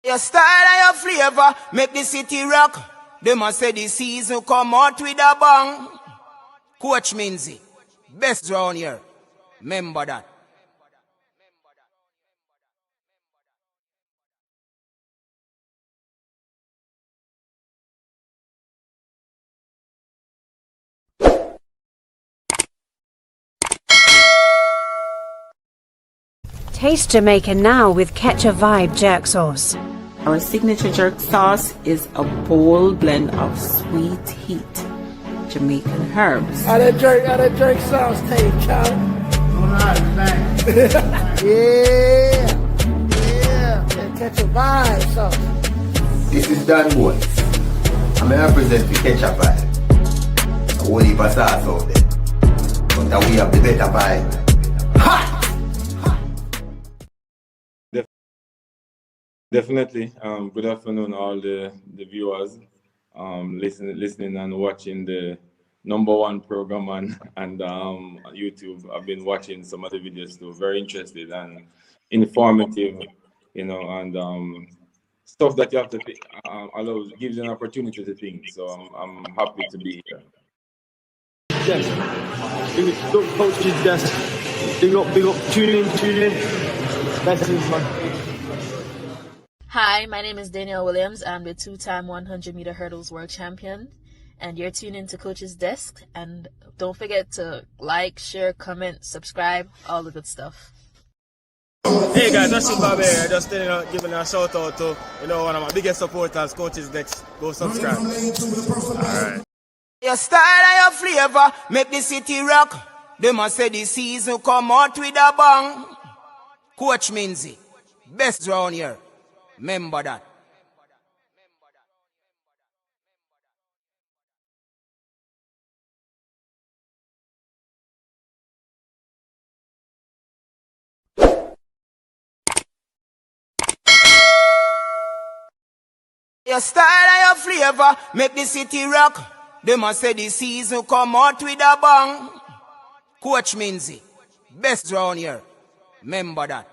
Your style and your flavor make the city rock. They must say the season come out with a bang. Coach Minzy, best round here. Remember that. Taste Jamaican now with Ketchup Vibe jerk sauce. Our signature jerk sauce is a bold blend of sweet heat Jamaican herbs. How that jerk sauce taste, Charlie? Alright, man. Yeah. That Ketchup Vibe sauce. This is Dan Bones. I'm going to represent the Ketchup Vibe. A whole heap of sauce out there. But now we have the better vibe. Ha! Definitely. Good afternoon, all the viewers listening and watching the #1 program and YouTube. I've been watching some of the videos too. Very interested and informative, and stuff that you have to think, gives you an opportunity to think. So I'm happy to be here. Yes. Big up coaches, yes. Big up, tune in. Best things, man. Hi, my name is Danielle Williams. I'm the 2-time 100-meter hurdles world champion, and you're tuned into Coach's Desk. And don't forget to like, share, comment, subscribe, all the good stuff. Hey guys, that's Bobby here. Just giving a shout out to one of my biggest supporters, Coach's Desk. Go subscribe. All right. Your style and your flavor make the city rock. They must say the season come out with a bang. Coach Minzy, best round here. Remember that. Your style and your flavor make the city rock. They must say the season come out with a bang. Coach Minzy, best round here. Remember that.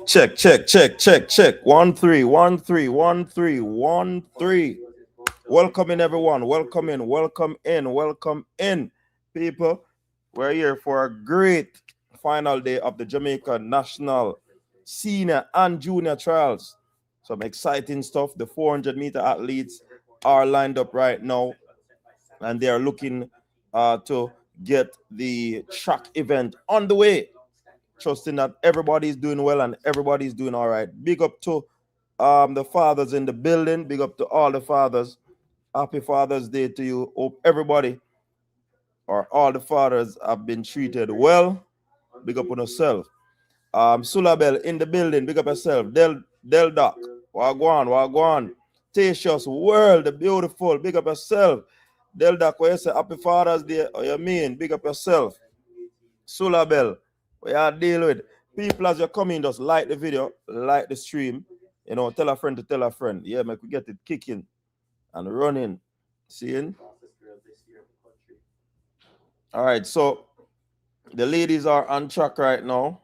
Check. 1 3 1 3 1 3 1 3. Welcome in, everyone. Welcome in, people. We're here for a great final day of the Jamaica National Senior and Junior Trials. Some exciting stuff. The 400-meter athletes are lined up right now, and they are looking to get the track event on the way. Trusting that everybody's doing well and everybody's doing all right. Big up to the fathers in the building. Big up to all the fathers. Happy Father's Day to you. Hope everybody or all the fathers have been treated well. Big up on yourself. Sulabel in the building. Big up yourself. Del Doc. Wagwan. Tatious World, the beautiful. Big up yourself. Del Doc, where you say Happy Father's Day? What you mean? Big up yourself. Sulabel. We are dealing with people as you're coming, just like the video, like the stream, tell a friend to tell a friend. Yeah, make we get it kicking and running. Seeing? All right, so the ladies are on track right now.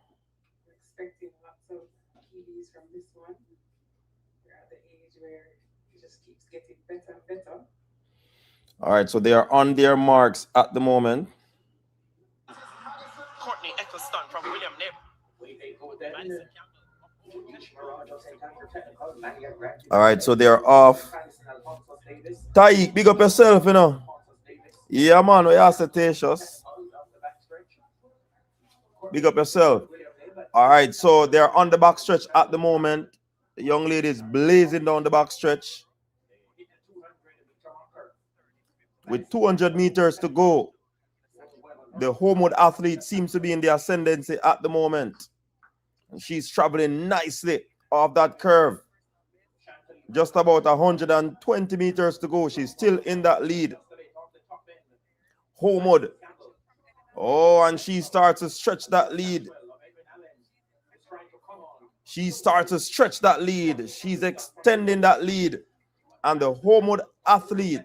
Expecting lots of PBs from this one. We're at the age where it just keeps getting better and better. All right, so they are on their marks at the moment. From William Nip. All right, so they are off. Taik, big up yourself, Yeah, man, we are Tatious. Big up yourself. All right, so they're on the back stretch at the moment. The young lady is blazing down the back stretch. With 200 meters to go. The homeward athlete seems to be in the ascendancy at the moment. And she's traveling nicely off that curve. Just about 120 meters to go. She's still in that lead. Homeward. Oh, and she starts to stretch that lead. She starts to stretch that lead. She's extending that lead. And the Homewood athlete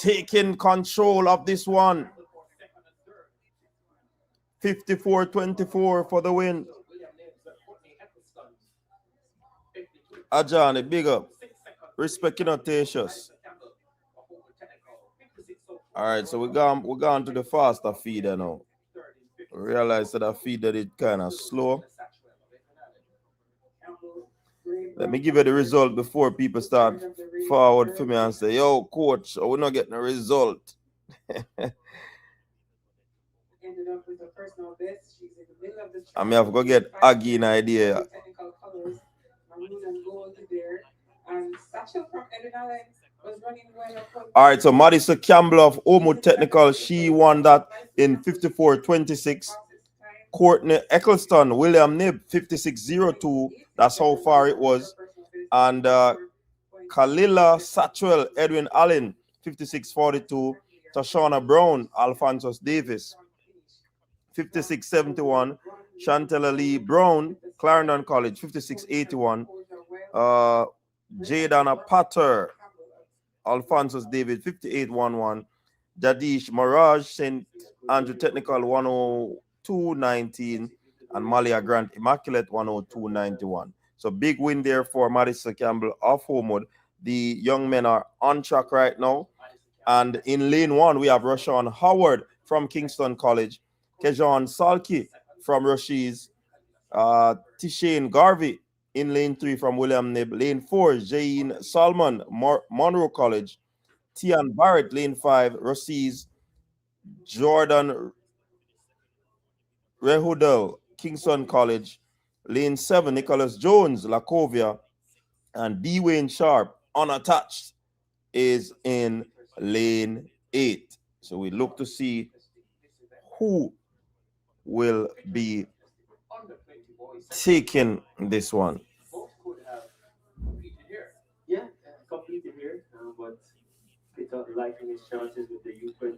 taking control of this one. 54-24 for the win. Ajani, big up. Respect Tencious. All right, so we're going to the faster feeder now. Realize that I feed that it kind of slow. Let me give you the result before people start forward for me and say, yo, coach, we're not getting a result. I may have to go get Aggie an idea. All right, so Madison Campbell of Homewood Technical, she won that in 54-26. Courtney Eccleston, William Nib, 56-02. That's how far it was. And Kalila Satchwell, Edwin Allen, 56-42. Tashana Brown, Alphonsus Davis, 56-71. Chantella Lee Brown, Clarendon College, 56-81. Jadana Potter, Alphonsus David, 58-11. Jadish Mirage, St. Andrew Technical, 102-19. And Malia Grant Immaculate, 102-91. So big win there for Madison Campbell of Homewood. The young men are on track right now. And in lane 1, we have Rashawn Howard from Kingston College, Kejon Salki from Rushies, Tishane Garvey in lane 3 from William Nib. Lane 4, Jane Salmon, Monroe College. Tian Barrett, lane 5, Rushies. Jordan Rehudel, Kingston College. Lane 7, Nicholas Jones, Lacovia. And Dwayne Sharp, unattached, is in lane 8. So we look to see who will be taking this one.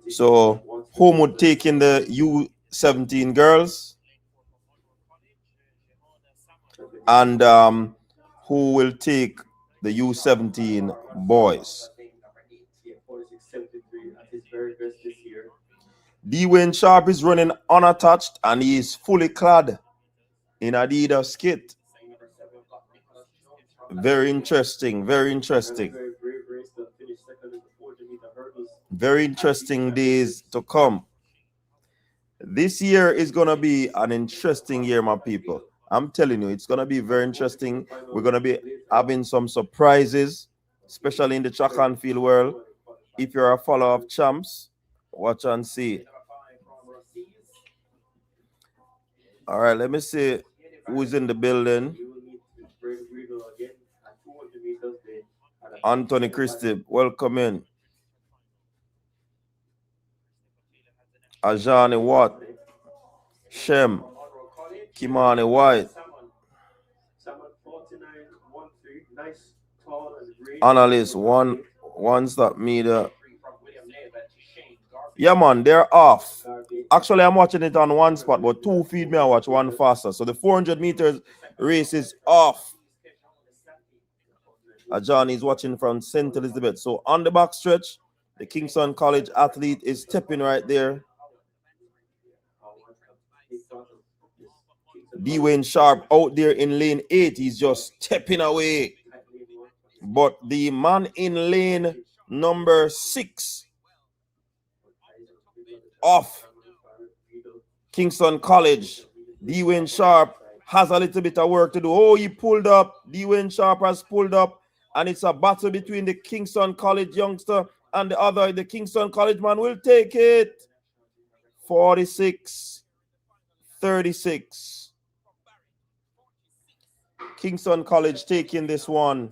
So Homewood taking the U17 girls, and who will take the U17 boys. Dwayne Sharp is running unattached and he is fully clad in Adidas kit. Very interesting, very interesting. Very interesting days to come. This year is going to be an interesting year, my people. I'm telling you, it's going to be very interesting. We're going to be having some surprises, especially in the track and field world. If you're a follower of champs, watch and see. All right, let me see who's in the building. Anthony Christie, welcome in. Ajani Watt, Shem, Kimani White, Analyst, one stop meter. Yeah, man, they're off. Actually, I'm watching it on one spot, but two feed me, I watch one faster. So the 400 meters race is off. Ajani is watching from St. Elizabeth. So on the back stretch, the Kingston College athlete is stepping right there. Dwayne Sharp out there in lane 8. He's just stepping away. But the man in lane number 6 off Kingston College, Dwayne Sharp, has a little bit of work to do. Oh, he pulled up. Dwayne Sharp has pulled up. And it's a battle between the Kingston College youngster and the Kingston College man will take it. 46-36. Kingston College taking this one.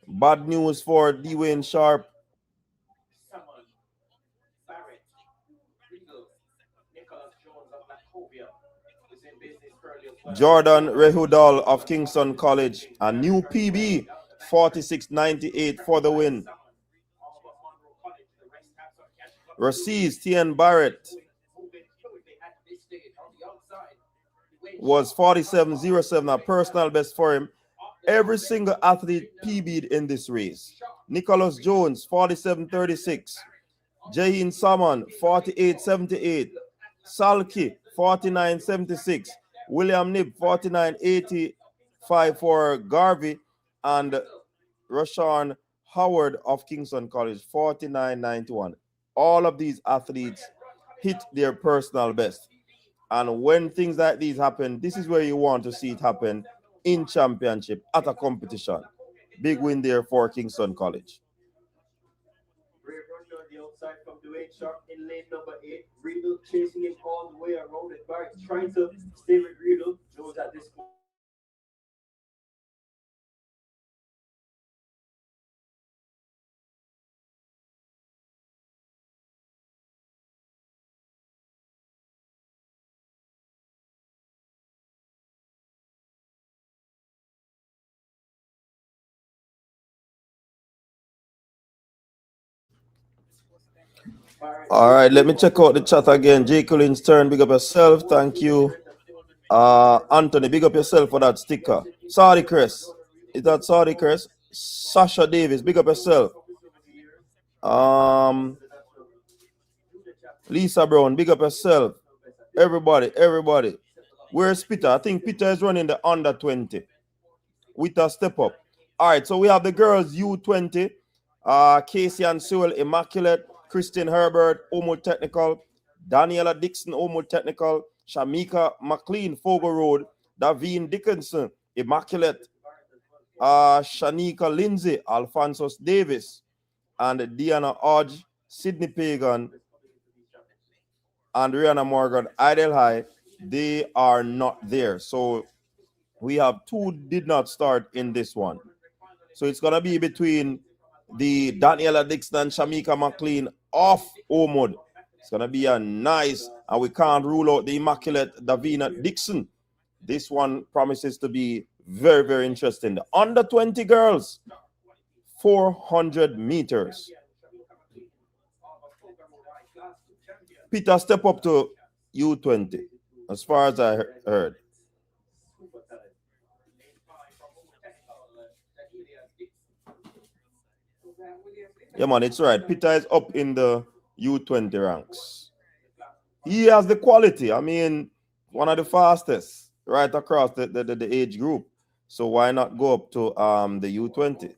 Bad news for Dwayne Sharp. Jordan Rehudal of Kingston College, a new PB, 46.98 for the win. Rashees Tian Barrett, was 47.07, a personal best for him. Every single athlete PB'd in this race. Nicholas Jones, 47.36. Jaheen Salmon, 48.78. Salki, 49.76. William Nib, 49.85 for Garvey. And Rashawn Howard of Kingston College, 49.91. All of these athletes hit their personal best. And when things like these happen, this is where you want to see it happen in championship at a competition. Big win there for Kingston College. Brave Russia on the outside from Dwayne Sharp in lane number 8. Riedel chasing him all the way around, and Barrett trying to stay with Riedel. Knows at this point. All right, let me check out the chat again. Jay Collins' turn. Big up yourself. Thank you. Anthony, big up yourself for that sticker. Sorry, Chris. Is that sorry, Chris? Sasha Davis, big up yourself. Lisa Brown, big up yourself. Everybody. Where's Peter? I think Peter is running the under 20 with a step up. All right, so we have the girls U20. Casey and Sewell, Immaculate. Christine Herbert, Omo Technical. Daniela Dixon, Omo Technical. Shamika McLean, Fogo Road. Davine Dickinson, Immaculate. Shanika Lindsay, Alphonsus Davis. And Deanna Hodge, Sydney Pagan, and Rihanna Morgan, Idle High. They are not there. So we have two did not start in this one. So it's going to be between the Daniela Dixon and Shamika McLean off Omud. It's going to be a nice, and we can't rule out the Immaculate Davina Dixon. This one promises to be very, very interesting. The under 20 girls, 400 meters. Peter, step up to U20, as far as I heard. Yeah, man, it's right. Peter is up in the U20 ranks. He has the quality. I mean, one of the fastest right across the age group. So why not go up to the U20?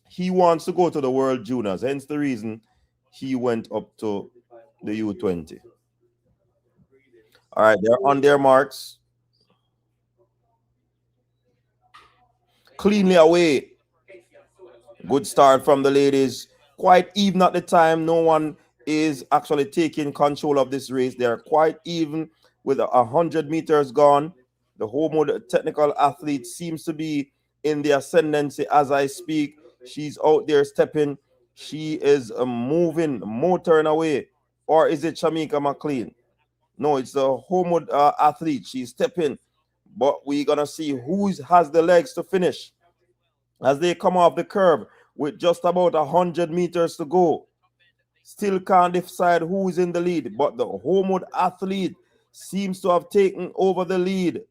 He wants to go to the World Juniors, hence the reason he went up to the U20. All right, they're on their marks. Cleanly away. Good start from the ladies. Quite even at the time. No one is actually taking control of this race. They're quite even with 100 meters gone. The Homo technical athlete seems to be in the ascendancy as I speak. She's out there stepping. She is moving, motoring away. Or is it Shamika McLean? No, it's the Homo athlete. She's stepping. But we're going to see who has the legs to finish as they come off the curb with just about 100 meters to go. Still can't decide who is in the lead, but the Homo athlete seems to have taken over the lead,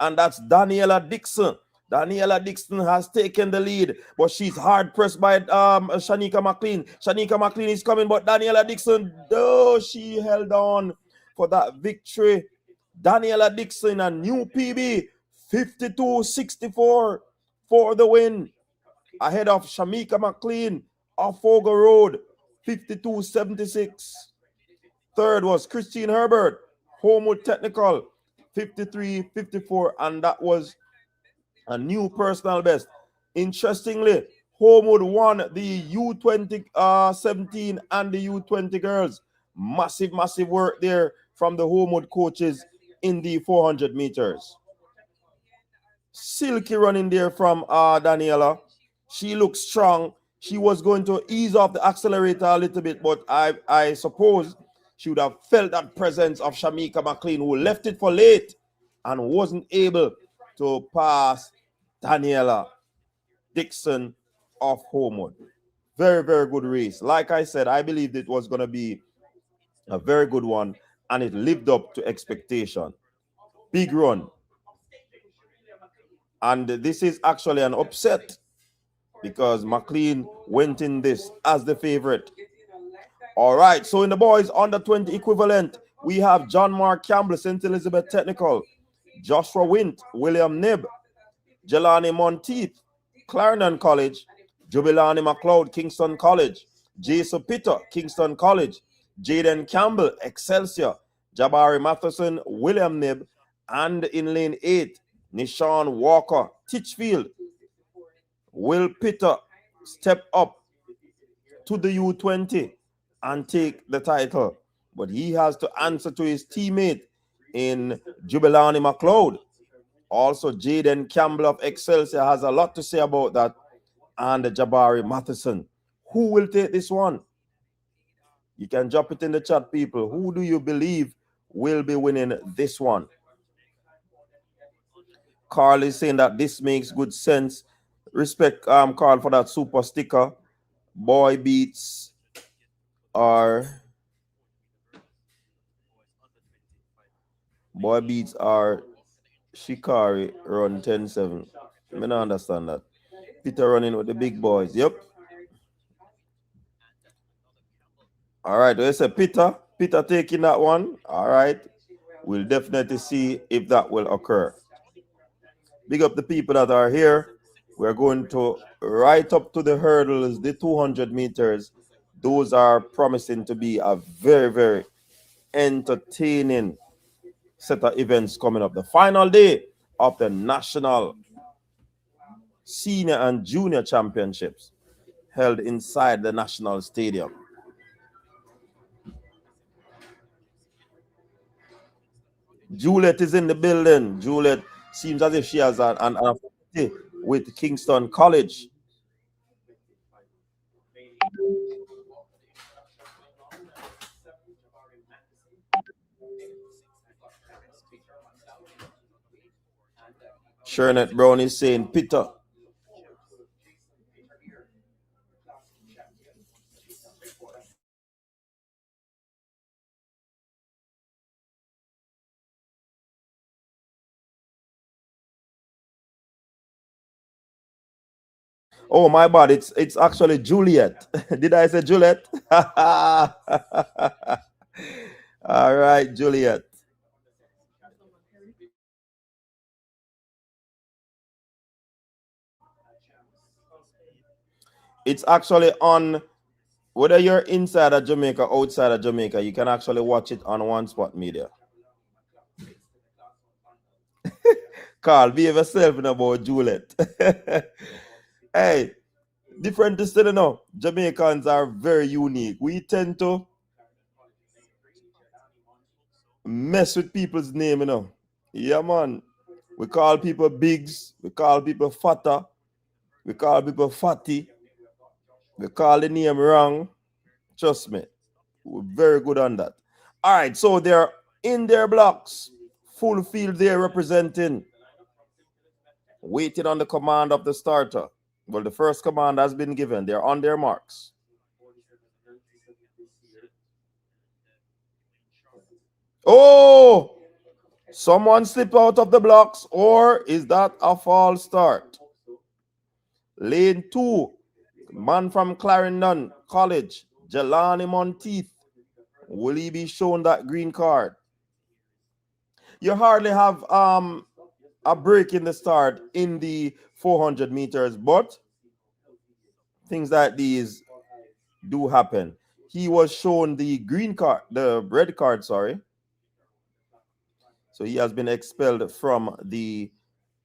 and that's Daniela Dixon. Daniela Dixon has taken the lead, but she's hard pressed by Shanika McLean. Shanika McLean is coming, but Daniela Dixon, though, she held on for that victory. Daniela Dixon, a new PB, 52.64 for the win. Ahead of Shamika McLean of Fogo Road, 52.76. Third was Christine Herbert, Homewood Technical, 53.54, and that was a new personal best. Interestingly, Homewood won the U20 17 and the U20 girls. Massive work there from the Homewood coaches in the 400 meters. Silky running there from Daniela. She looks strong. She was going to ease off the accelerator a little bit, but I suppose she would have felt that presence of Shamika McLean, who left it for late and wasn't able to pass Daniela Dixon of Homewood. Very good race. Like I said, I believed it was going to be a very good one. and it lived up to expectation. Big run. And this is actually an upset because McLean went in this as the favorite. All right, so in the boys under 20 equivalent, we have John Mark Campbell, St. Elizabeth Technical, Joshua Wint, William Nibb, Jelani Monteith, Clarendon College, Jubilani McLeod, Kingston College, Jason Peter, Kingston College, Jaden Campbell, Excelsior, Jabari Matheson, William Nibb, and in lane 8, Nishan Walker, Titchfield. Will Peter step up to the U20 and take the title? But he has to answer to his teammate in Jubilani McLeod. Also, Jaden Campbell of Excelsior has a lot to say about that. And Jabari Matheson. Who will take this one? You can drop it in the chat, people. Who do you believe will be winning this one? Carl is saying that this makes good sense. Respect, Carl, for that super sticker. Boy beats are Shikari run 10-7. I don't understand that. Peter running with the big boys. Yep. All right. There's a Peter taking that one. All right. We'll definitely see if that will occur. Big up the people that are here. We're going to right up to the hurdles, the 200 meters. Those are promising to be a very, very entertaining set of events coming up. The final day of the National Senior and Junior Championships held inside the National Stadium. Juliet is in the building. Juliet seems as if she has an affinity with Kingston College. Shernet Brown is saying Peter. Oh, my bad. It's actually Juliet. Did I say Juliet? All right, Juliet. It's actually on, whether you're inside of Jamaica, outside of Jamaica, you can actually watch it on One Spot Media. Carl, behave yourself about Juliet. Hey, different to still, you know, Jamaicans are very unique. We tend to mess with people's name, you know. Yeah, man. We call people bigs. We call people fatter. We call people fatty. We call the name wrong. Trust me. We're very good on that. All right, so they're in their blocks. Full field there representing. Waiting on the command of the starter. Well, the first command has been given. They're on their marks. Oh! Someone slip out of the blocks, or is that a false start? Lane 2, man from Clarendon College, Jelani Monteith. Will he be shown that green card? You hardly have a break in the start in the 400 meters, but things like these do happen. He was shown the red card, sorry. So he has been expelled from the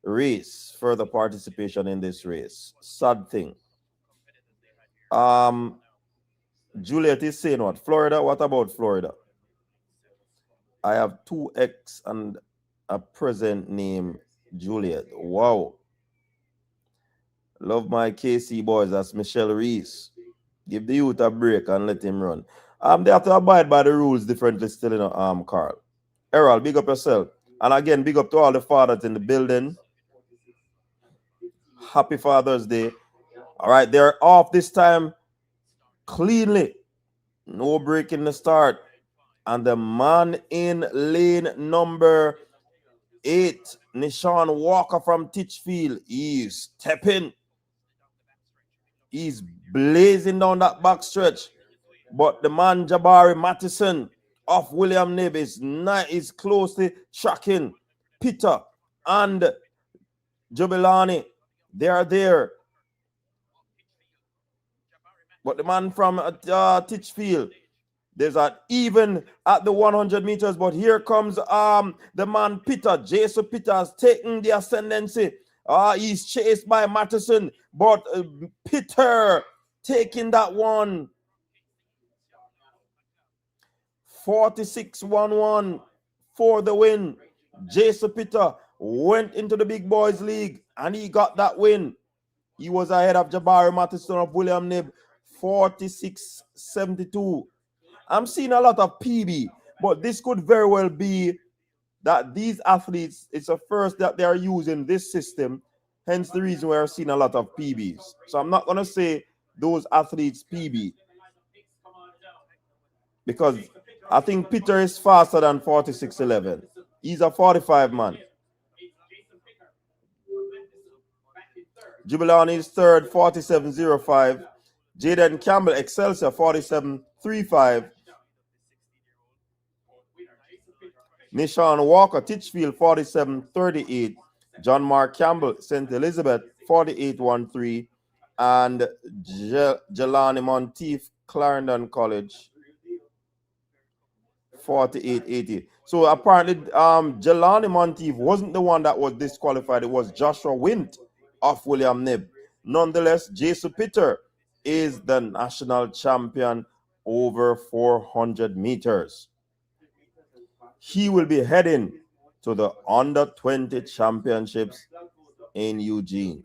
race, further participation in this race. Sad thing. Juliet is saying what? Florida? What about Florida? I have 2X and a present name, Juliet. Wow. Love my KC boys. That's Michelle Reese. Give the youth a break and let him run. They have to abide by the rules differently still, you know, Carl. Errol, big up yourself. And again, big up to all the fathers in the building. Happy Father's Day. All right, they're off this time cleanly. No break in the start. And the man in lane number 8, Nishan Walker from Titchfield, he's stepping. He's blazing down that back stretch. But the man Jabari Mattison of William Knibb is closely tracking Peter and Jubilani. They are there. But the man from Titchfield, there's an even at the 100 meters. But here comes the man Peter. Jason Peter has taken the ascendancy. He's chased by Mattison. But Peter taking that one. 46-11 for the win. Jason Peter went into the Big Boys League and he got that win. He was ahead of Jabari Mattison of William Knibb, 46-72. I'm seeing a lot of PB, but this could very well be that these athletes, it's the first that they are using this system, hence the reason we're seeing a lot of PBs. So I'm not going to say those athletes PB, because I think Peter is faster than 46-11. He's a 45 man. Jubilani is third, 47.05. Jaden Campbell, Excelsior, 47.35. Nishan Walker, Titchfield, 47.38. John Mark Campbell, St. Elizabeth, 48.13. And Jelani Monteith, Clarendon College, 48.80. So apparently, Jelani Monteith wasn't the one that was disqualified. It was Joshua Wint of William Knibb. Nonetheless, Jason Peter is the national champion over 400 meters. He will be heading to the under-20 championships in Eugene.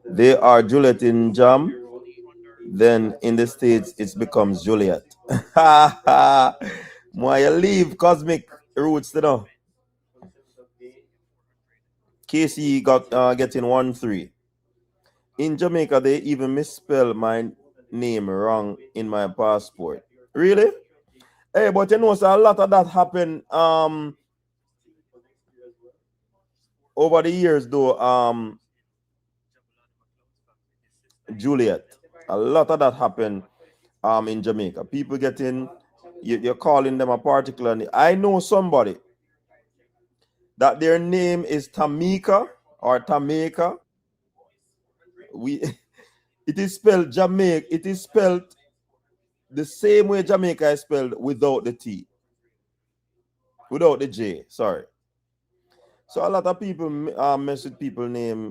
They are Juliet in Jam. Then in the States, it becomes Juliet. Why you leave Cosmic Roots, you know? Casey got getting 1-3. In Jamaica, they even misspell my name wrong in my passport. Really? Hey, but you know, so a lot of that happened over the years, though. Juliet, a lot of that happened in Jamaica. People getting, you're calling them a particular name. I know somebody that their name is Tamika or Tameka. It is spelled Jamaica. It is spelled the same way Jamaica is spelled without the T, without the J. Sorry. So a lot of people mess with people name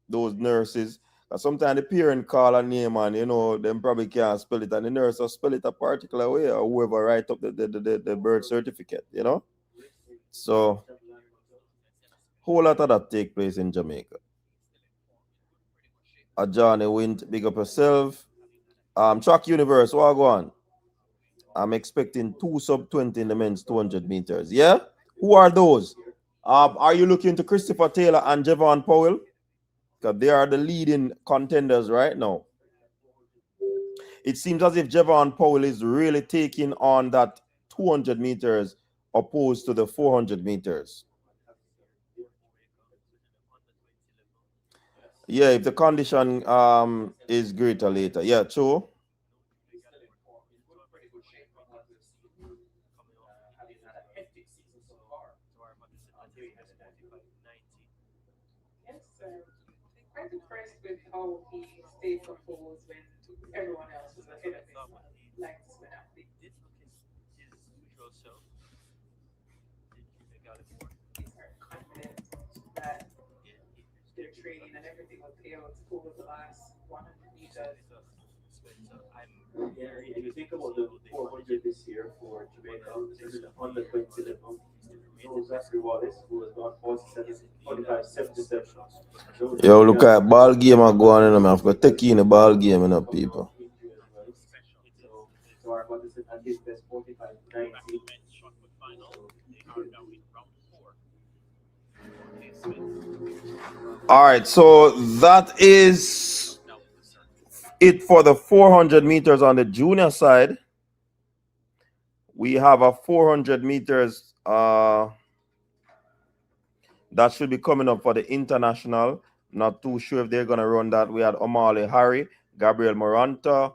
those nurses. Sometimes the parent call a name and, you know, them probably can't spell it, and the nurse will spell it a particular way, or whoever write up the birth certificate, you know. So whole lot of that take place in Jamaica. Johnny Wint, big up yourself. Track Universe, what go on? I'm expecting 2 sub-20 in the men's 200 meters. Yeah? Who are those? Are you looking to Christopher Taylor and Javon Powell? Because they are the leading contenders right now. It seems as if Javon Powell is really taking on that 200 meters opposed to the 400 meters. Yeah, if the condition is greater later. Yeah, true. Quite impressed with how he stayed composed when everyone else was ahead of him. Like this when athlete. He's very confident that their training and everything will pay out over the last 100 meters. Yeah, if you think about the 400 this year for Jamaica, this is the under 20 level. Zachary Wallace, who has gone 45-77. Yo, look at ball game I go on, and I've got to take in the ball game, you know, people. So our Madison at his best 45-90. All right, so that is it for the 400 meters on the junior side. We have a 400 meters that should be coming up for the international. Not too sure if they're going to run that. We had Omale Harry, Gabriel Moranta,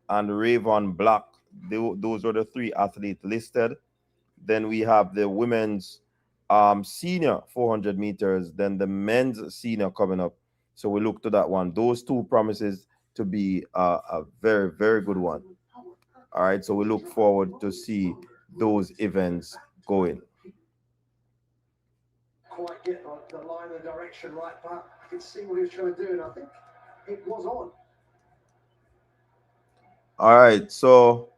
and Rayvon Black. Those are the three athletes listed. Then we have the women's senior 400 meters, then the men's senior coming up. So we look to that one. Those two promises to be a very, very good one. All right, so we look forward to see those events going. Quite get the line and direction right, but I could see what he was trying to do, and I think it was on. All right, so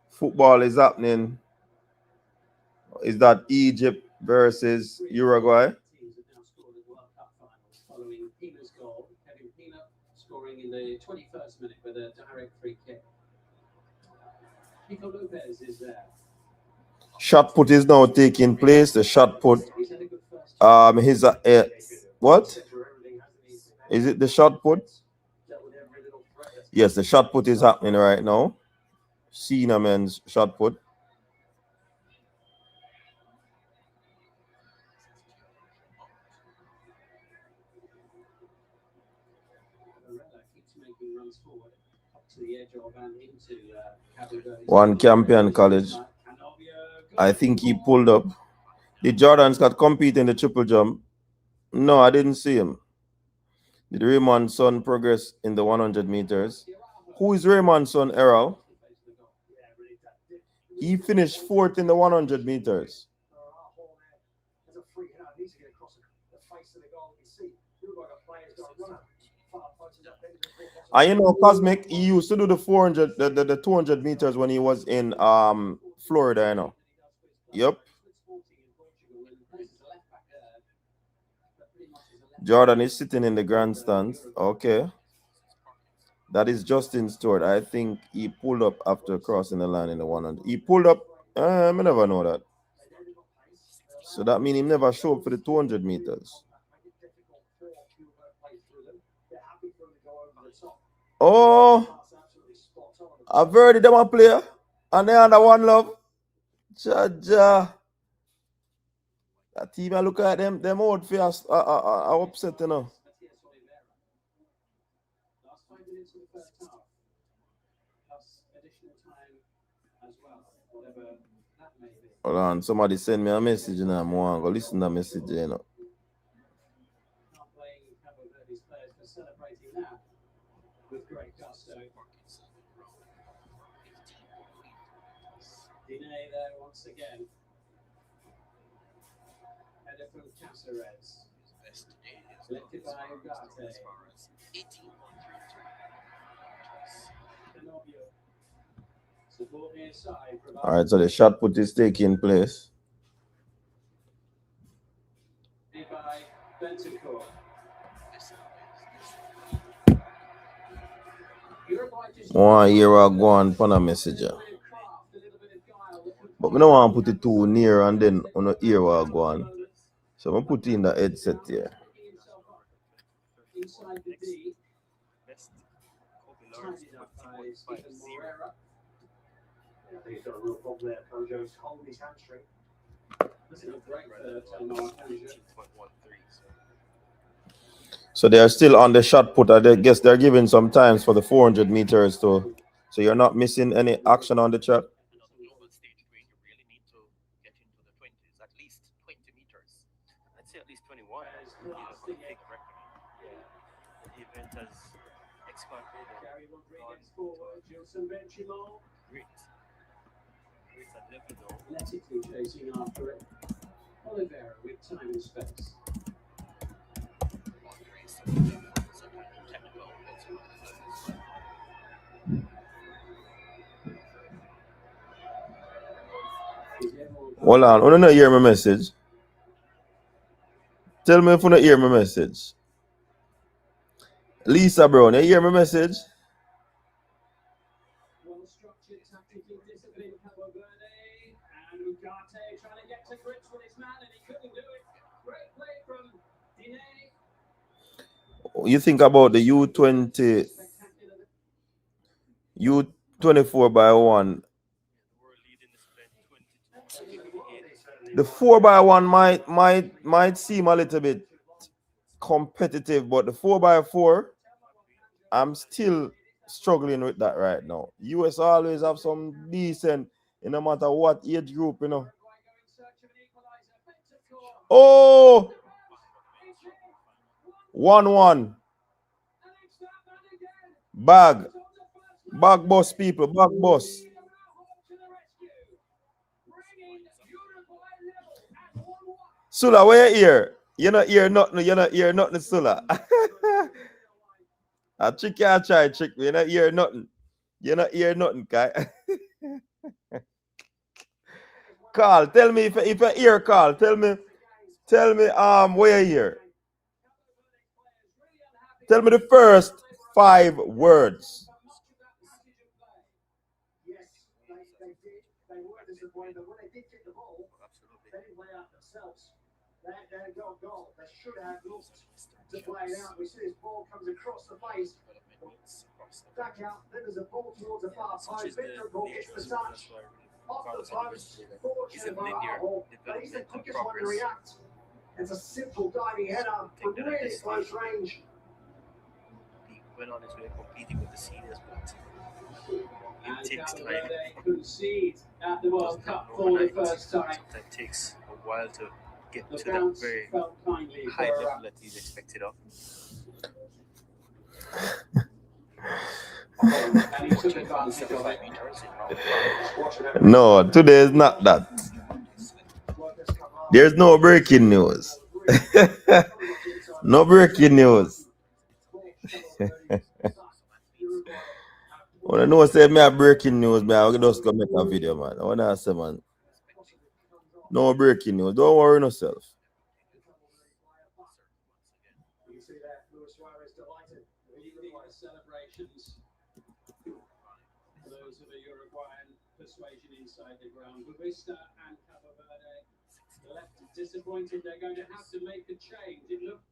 football is happening. Is that Egypt versus Uruguay? Following Pina's goal, Kevin Pina scoring in the 21st minute with a direct free kick. Nico Lopez is there. Shot put is now taking place. The shot put, what? Is it the shot put? Yes, the shot put is happening right now. Senior men's shot put. One Campion College. I think he pulled up. The Jordans got compete in the triple jump. No, I didn't see him. Did Raymond's son progress in the 100 meters? Who is Raymond's son, Errol? He finished fourth in the 100 meters. You know, Cosmic, he used to do the 400, the 200 meters when he was in Florida, you know. Yep. Jordan is sitting in the grandstands. Okay. That is Justin Stewart. I think he pulled up after crossing the line in the 100. He pulled up. I never know that. So that means he never showed up for the 200 meters. Oh, I've heard them a player, and they under one love. Jaja. That team, I look at them out fast, are upset, you know. Hold on, somebody send me a message, and I'm going to go listen to the message, you know. With great gusto. Dine there once again. Header from Caceres. Selected by Ugarte. Support near side. All right, so the shot put is taking place. By Bentancur. One year I go on a messenger. But I don't want to put it too near and then on the ear I go on. So I'm put in the headset here. Inside the D. Tidied up by Stephen Moreira. I think he's got a real problem there. Kojo's holding his hamstring. This is a break for Telmar Kojo. So they are still on the shot put. I guess they're giving some times for the 400 meters too. So you're not missing any action on the track. Athletically chasing after it. Oliveira with time and space. Hold on, I don't hear my message. Tell me if you don't hear my message. Lisa Brown, you hear my message? Well-structured, tactically disciplined Cabo Verde, and Ugarte trying to get to grips with his man, and he couldn't do it. Great play from Dine. You think about the U20 You 24x1. The 4x1 might seem a little bit competitive, but the 4x4, I'm still struggling with that right now. US always have some decent, no matter what age group, you know. Oh, 1-1. Bag boss, people, bag boss. Sula, where you here? You're not hear nothing. You're not hear nothing, Sula. I trick you, I try trick me. You're not hear nothing. You're not hear nothing, Kai. Carl, tell me if you hear, Carl. Tell me, where you here? Tell me the first 5 words. Yes, they did. They were disappointed, but when they did get the ball, they didn't play out themselves. They had got a goal. They should have looked to play it out. We see this ball comes across the face. Back out, then there's a ball towards the far post. Victor ball gets the touch. Off the post. Fortunate for Arsenal, but he's the quickest one to react. It's a simple diving header from really close range. He went on his way competing with the seniors, but it takes time. Concede at the World Cup for the first time. It takes a while to get to that very high level that he's expected of. No, today is not that. There's no breaking news. No breaking news. When I know say me have breaking news, man, I'll just go make a video, man. I wanna say, man. No breaking news. Don't worry yourself. You see that Luis Suarez delighted. Celebrations. For those of a Uruguayan persuasion inside the ground. Buvista and Cabo Verde left disappointed. They're going to have to make a change. It looked.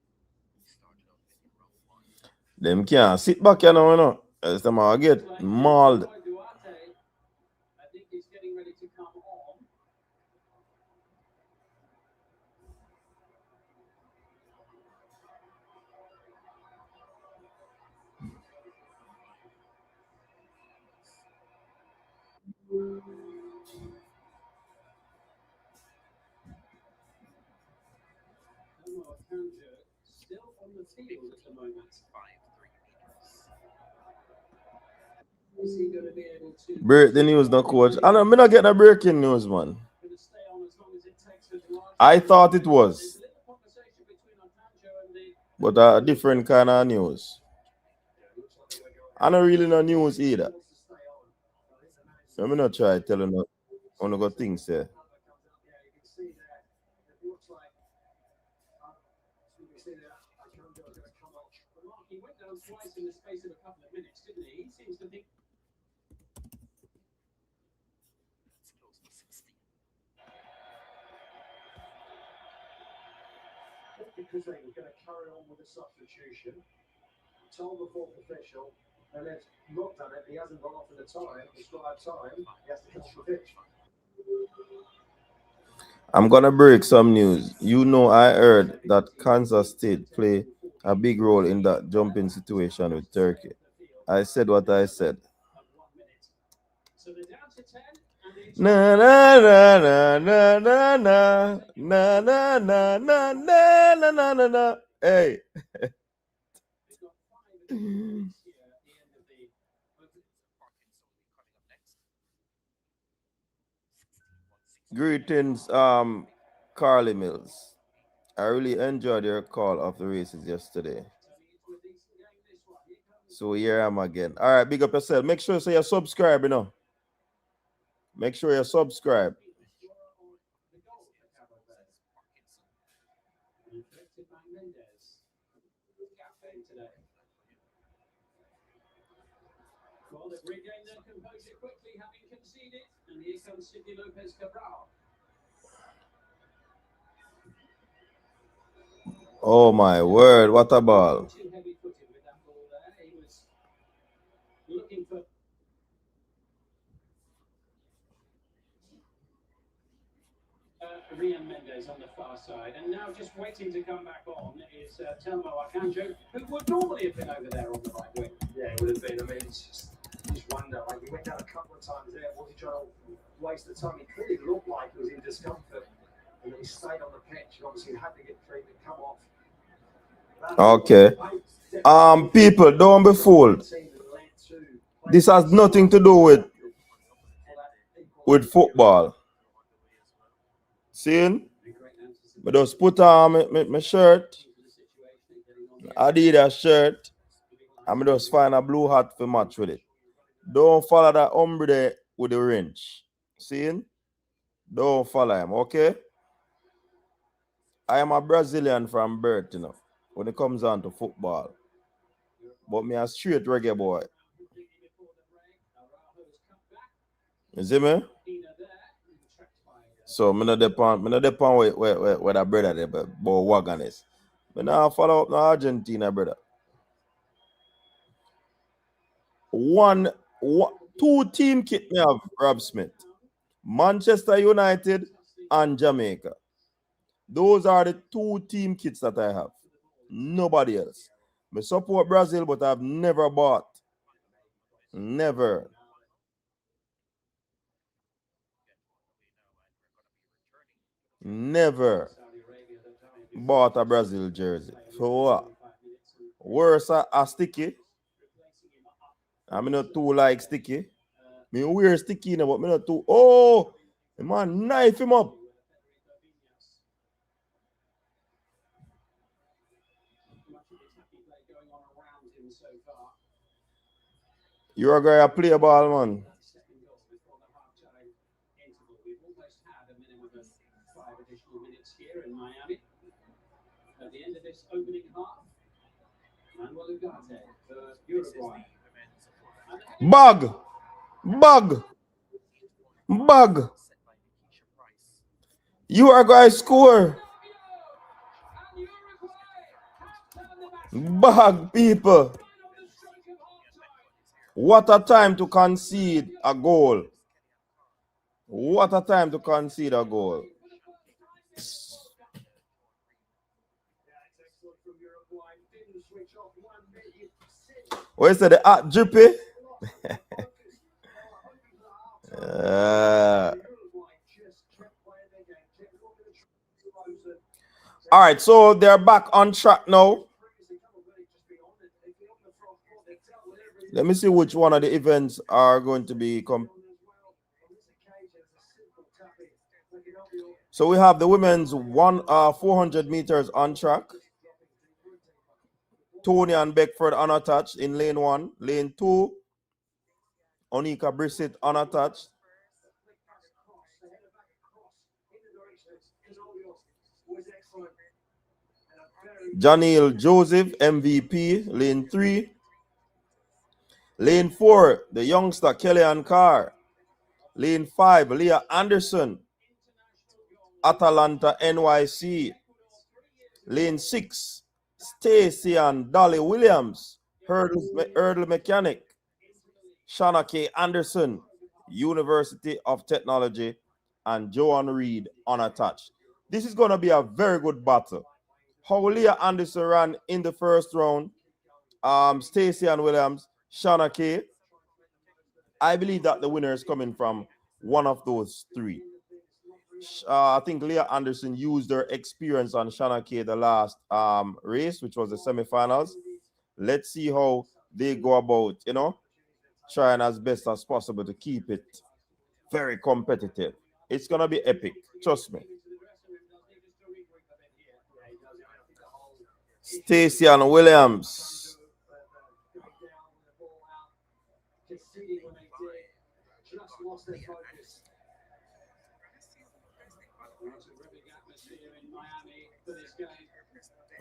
Them can't sit back here now, you know. As them all get mauled. I think he's getting ready to come on. Still on the field at the moment. Is he going to be able to Break the news, no coach. I know, me not getting a breaking news, man. I thought it was, but a different kind of news. I don't really know news either. Let me not try telling you on good things there. He went down twice in the space of a couple of minutes, didn't he? He seems to think. Because they were going to carry on with the substitution, told the fourth official, and they've looked at it, he hasn't gone off in the time, prescribed time, he has to come off the pitch. I'm gonna break some news. You know, I heard that Kansas State play a big role in that jumping situation with Turkey. I said what I said. Na na na na na na na na na na na na na na na. Hey. Greetings, Carly Mills. I really enjoyed your call of the races yesterday. So here I am again. All right, big up yourself. Make sure you subscribe, you know. Make sure you subscribe. Well, they've regained their composure quickly, having conceded, and here comes Sidney Lopez Cabral. Oh my word, what a ball. Too heavy-footed with that ball there. He was looking for Rian Mendes on the far side, and now just waiting to come back on is Telmo Akanjo, who would normally have been over there on the right wing. Yeah, it would have been. I mean, it's just wonder. Like, he went down a couple of times there. Was he trying to waste the time? He clearly looked like he was in discomfort, and then he stayed on the pitch. And obviously, he had to get treatment, come off. Okay. People, don't be fooled. This has nothing to do with football. Seeing? I just put on my shirt, Adidas shirt, and I just find a blue hat for match with it. Don't follow that hombre there with the wrench. Seeing? Don't follow him, okay? I am a Brazilian from birth, you know, when it comes on to football. But me a straight reggae boy. You see me? So me not depend where that brother there, but wagon is. Me now follow up no Argentina, brother. Two team kit me have, Rob Smith. Manchester United and Jamaica. Those are the two team kits that I have. Nobody else. I support Brazil, but I've never bought. Never. Never bought a Brazil jersey. For what? Worse a sticky. I'm not too like sticky. Me wear sticky now, but me not too. Oh, the man knife him up. You're going to play ball, man. At the end of this opening half, Manuel Ugarte for Uruguay. Bug. Uruguay score. Bug, people. What a time to concede a goal. What a time to concede a goal. What is the drippy? All right, so they're back on track now. Let me see which one of the events are going to be. So we have the women's 400 meters on track. Tony and Beckford unattached in lane 1. Lane 2, Onika Brissett unattached. Janelle Joseph, MVP, lane 3. Lane 4, the youngster Kellyanne Carr. Lane 5, Leah Anderson, Atalanta NYC. Lane 6, Stacey and Dolly Williams, hurdle mechanic. Shana K. Anderson, University of Technology, and Joanne Reed unattached. This is going to be a very good battle. How Leah Anderson ran in the first round, Stacey and Williams, Shana K. I believe that the winner is coming from one of those three. I think Leah Anderson used her experience on Shana K the last race, which was the semifinals. Let's see how they go about, trying as best as possible to keep it very competitive. It's going to be epic. Trust me. Stacey and Williams.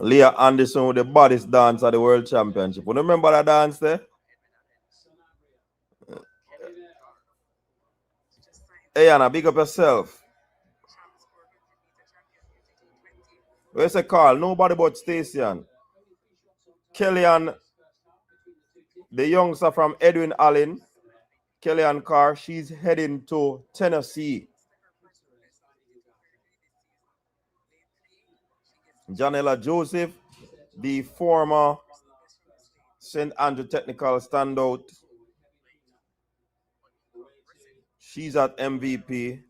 Leah Anderson with the baddest dance at the World Championship. You remember that dance there? Hey, Anna, big up yourself. Where's the call? Nobody but Stacey. Kellyanne, the youngster from Edwin Allen, Kellyanne Carr, she's heading to Tennessee. Janela Joseph, the former St. Andrew Technical standout. She's at MVP.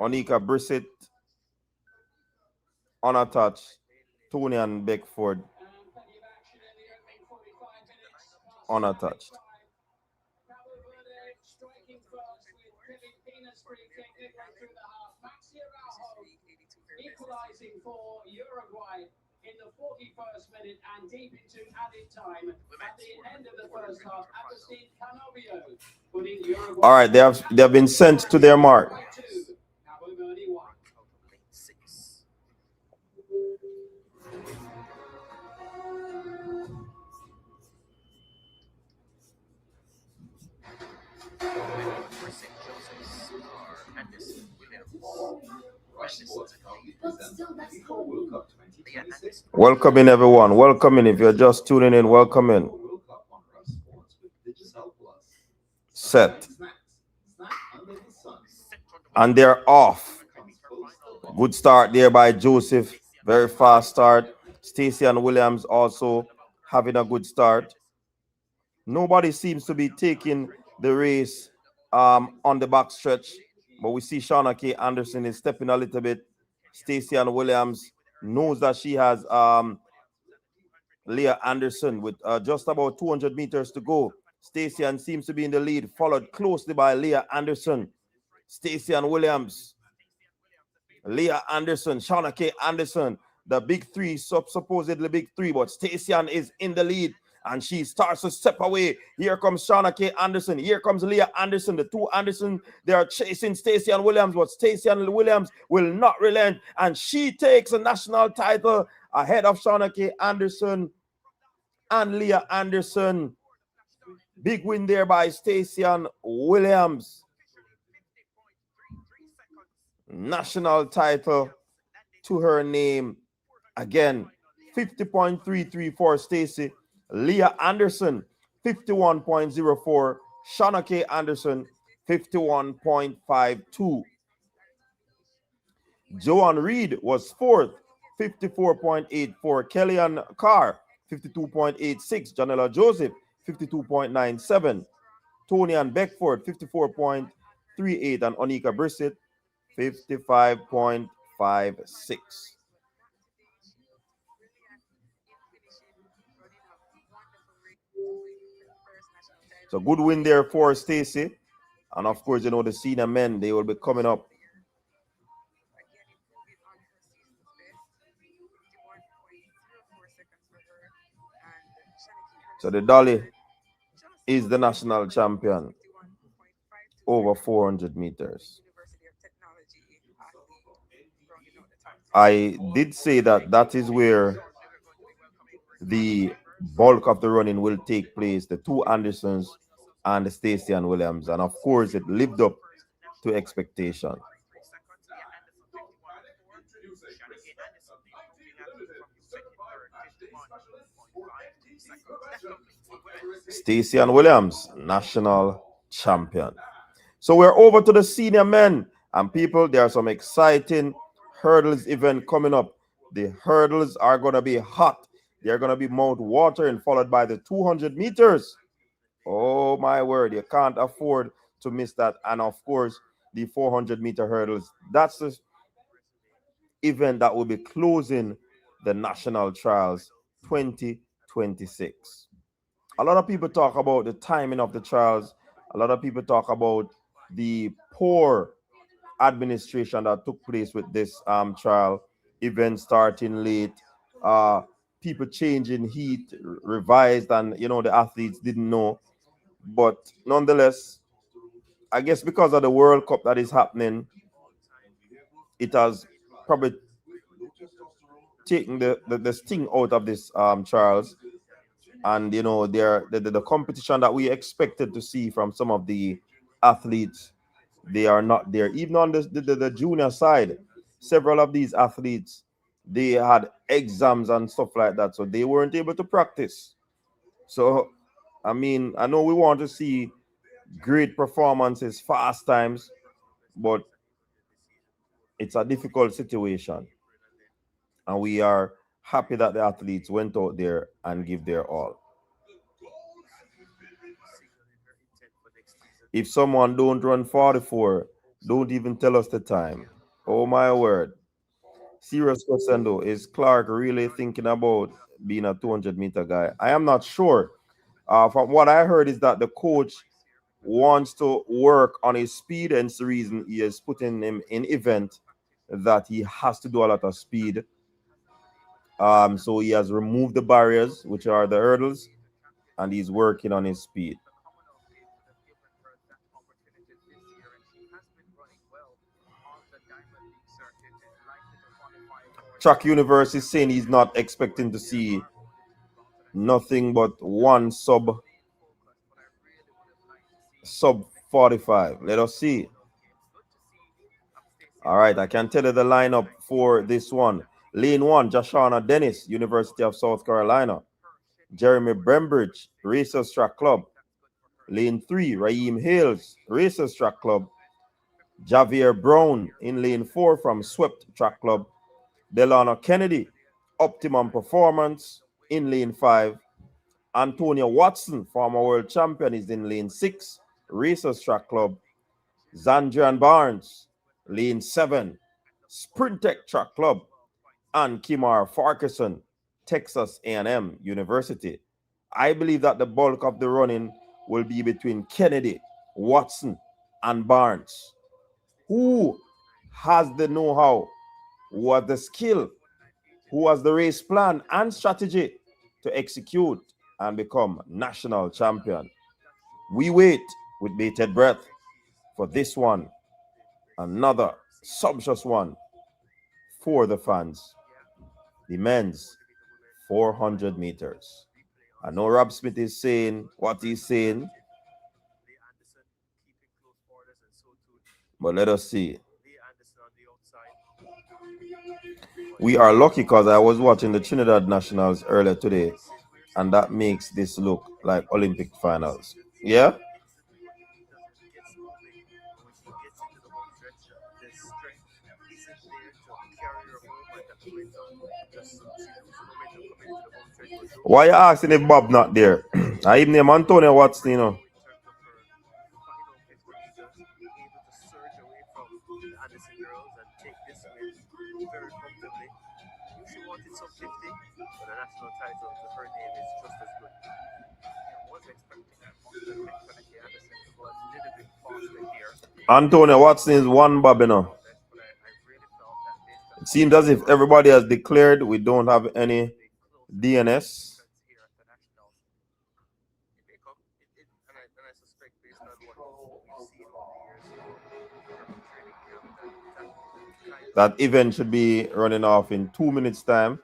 Onika Brissett, unattached. Tony and Beckford, unattached. Equalizing for Uruguay in the 41st minute and deep into added time at the end of the first half. Agustin Canovio putting Uruguay. All right, they have been sent to their mark. Welcome in, everyone. Welcome in. If you're just tuning in, welcome in. Set. And they're off. Good start there by Joseph. Very fast start. Stacey and Williams also having a good start. Nobody seems to be taking the race on the back stretch, but we see Shauna K. Anderson is stepping a little bit. Stacey and Williams knows that she has Leah Anderson with just about 200 meters to go. Stacey and seems to be in the lead, followed closely by Leah Anderson. Stacey and Williams. Leah Anderson, Shauna K. Anderson, the big three, supposedly big three, but Stacey is in the lead. And she starts to step away. Here comes Shauna K. Anderson. Here comes Leah Anderson. The two Anderson, they are chasing Stacey and Williams, but Stacey and Williams will not relent. And she takes a national title ahead of Shauna K. Anderson and Leah Anderson. Big win there by Stacey and Williams. National title to her name. Again, 50.33 for Stacey. Leah Anderson, 51.04. Shauna K. Anderson, 51.52. Joanne Reed was fourth, 54.84. Kellyanne Carr, 52.86. Janela Joseph, 52.97. Tony and Beckford, 54.38. And Onika Brissett, 55.56. So good win there for Stacey. And of course, you know, the senior men, they will be coming up. So the Dolly is the national champion over 400 meters. I did say that that is where the bulk of the running will take place, the two Andersons and the Stacey and Williams. And of course, it lived up to expectation. Stacey and Williams, national champion. So we're over to the senior men. And people, there are some exciting hurdles event coming up. The hurdles are going to be hot. They're going to be mouth-watering, followed by the 200 meters. Oh, my word. You can't afford to miss that. And, of course, the 400-meter hurdles. That's the event that will be closing the national trials 2026. A lot of people talk about the timing of the trials. A lot of people talk about the poor administration that took place with this trial. Event starting late. People changing heat, revised, and, you know, the athletes didn't know. But nonetheless, I guess because of the World Cup that is happening, it has probably taken the sting out of this trials. And, you know, the competition that we expected to see from some of the athletes, they are not there. Even on the junior side, several of these athletes, they had exams and stuff like that, so they weren't able to practice. So, I mean, I know we want to see great performances, fast times, but it's a difficult situation. And we are happy that the athletes went out there and give their all. If someone don't run 44, don't even tell us the time. Oh my word. Serious question though, is Clark really thinking about being a 200-meter guy? I am not sure. From what I heard is that the coach wants to work on his speed, and it's the reason he is putting him in event that he has to do a lot of speed. So he has removed the barriers, which are the hurdles, and he's working on his speed. Track Universe is saying he's not expecting to see nothing but one sub 45. Let us see. All right, I can tell you the lineup for this one. Lane 1, Joshana Dennis, University of South Carolina. Jeremy Brembridge, Racers Track Club. Lane 3, Raheem Hales, Racers Track Club. Javier Brown in lane 4 from Swept Track Club. Delano Kennedy, Optimum Performance in lane 5. Antonia Watson, former world champion, is in lane 6, Racers Track Club. Zandrian Barnes, lane 7, Sprintec Track Club. And Kimar Farquharson, Texas A&M University. I believe that the bulk of the running will be between Kennedy, Watson, and Barnes. Who has the know-how, who has the skill, who has the race plan and strategy to execute and become national champion? We wait with bated breath for this one, another sumptuous one for the fans. The men's 400 meters. I know Rob Smith is saying what he's saying, but let us see. We are lucky because I was watching the Trinidad Nationals earlier today, and that makes this look like Olympic finals. Yeah? Why you asking if Bob not there? I even name Antonio Watson, you know. Antonio Watson is one Bob, you know. It seems as if everybody has declared we don't have any DNS. That event should be running off in 2 minutes' time.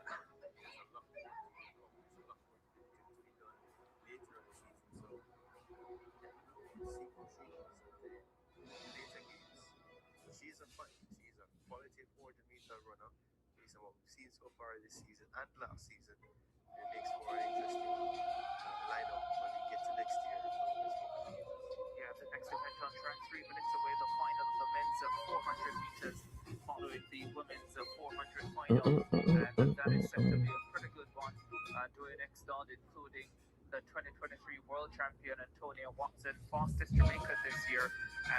Including the 2023 world champion Antonia Watson, fastest Jamaican this year,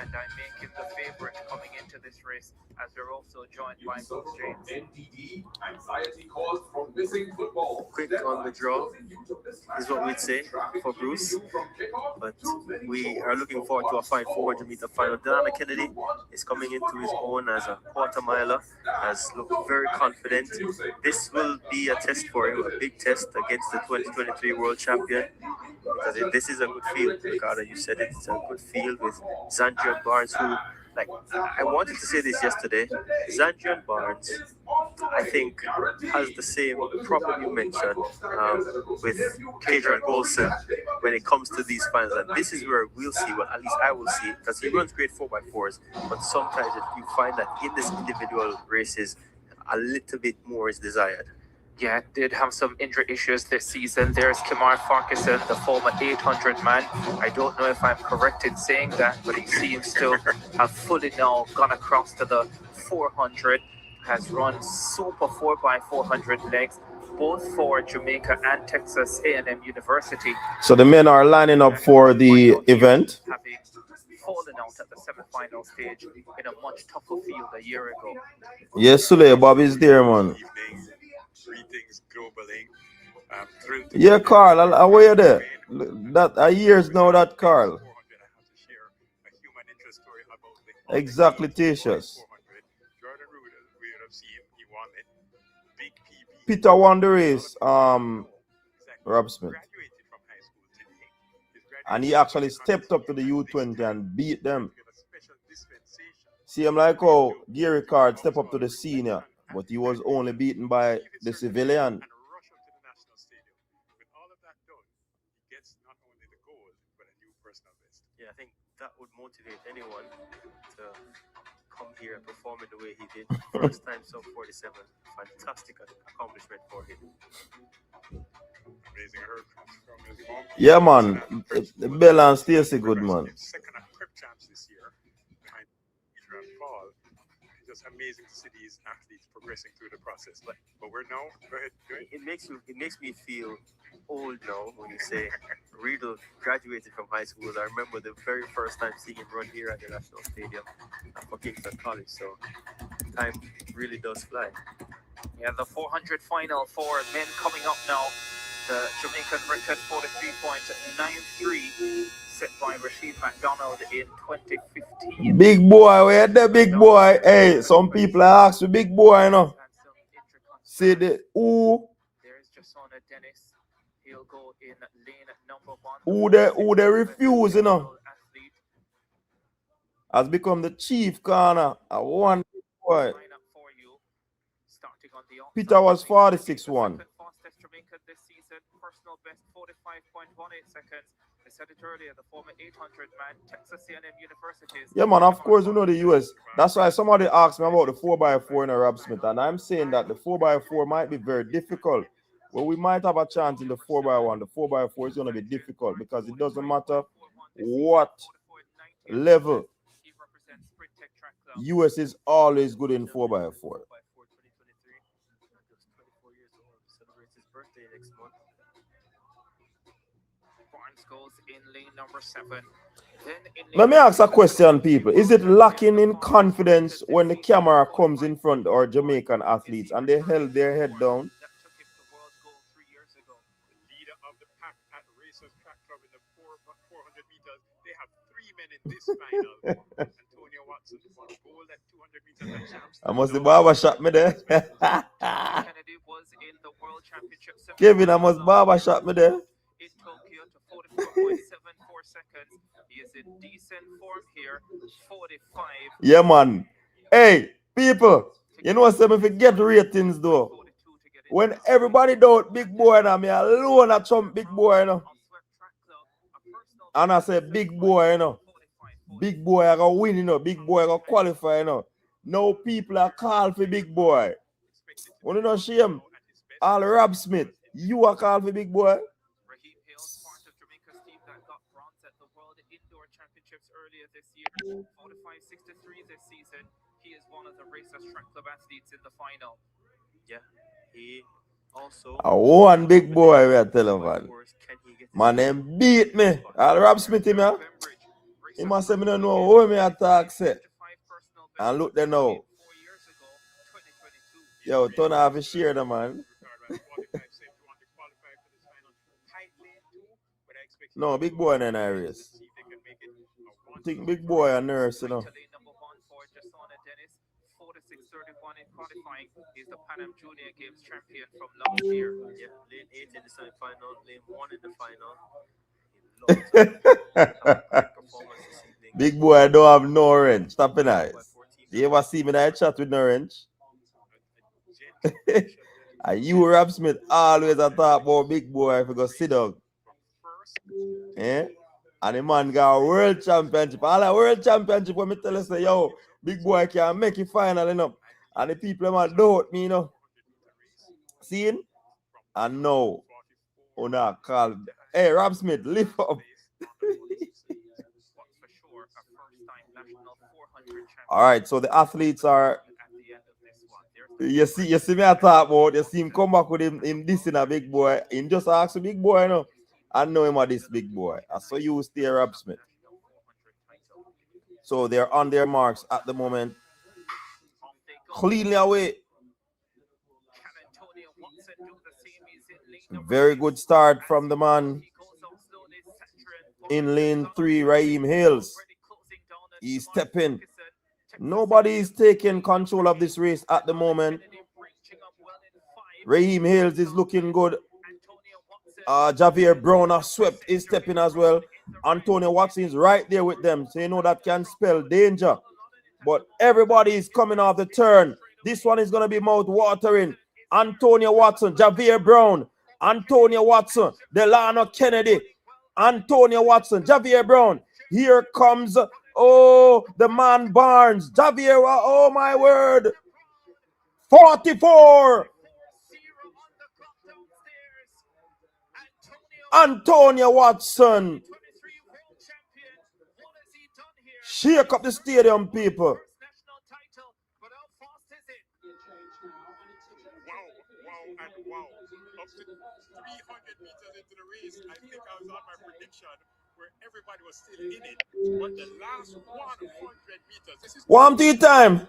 and I make him the favorite coming into this race, as we're also joined by Bruce James. NDD, anxiety caused from missing football. Quick on the draw is what we'd say for Bruce, but we are looking forward to a fine 400-meter final. Delano Kennedy is coming into his own as a quarter miler, has looked very confident. This will be a test for him, a big test against the 2023 world champion, because this is a good field. Ricardo, you said it's a good field with Zandrian Barnes, who, like, I wanted to say this yesterday, Zandrian Barnes, I think, has the same problem you mentioned with Adrian Golson when it comes to these finals. And this is where we'll see, well, at least I will see, because he runs great 4x4s, but sometimes you find that in this individual races, a little bit more is desired. Yeah, did have some injury issues this season. There's Kimar Farquharson, the former 800 man. I don't know if I'm correct in saying that, but he seems to have fully now gone across to the 400. has run super 4x400 legs, both for Jamaica and Texas A&M University. So the men are lining up for the event. Having fallen out at the semi-final stage in a much tougher field a year ago. Yes, Sule, Bob is there, man. Greetings, Global Inc. I'm thrilled to Yeah, Carl, how are you there? That a years now, that Carl. Exactly, Tishas. Peter won the race, Rob Smith. And he actually stepped up to the U20 and beat them. See him like how Gary Card stepped up to the senior, but he was only beaten by the civilian. Yeah, I think that would motivate anyone to come here and perform in the way he did. First time sub 47. Fantastic accomplishment for him. Amazing. I heard from his mom. Yeah, man. The Bell and Stacey good, man. Second at Prep Champs this year behind Peter and Paul. It's just amazing to see these athletes progressing through the process. But we're now, go ahead. It makes me feel old now when you say Riedel graduated from high school. I remember the very first time seeing him run here at the National Stadium for Kingston College. So time really does fly. Yeah, the 400 final for men coming up now. The Jamaican record 43.93 set by Rashid McDonald in 2015. Big boy, where the big boy? Hey, some people ask me, big boy, you know. See the who? There's Jasona Dennis. He'll go in lane number 1. Who they refuse, you know. Has become the chief corner. I want big boy. Peter was 46-1. This season, personal best 45.18 seconds. I said it earlier, the former 800-man Texas A&M University. Yeah, man, of course, we know the US. That's why somebody asked me about the 4x4 in a Rob Smith, and I'm saying that the 4x4 might be very difficult. Well, we might have a chance in the 4x1. The 4x4 is going to be difficult because it doesn't matter what level. US is always good in 4x4. Goes in lane number 7. Let me ask a question, people. Is it lacking in confidence when the camera comes in front of our Jamaican athletes and they held their head down? Leader of the pack at Racers Track Club in the 400 meters. They have 3 men in this final. Antonio Watson won gold at 200 meters at Champs. I must the barber shop me there. Kennedy was in the World Championship. Kevin, I must barber shop me there. In Tokyo to 44.74 seconds. He is in decent form here. 45. Yeah, man. Hey, people, you know what I'm saying? If you get ratings, though, when everybody doubt big boy, and me alone I trump big boy, you know. And I say big boy, you know. Big boy, I go win, you know. Big boy, I go qualify, you know. Now people are called for big boy. Want to know shame? All Rob Smith, you are called for big boy. Earlier this year, 45.63 this season. He is one of the Racers Track Club athletes in the final. Yeah, he also. I one big boy, we are telling man. Man, them beat me. I'll Rob Smith him, yeah. He must say me don't know who me attack say. And look there now. Yo, turn off his share, the man. No, big boy in a race. I think big boy a nurse, you know. Number 1 for Jasona Dennis, 46.31 in qualifying. He's the Pan Am Junior Games champion from last year. Yeah, lane 8 in the semi-final, lane 1 in the final. Big boy don't have no wrench. Stop it, eyes. You ever see me in a chat with no wrench? And you, Rob Smith, always a talk about big boy if you go sit down. Eh? And the man got a world championship. All a world championship when me tell you say, yo, big boy can make it final, you know. And the people them doubt me, you know. See? And now, una call. Hey, Rob Smith, lift up. All right, so the athletes are You see me I talk about, you see him come back with him this in a big boy. Him just ask a big boy, you know. I know him at this big boy. I saw you stay Rob Smith. So they're on their marks at the moment. Cleanly away. Very good start from the man in lane 3, Raheem Hills. He's stepping. Nobody is taking control of this race at the moment. Raheem Hills is looking good. Javier Brown has swept, is stepping as well. Antonio Watson is right there with them. So you know that can spell danger. But everybody is coming off the turn. This one is going to be mouth-watering. Antonio Watson, Javier Brown, Antonio Watson, Delano Kennedy, Antonio Watson, Javier Brown. Here comes, the man Barnes. Javier, oh my word. 44. Antonio Watson. Shake up the stadium, people. Wow. Up to 300 meters into the race, I think I was on my prediction where everybody was still in it. But the last 100 meters, this is one time.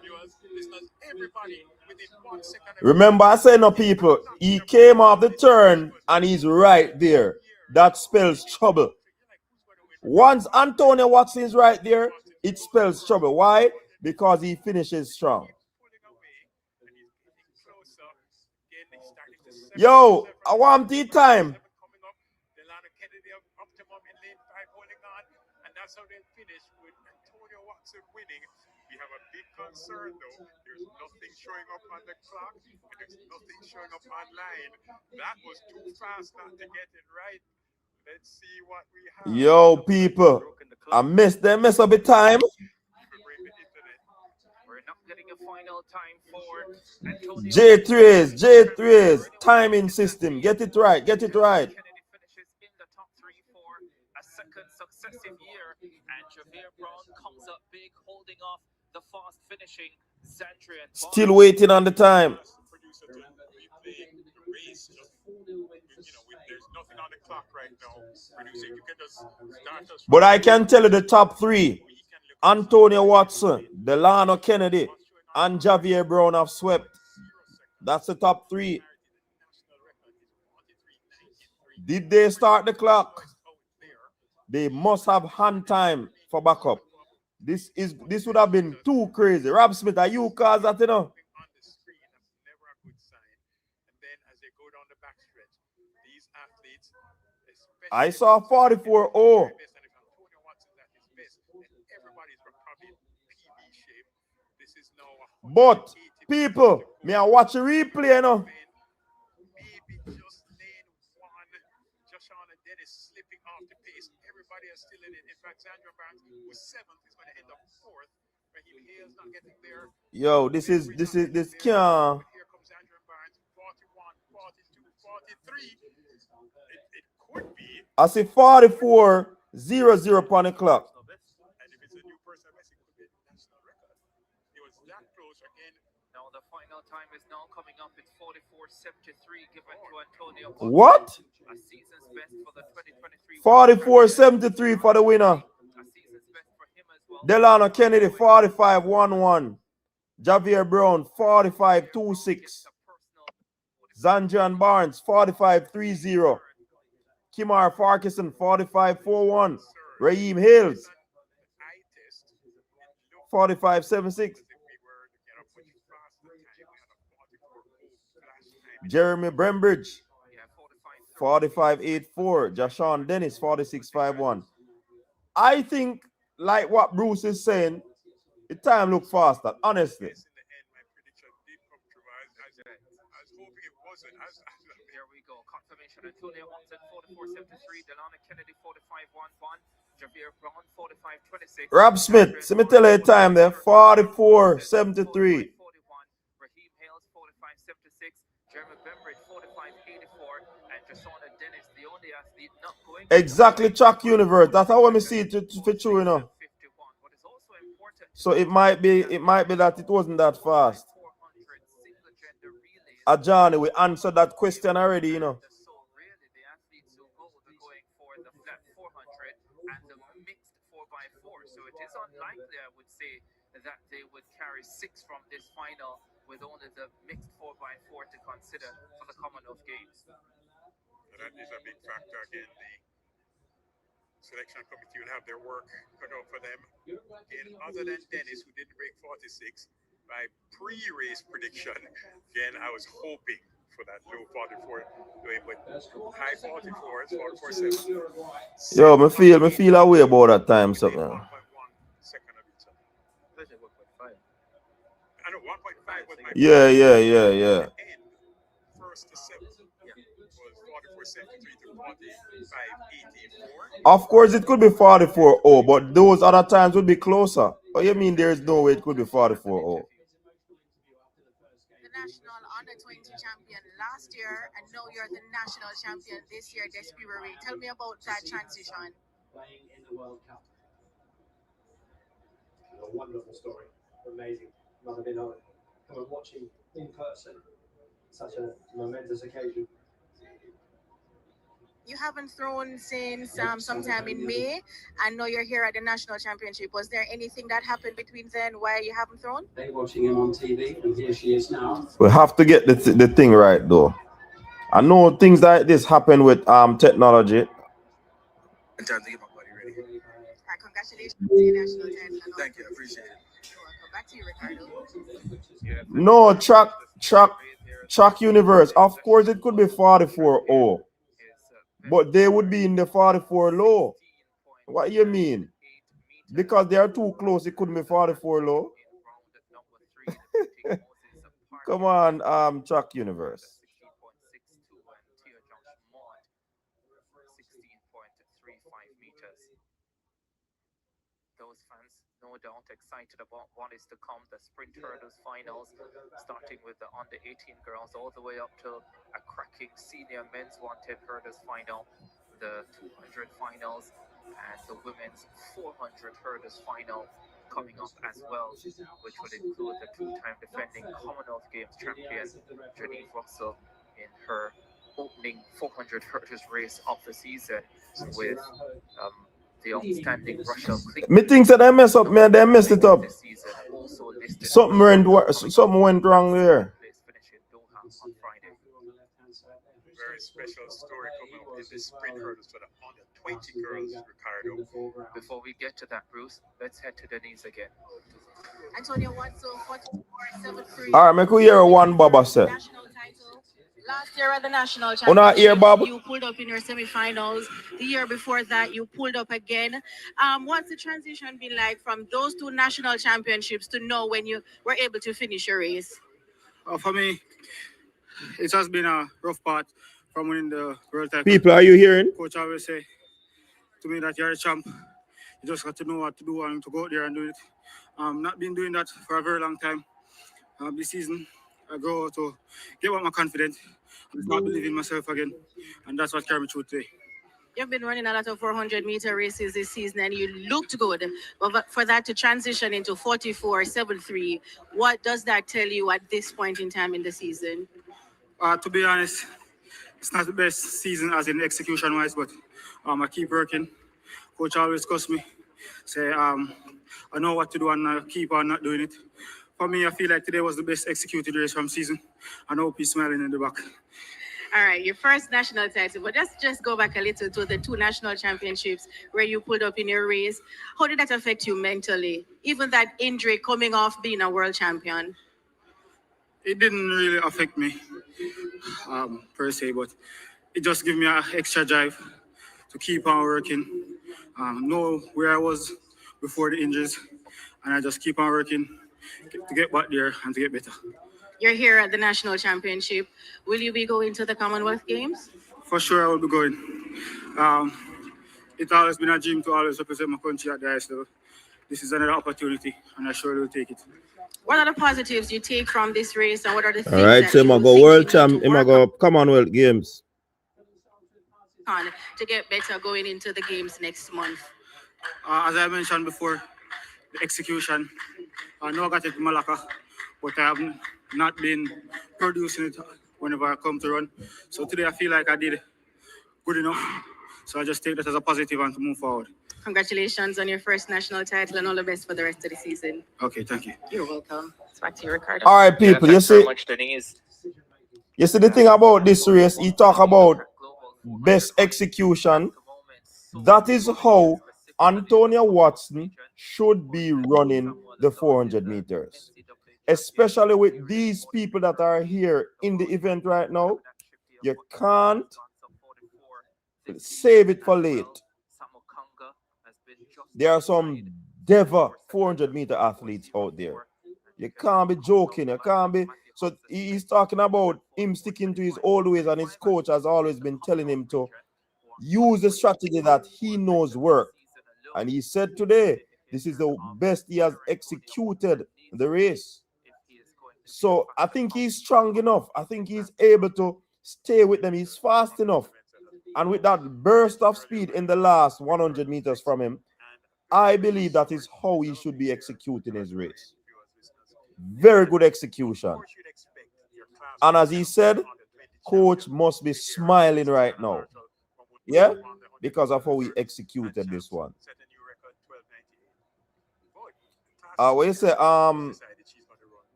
This was everybody within 1 second. Remember, I said no, people. He came off the turn and he's right there. That spells trouble. Once Antonio Watson is right there, it spells trouble. Why? Because he finishes strong. Yo, I want the time. And that's how they finish with Antonio Watson winning. We have a big concern though. There's nothing showing up on the clock and there's nothing showing up online. That was too fast not to get it right. Let's see what we have. Yo, people, I mess up the time. We're not getting a final time for J3's timing system. Get it right. Kennedy finishes in the top 3 for a second successive year, and Javier Brown comes up big, holding off the fast finishing Zandrian. Still waiting on the time. There's nothing on the clock right now. Producer, you can just start us. But I can tell you the top 3. Antonio Watson, Delano Kennedy, and Javier Brown have swept. That's the top 3. Did they start the clock? They must have hand time for backup. This would have been too crazy. Rob Smith, are you cause that, you know? I saw 44-0. But people, me I watch a replay, you know. Slipping off the pace. Everybody is still in it. In fact, Zandrian Barnes was 7th. He's going to end up 4th. Raheem Hale's not getting there. Yo, this can't. Here comes Zandrian Barnes. 41, 42, 43. It could be. I see 44-0-0 upon the clock. And if it's a new person, I guess it could be a national record. It was that close again. Now the final time is now coming up. It's 44.73 given to Antonio. What? A season's best for the 2023. 44-73 for the winner. A season's best for him as well. Delano Kennedy 45-11. Javier Brown 45-26. Zandrian Barnes 45-30. Kimar Farquharson 45-41. Raheem Hills 45-76. Jeremy Brembridge 45-84. Jashawn Dennis 46-51. I think, like what Bruce is saying, the time look faster, honestly. Here we go. Confirmation. Antonio Watson 44.73. Delano Kennedy 45.11. Javier Brown 45.26. Rob Smith, see me tell you the time there. 44.73. Raheem Hales 45.76. Jeremy Bembridge 45.84. And Jasona Dennis, the only athlete not going. Exactly, track universe. That's how I see it for true, you know. So it might be that it wasn't that fast. Johnny, we answered that question already, you know. So really, the athletes who go will be going for the flat 400 and the mixed 4x4. So it is unlikely, I would say, that they would carry 6 from this final with only the mixed 4x4 to consider for the Commonwealth Games. So that is a big factor again. The selection committee will have their work cut out for them. Again, other than Dennis, who didn't break 46, my pre-race prediction, again, I was hoping for that low 44 doing, but high 44s, 44.7. Yo, me feel a way about that time, something. I know 1.5 was my Yeah. first to 7 was 44.73 to 45.84. Of course, it could be 44-0, but those other times would be closer. What you mean there's no way it could be 44-0? The national under-20 champion last year, and now you're the national champion this year, Desperery. Tell me about that transition. Playing in the World Cup. A wonderful story. Amazing. Not have been able to come and watching in person. Such a momentous occasion. You haven't thrown since sometime in May, and now you're here at the national championship. Was there anything that happened between then why you haven't thrown? They're watching him on TV, and here she is now. We have to get the thing right, though. I know things like this happen with technology. Congratulations to your national title. Thank you, I appreciate it. Welcome back to you, Ricardo. No, track universe. Of course, it could be 44-0. But they would be in the 44 low. What you mean? Because they are too close, it couldn't be 44 low. Come on, track universe. 16.35 meters. Those fans, no doubt, excited about what is to come. The sprint hurdles finals, starting with the under 18 girls, all the way up to a cracking senior men's 110 hurdles final, the 200 finals, and the women's 400 hurdles final coming up as well, which would include the two-time defending Commonwealth Games champion Janine Russell in her opening 400 hurdles race of the season with the outstanding Russell. Me think that they mess up, man. They messed it up. Something went wrong there. Very special story coming up in the sprint hurdles for the under 20 girls, Ricardo. Before we get to that, Bruce, let's head to Denise again. Antonio Watson, 44.73. All right, make we hear one Baba say. Last year at the national Oh, not here, Bob. you pulled up in your semifinals. The year before that, you pulled up again. What's the transition been like from those two national championships to know when you were able to finish your race? For me, it has been a rough part from winning the world title. People, are you hearing? Coach always say to me that you're a champ. You just got to know what to do and to go out there and do it. Not been doing that for a very long time. This season, I go to get my confidence and start believing in myself again. And that's what carried me through today. You've been running a lot of 400-meter races this season, and you looked good. But for that to transition into 44.73, what does that tell you at this point in time in the season? To be honest, it's not the best season as in execution-wise, but I keep working. Coach always cuss me, say I know what to do and I keep on not doing it. For me, I feel like today was the best executed race from season. I know he's smiling in the back. All right, your first national title, but let's just go back a little to the two national championships where you pulled up in your race. How did that affect you mentally? Even that injury coming off being a world champion? It didn't really affect me per se, but it just gave me an extra drive to keep on working, know where I was before the injuries, and I just keep on working to get back there and to get better. You're here at the national championship. Will you be going to the Commonwealth Games? For sure, I will be going. It's always been a dream to always represent my country at the highest level. This is another opportunity, and I surely will take it. What are the positives you take from this race, and what are the things all right, so I'm going to go world champ, I'm going to go Commonwealth Games. To get better going into the games next month? As I mentioned before, the execution. I know I got it in Malacca, but I not been producing it whenever I come to run. So today I feel like I did good enough. So I just take that as a positive and to move forward. Congratulations on your first national title and all the best for the rest of the season. Okay, thank you. You're welcome. It's back to you, Ricardo. All right, people, you see, the thing about this race, he talk about best execution. That is how Antonia Watson should be running the 400 meters. Especially with these people that are here in the event right now. You can't save it for late. There are some Deva 400-meter athletes out there. You can't be joking. You can't be. So he's talking about him sticking to his old ways, and his coach has always been telling him to use the strategy that he knows work. And he said today, this is the best he has executed the race. So I think he's strong enough. I think he's able to stay with them. He's fast enough. And with that burst of speed in the last 100 meters from him, I believe that is how he should be executing his race. Very good execution. And as he said, coach must be smiling right now. Yeah? Because of how he executed this one. What you say?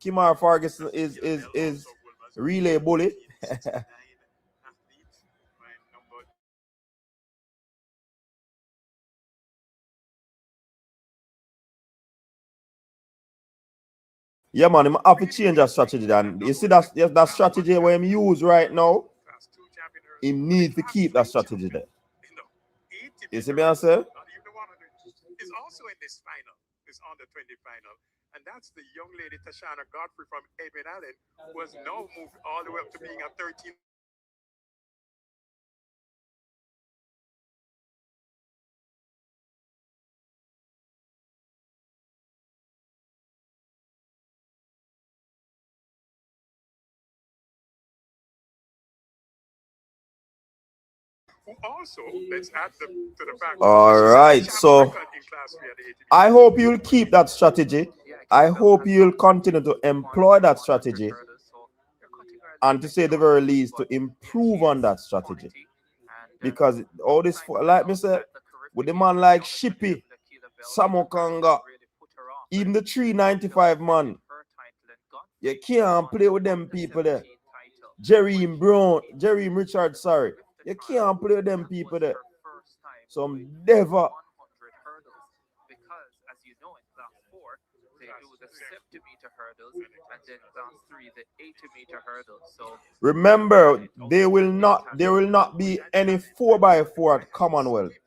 Kimar Ferguson is relay bully. Yeah, man, I'm have to change that strategy. Then you see that strategy where him use right now. He need to keep that strategy there. You see me, I say? Is also in this final, this under 20 final, and that's the young lady Tashana Godfrey from Eben Allen, who has now moved all the way up to being a 13. Also, let's add to the fact. All right, so I hope you'll keep that strategy. I hope you'll continue to employ that strategy, and to say the very least, to improve on that strategy. Because all this, like me said, with the man like Shippy, Samokanga, even the 395 man, you can't play with them people there. Jerry Richard, sorry. You can't play with them people there. Some never. Because, as you know, in class 4, they do the 70-meter hurdles, and then class 3, the 80-meter hurdles. So remember, there will not be any 4x4 at Commonwealth.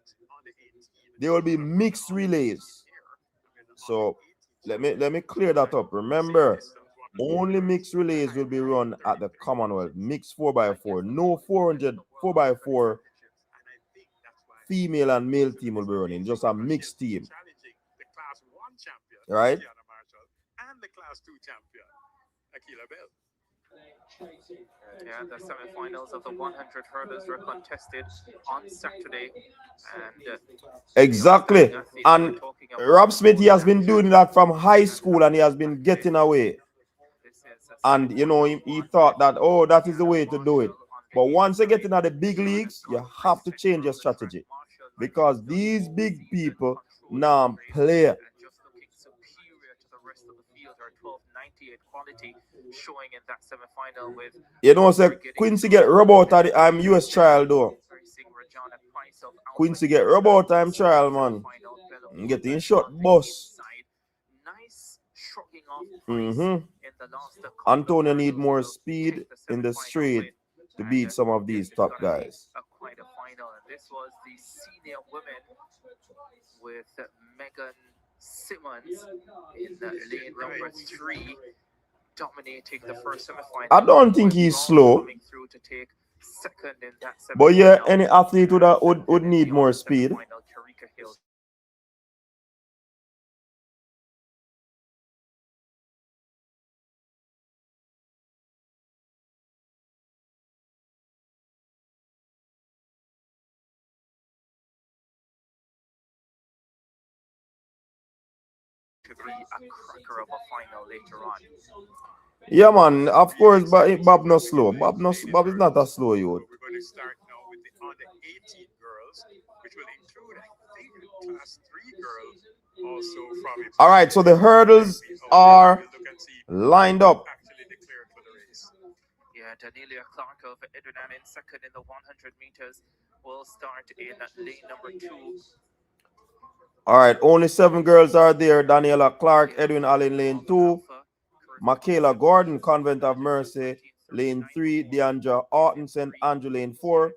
There will be mixed relays. So let me clear that up. Remember, only mixed relays will be run at the Commonwealth. Mixed 4x4. No 400 4x4 female and male team will be running. Just a mixed team. Right? And the class 2 champion, Akila Bell. Yeah, the semifinals of the 100 hurdles were contested on Saturday, and exactly. And Rob Smith, he has been doing that from high school, and he has been getting away. And you know, he thought that, oh, that is the way to do it. But once you get into the big leagues, you have to change your strategy, because these big people now play. Quality showing in that semi-final with, you know, so Quincy get robot at the US trial though. Quincy get robot time trial, man. Getting shot boss. Antonio need more speed in the straight to beat some of these top guys. Quite a final, and this was the senior women with Megan Simmons in lane number 3, dominating the first semi-final. I don't think he's slow, but yeah, any athlete would need more speed. To be a cracker of a final later on. Yeah, man. Of course, but Bob not slow. Bob is not a slow youth. We're going to start now with the under 18 girls, which will include, I think, class 3 girls also from. All right, so the hurdles are lined up. Actually declared for the race. Yeah, Danielia Clark of Edwin Allen second in the 100 meters will start in lane number 2. All right, only 7 girls are there. Daniela Clark, Edwin Allen, lane 2. Michaela Gordon, Convent of Mercy, lane 3. Deandra Orton, St. Andrew, lane 4.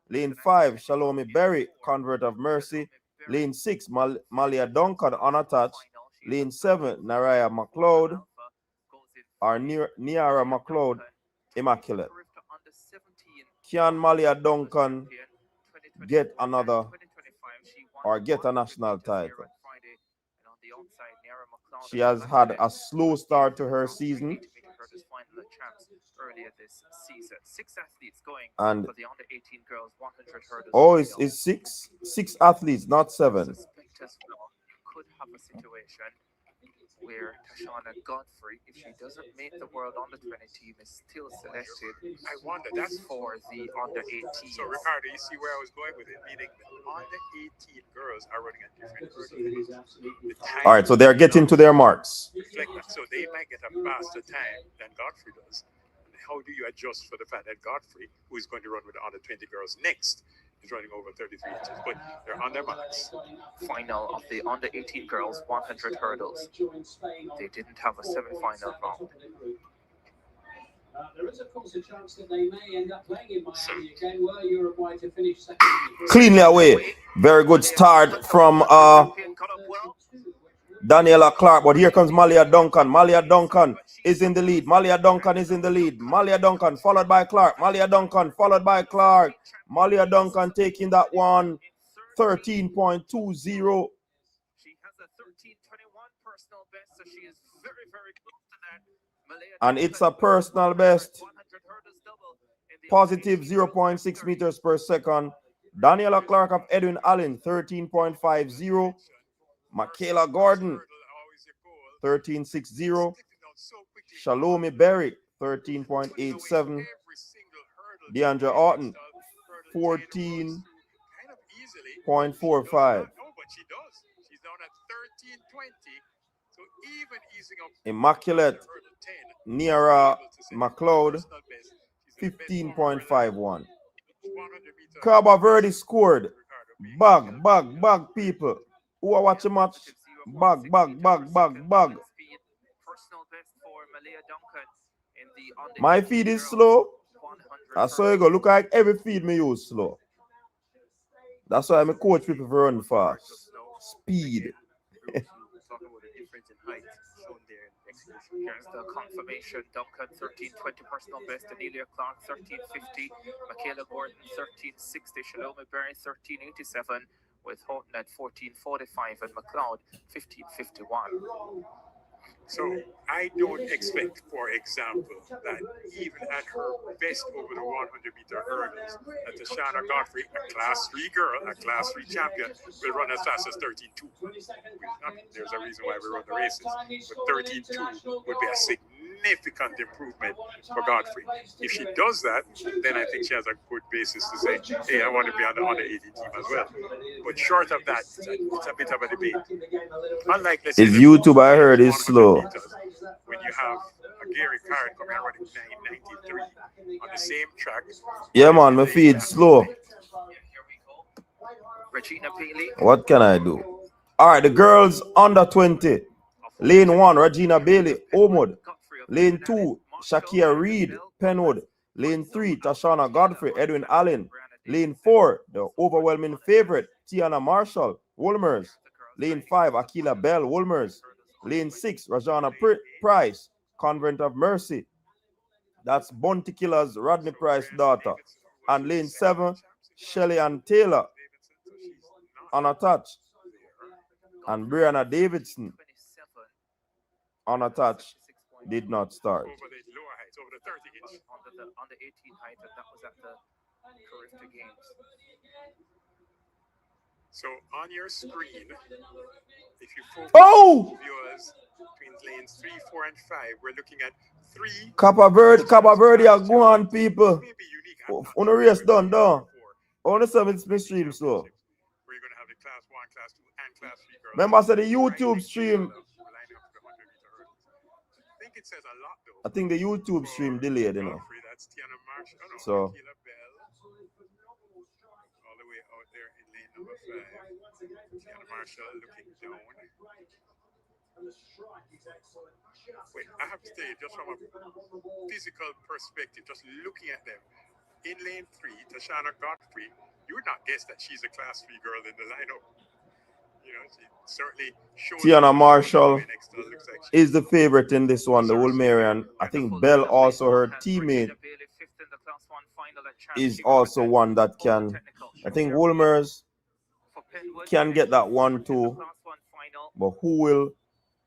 Lane 5, Shalomi Berry, Convert of Mercy. Lane 6, Malia Duncan, unattached. Lane 7, Naraya McLeod, or Niara McLeod, Immaculate. Can Malia Duncan get another or get a national title? She has had a slow start to her season. Earlier this season. 6 athletes going And for the under 18 girls 100 hurdles. oh, it's 6 athletes, not 7. Could have a situation where Tashana Godfrey, if she doesn't make the world under 20 team, is still selected. I wonder, that's for the under 18. So Ricardo, you see where I was going with it, meaning the under 18 girls are running at different hurdles. All right, so they're getting to their marks. So they might get a faster time than Godfrey does. How do you adjust for the fact that Godfrey, who is going to run with the under 20 girls next, is running over 33 inches, but they're on their marks. Final of the under 18 girls 100 hurdles. They didn't have a semi-final round. There is, of course, a chance that they may end up playing in Miami again. Were Uruguay to finish second? Cleanly away. Very good start from Daniela Clark, but here comes Malia Duncan. Malia Duncan is in the lead. Malia Duncan is in the lead. Malia Duncan followed by Clark. Malia Duncan followed by Clark. Malia Duncan taking that one 13.20. She has a 13:21 personal best, so she is very, very close to that. And it's a personal best. Positive 0.6 meters per second. Daniela Clark of Edwin Allen 13.50. Michaela Gordon 13.60. Shalomi Berry 13.87. Deandra Orton 14.45. Immaculate Niara McLeod 15.51. Cabo Verde scored. Bag, people. Who are watching match? Bag. My feed is slow. That's how you go. Look like every feed me use slow. That's why I'm a coach people for run fast. Speed. Here's the confirmation. Duncan 13:20 personal best. Anelia Clark 13:50. Michaela Gordon 13:60. Shaloma Berry 13:87. With Houghton at 14:45 and McLeod 15:51. So I don't expect, for example, that even at her best over the 100-meter hurdles, that Tashana Godfrey, a Class 3 girl, a Class 3 champion, will run as fast as 13.2. There's a reason why we run the races. But 13.2 would be a significant improvement for Godfrey. If she does that, then I think she has a good basis to say, hey, I want to be on the under 18 team as well. But short of that, it's a bit of a debate. Unlike, let's say, It's YouTube, I heard, is slow. When you have a Gary Carrot coming out running 9:93 on the same track. Yeah, man, my feed slow. Regina Bailey. What can I do? All right, the girls under 20. Lane 1, Regina Bailey, Omwood. Lane 2, Shakia Reed, Penwood. Lane 3, Tashana Godfrey, Edwin Allen. Lane 4, the overwhelming favorite, Tiana Marshall, Wolmers. Lane 5, Akila Bell, Wolmers. Lane 6, Rajana Price, Convent of Mercy. That's Bounty Killer's Rodney Price daughter. And lane 7, Shelley Ann Taylor, unattached. And Brianna Davidson, unattached, did not start. Over the lower heights, over the 30 inch. Under 18 height, and that was at the Carifta Games. So on your screen, if you focus viewers between lanes 3, 4, and 5, we're looking at 3. Cabo Verde are go on, people. On the race done. On the 7th stream, so. Where you're going to have the Class 1, Class 2, and Class 3 girls. Remember, I said the YouTube stream. I think it says a lot, though. I think the YouTube stream delayed, you know. That's Tiana Marshall. Oh, no, so. All the way out there in lane number 5. Tiana Marshall looking down. Wait, I have to say, just from a physical perspective, just looking at them, in lane 3, Tashana Godfrey, you would not guess that she's a Class 3 girl in the lineup. You know, she certainly shows. Tiana Marshall is the favorite in this one, the Wolmerian. I think Bell, also her teammate, is also one that can. I think Wolmers can get that 1-2, but who will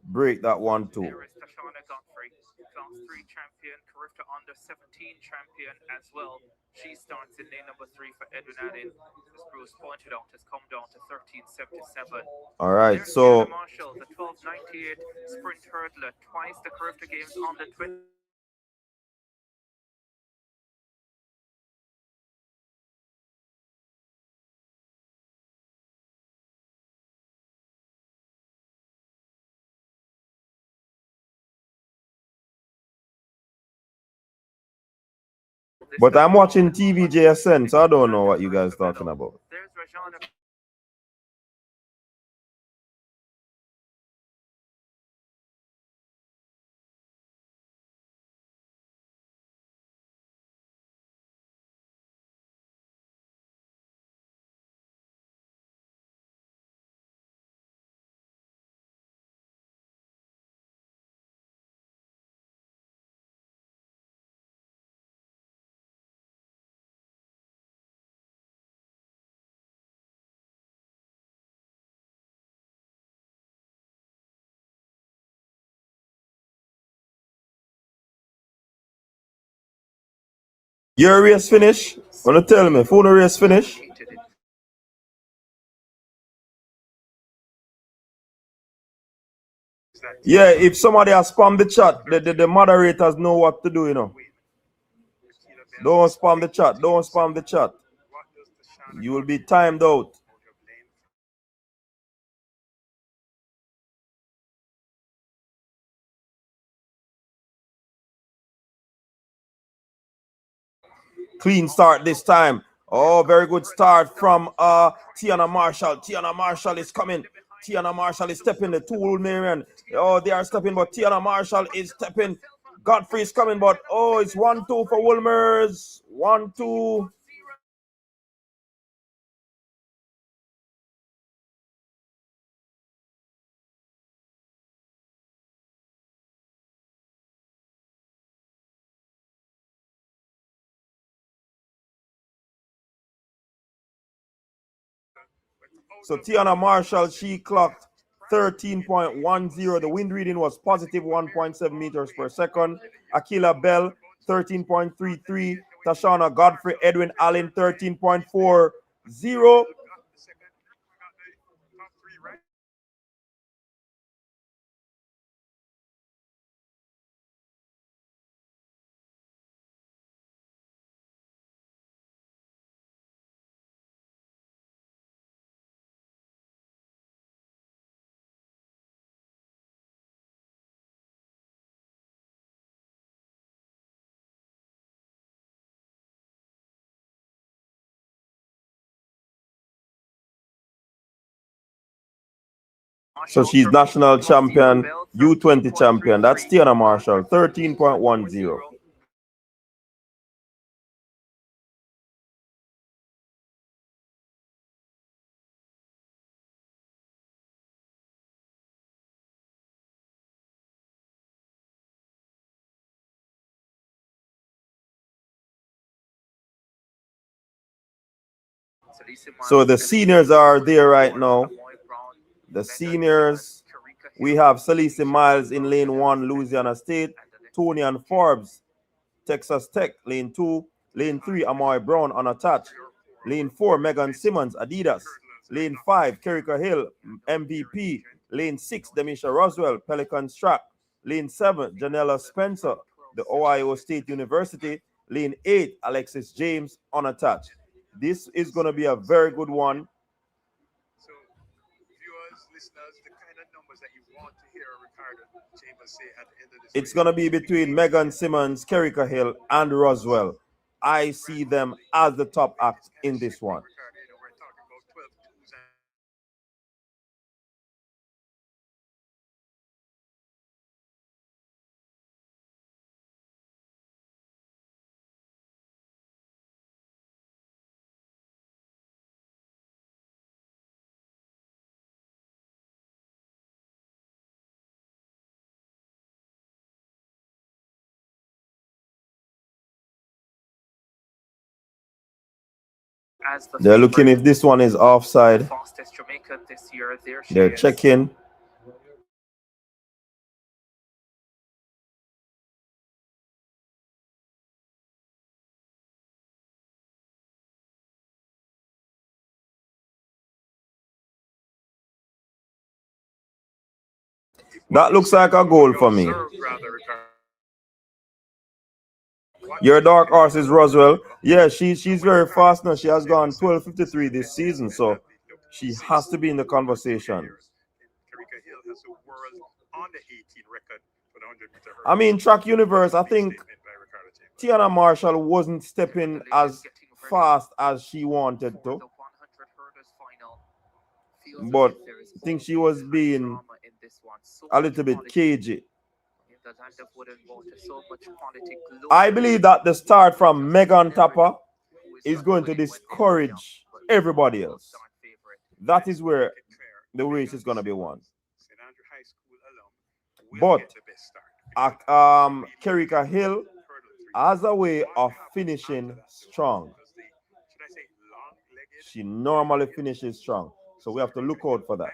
break that 1-2? There is Tashana Godfrey, Class 3 champion, Carifta under 17 champion as well. She starts in lane number 3 for Edwin Allen. As Bruce pointed out, has come down to 13.77. All right, There's so Marshall, the 12.98 sprint hurdler, twice the Carifta Games on the 20. but I'm watching TVJSN, so I don't know what you guys are talking about. There's Rajana. Your race finish? Wanna tell me? Phone race finish? Yeah, if somebody has spammed the chat, the moderators know what to do, you know. Don't spam the chat. Don't spam the chat. You will be timed out. Clean start this time. Oh, very good start from Tiana Marshall. Tiana Marshall is coming. Tiana Marshall is stepping. The two Wolmerian. Oh, they are stepping, but Tiana Marshall is stepping. Godfrey is coming, but oh, it's 1-2 for Wolmers. 1-2. So Tiana Marshall, she clocked 13.10. The wind reading was positive 1.7 meters per second. Akila Bell, 13.33. Tashana Godfrey, Edwin Allen, 13.40. So she's national champion, U20 champion. That's Tiana Marshall, 13.10. So the seniors are there right now. The seniors, we have Salisi Miles in lane 1, Louisiana State. Tony and Forbes, Texas Tech, lane 2. Lane 3, Amoy Brown, unattached. Lane 4, Megan Simmons, Adidas. Lane 5, Kerika Hill, MVP. Lane 6, Demisha Roswell, Pelican Strap. Lane 7, Janella Spencer. the Ohio State University. Lane 8, Alexis James, unattached. This is going to be a very good one. So, viewers, listeners, the kind of numbers that you want to hear Ricardo Chambers say at the end of this It's going to be between Megan Simmons, Kerika Hill, and Roswell. I see them as the top act in this one. As the They're looking if this one is offside. fastest Jamaican this year, there she They're is. checking. That looks like a goal for me. Your dark horse is Roswell. Yeah, she's very fast now. She has gone 12:53 this season, so she has to be in the conversation. Kerika Hill has a world under 18 record for the 100-meter hurdle. I mean, track universe, I think Tiana Marshall wasn't stepping as fast as she wanted to. But I think she was being a little bit cagey. I believe that the start from Megan Tapper is going to discourage everybody else. That is where the race is going to be won. But Kerika Hill has a way of finishing strong. She normally finishes strong. So we have to look out for that.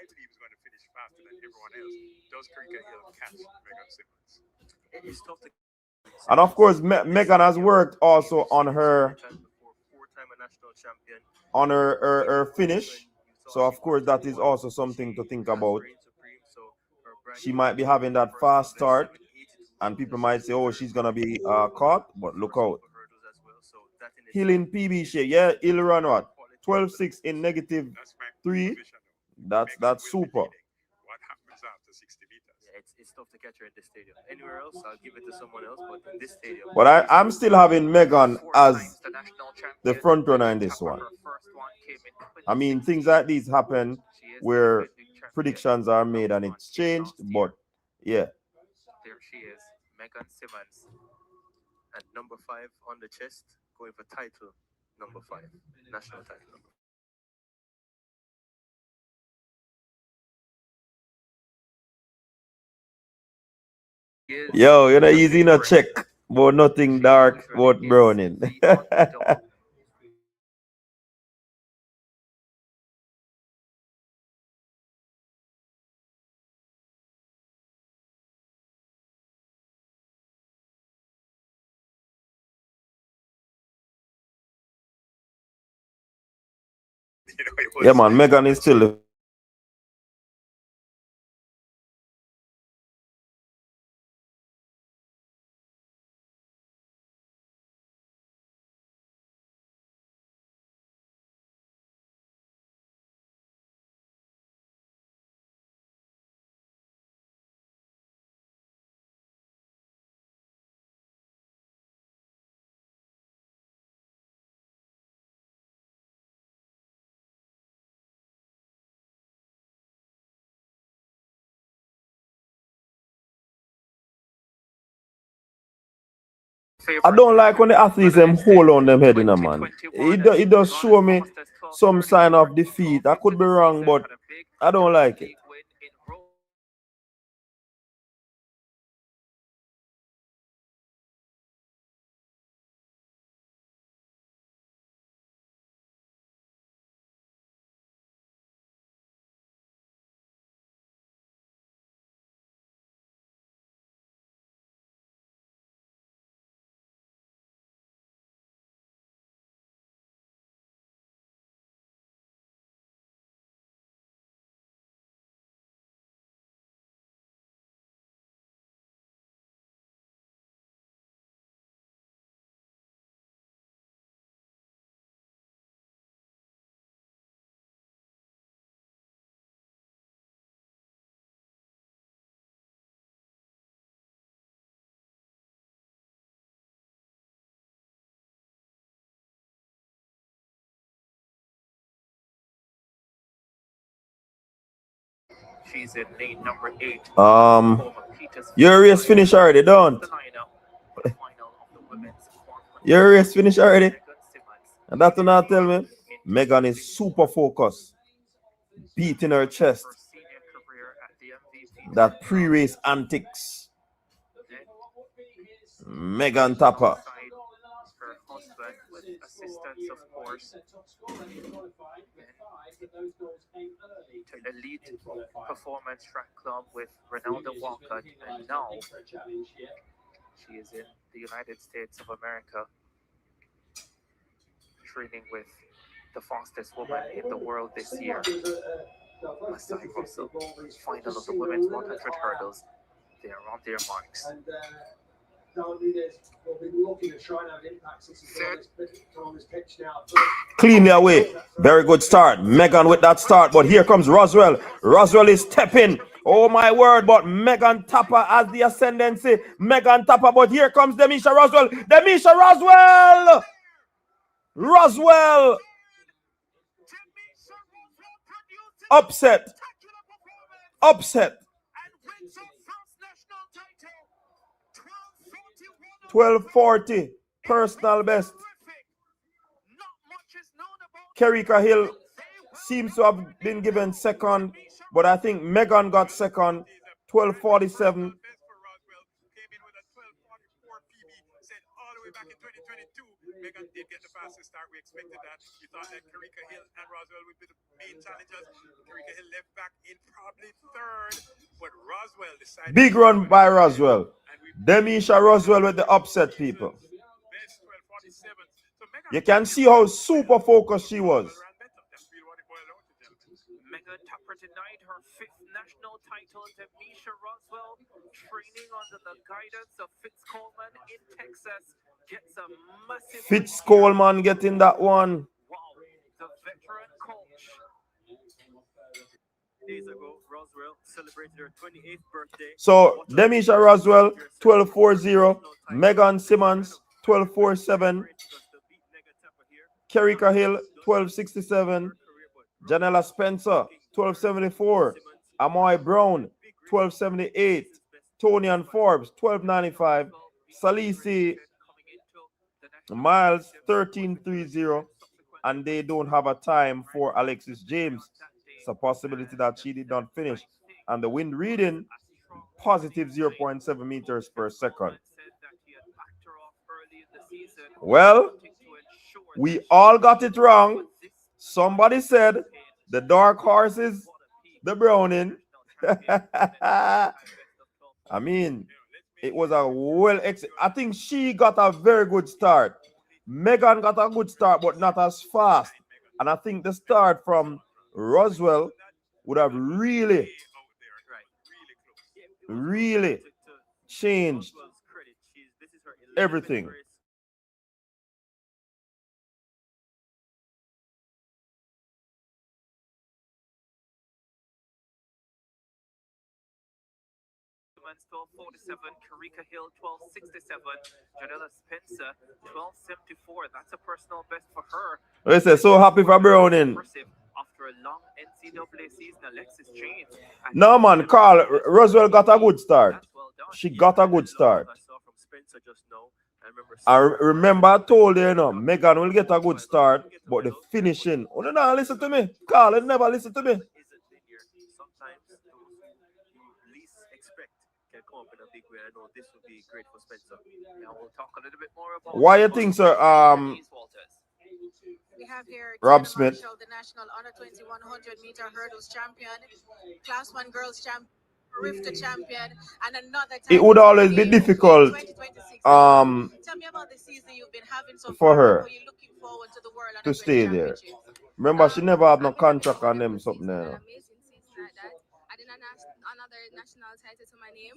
And of course, Megan has worked also on her finish. So of course, that is also something to think about. She might be having that fast start, and people might say, "Oh, she's gonna be caught," but look out. Hill in PB shape, yeah, he'll run what? 12.6 in -3. That's super. It's tough to catch her in this stadium. Anywhere else, I'll give it to someone else, but in this stadium. But I'm still having Megan as the front runner in this one. I mean, things like these happen where predictions are made and it's changed, but yeah. There she is, Megan Simmons. At number 5 on the chest, going for title number 5, national title number 5. Yo, you're not easy no check, but nothing dark, but browning. Yeah, man, Megan is still. I don't like when the athletes them hold on them head in a man. It does show me some sign of defeat. I could be wrong, but I don't like it. She's in lane number 8. Your race finished already, don't? Your race finished already? And that's what now tell me. Megan is super focused. Beating her chest. That pre-race antics. Megan Tapper. Her husband with assistance, of course. To Elite Performance Track Club with Ronaldo Walcott, and now she is in the United States of America, training with the fastest woman in the world this year, Masai Russell. Final of the women's 100 hurdles. They are on their marks. Cleanly away. Very good start. Megan with that start, but here comes Roswell. Roswell is stepping. Oh my word, but Megan Tapper has the ascendancy. Megan Tapper, but here comes Demisha Roswell. Demisha Roswell! Roswell! Upset. Upset. 12:40. Personal best. Kerika Hill seems to have been given second, but I think Megan got second. 12:47. Megan did get the fastest start. We expected that. We thought that Kerika Hill and Roswell would be the main challengers. Kerika Hill left back in probably third, but Roswell decided. Big run by Roswell. Demisha Roswell with the upset, people. You can see how super focused she was. Megan Tapper denied her 5th national title. Demisha Roswell, training under the guidance of Fitz Coleman in Texas, gets a massive. Fitz Coleman getting that one. Wow, the veteran coach. Days ago, Roswell celebrated her 28th birthday. So Demisha Roswell 12:40. Megan Simmons 12:47. Kerika Hill 12:67. Janella Spencer 12:74. Amoy Brown 12:78. Tony and Forbes 12:95. Salisi Miles 13:30. And they don't have a time for Alexis James. It's a possibility that she did not finish. And the wind reading positive 0.7 meters per second. Well, we all got it wrong. Somebody said the dark horse is the Browning. I mean, it was a I think she got a very good start. Megan got a good start, but not as fast. And I think the start from Roswell would have really changed everything. Simmons 12:47, Kerika Hill 12:67, Janella Spencer 12:74. That's a personal best for her. Listen, so happy for Browning. After a long NCAA season, Alexis James. No man, Carl, Roswell got a good start. She got a good start. I remember I told you, Megan will get a good start, but the finishing. Oh, no, listen to me. Carl, you never listen to me. Sometimes those you least expect can come up in a big way. I know this would be great for Spencer. Now we'll talk a little bit more about why you think, sir? We have here Rob Smith, Marshall, the national under 2100-meter hurdles champion, class 1 girls champion, Rifter champion, and another. It would always be difficult. Tell me about the season you've been having so for far. her You're looking forward to the world to stay there. Remember, she never had no contract on them, something there. Adding another national title to my name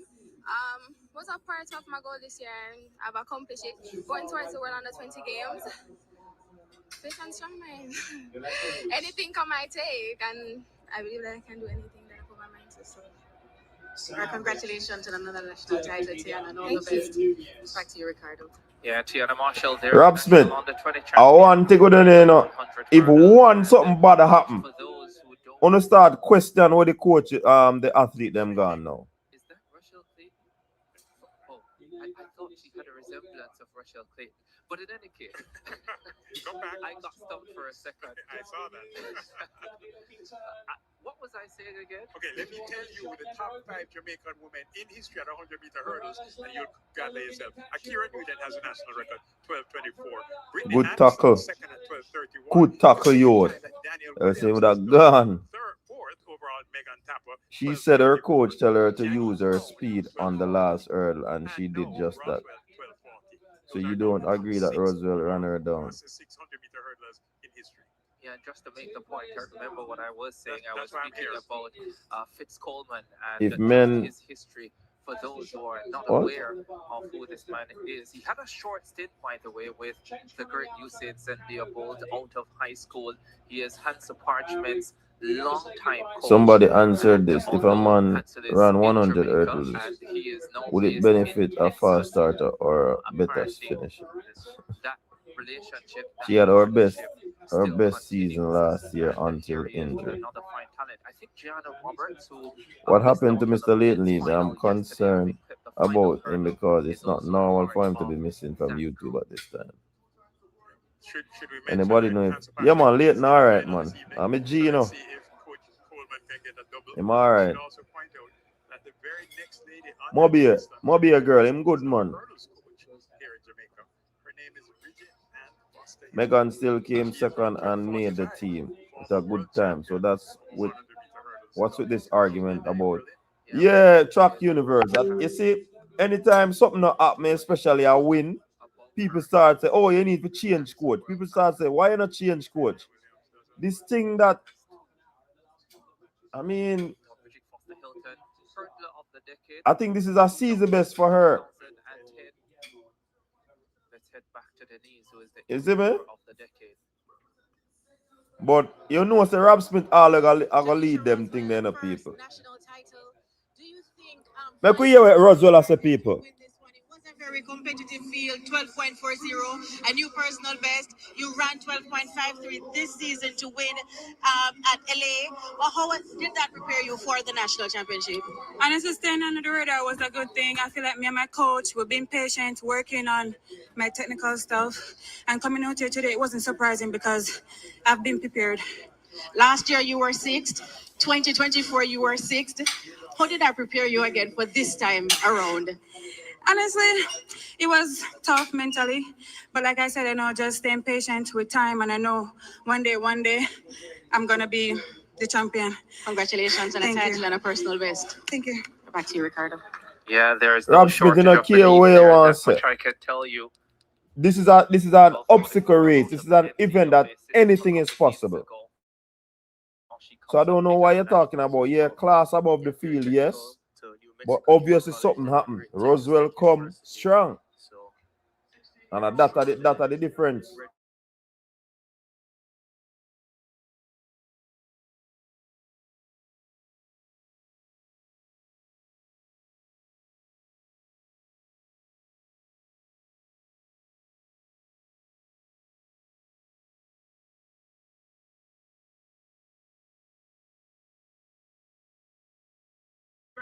was a part of my goal this year, and I've accomplished it. Going towards the World Under 20 Games. Fit and strong mind. Anything come my take, and I believe that I can do anything that I put my mind to. So, congratulations on another national title, Tiana, and all the best. Back to you, Ricardo. Yeah, Tiana Marshall there. Rob Smith, I want to go down there, if one something bad happen, On start question what the coach, the athlete them gone now. Is that Rochelle Clayton? Oh, I thought she had a resemblance of Rochelle Clayton. But in any case, I got stumped for a second. I saw that. What was I saying again? Okay, let me tell you the top 5 Jamaican women in history at 100-meter hurdles, and you'll gather yourself. Akira Newton has a national record, 12:24. Good tackle. Second at 12:31. Good tackle, you. I say with a gun. Fourth overall, Megan Tapper. She said her coach tell her to use her speed on the last hurdle, and she did just that. So you don't agree that Roswell ran her down? 600-meter hurdlers in history. Yeah, just to make the point, I remember what I was saying. I was speaking about Fitz Coleman and If men- his history. For those who are not What? aware of who this man is, he had a short stint, by the way, with the great Usain Bolt out of high school. He is Hansa Parchment's long-time coach. Somebody answered this. If a man ran 100 hurdles, And he is now would it based benefit in a fast Texas. starter or a better Apparently, finisher? that relationship, that She had her best partnership season last year until he is injury. another fine talent. I think Gianna Roberts, who What happened to Mr. Lately? I'm concerned about him because it's not normal for him to be missing from YouTube at this time. Should we mention Anybody know if... Yeah, man, Leighton, all right, man. I'm a G, you know. I'm all right. Mobile girl, him good, man. Megan still came second and made the team. It's a good time. So that's with what's with this argument about? Yeah, track universe. You see, anytime something not happen, especially a win, people start say, "Oh, you need to change coach." People start say, "Why you not change coach?" This thing that, I mean, I think this is a season best for her. Let's head back to Denise, who is the You see me? of the decade. But you know, say Rob Smith all gonna lead them thing then, people. Make we hear what Roswell as a people. Very competitive field, 12.40, a new personal best. You ran 12.53 this season to win at LA. Well, how did that prepare you for the national championship? Honestly, staying under the radar was a good thing. I feel like me and my coach, we've been patient, working on my technical stuff. And coming out here today, it wasn't surprising because I've been prepared. Last year you were sixth. 2024 you were sixth. How did that prepare you again for this time around? Honestly, it was tough mentally. But like I said, I know just staying patient with time. And I know one day, I'm going to be the champion. Congratulations on a title and a personal best. Thank you. Back to you, Ricardo. Yeah, there's Rob no Smith shortage in a of care belief way there. you That's want much I can tell you. This is an obstacle race. This is an event that anything is possible. So I don't know why you're talking about. Yeah, class above the field, yes. But obviously something happened. Roswell come strong. And that are the difference.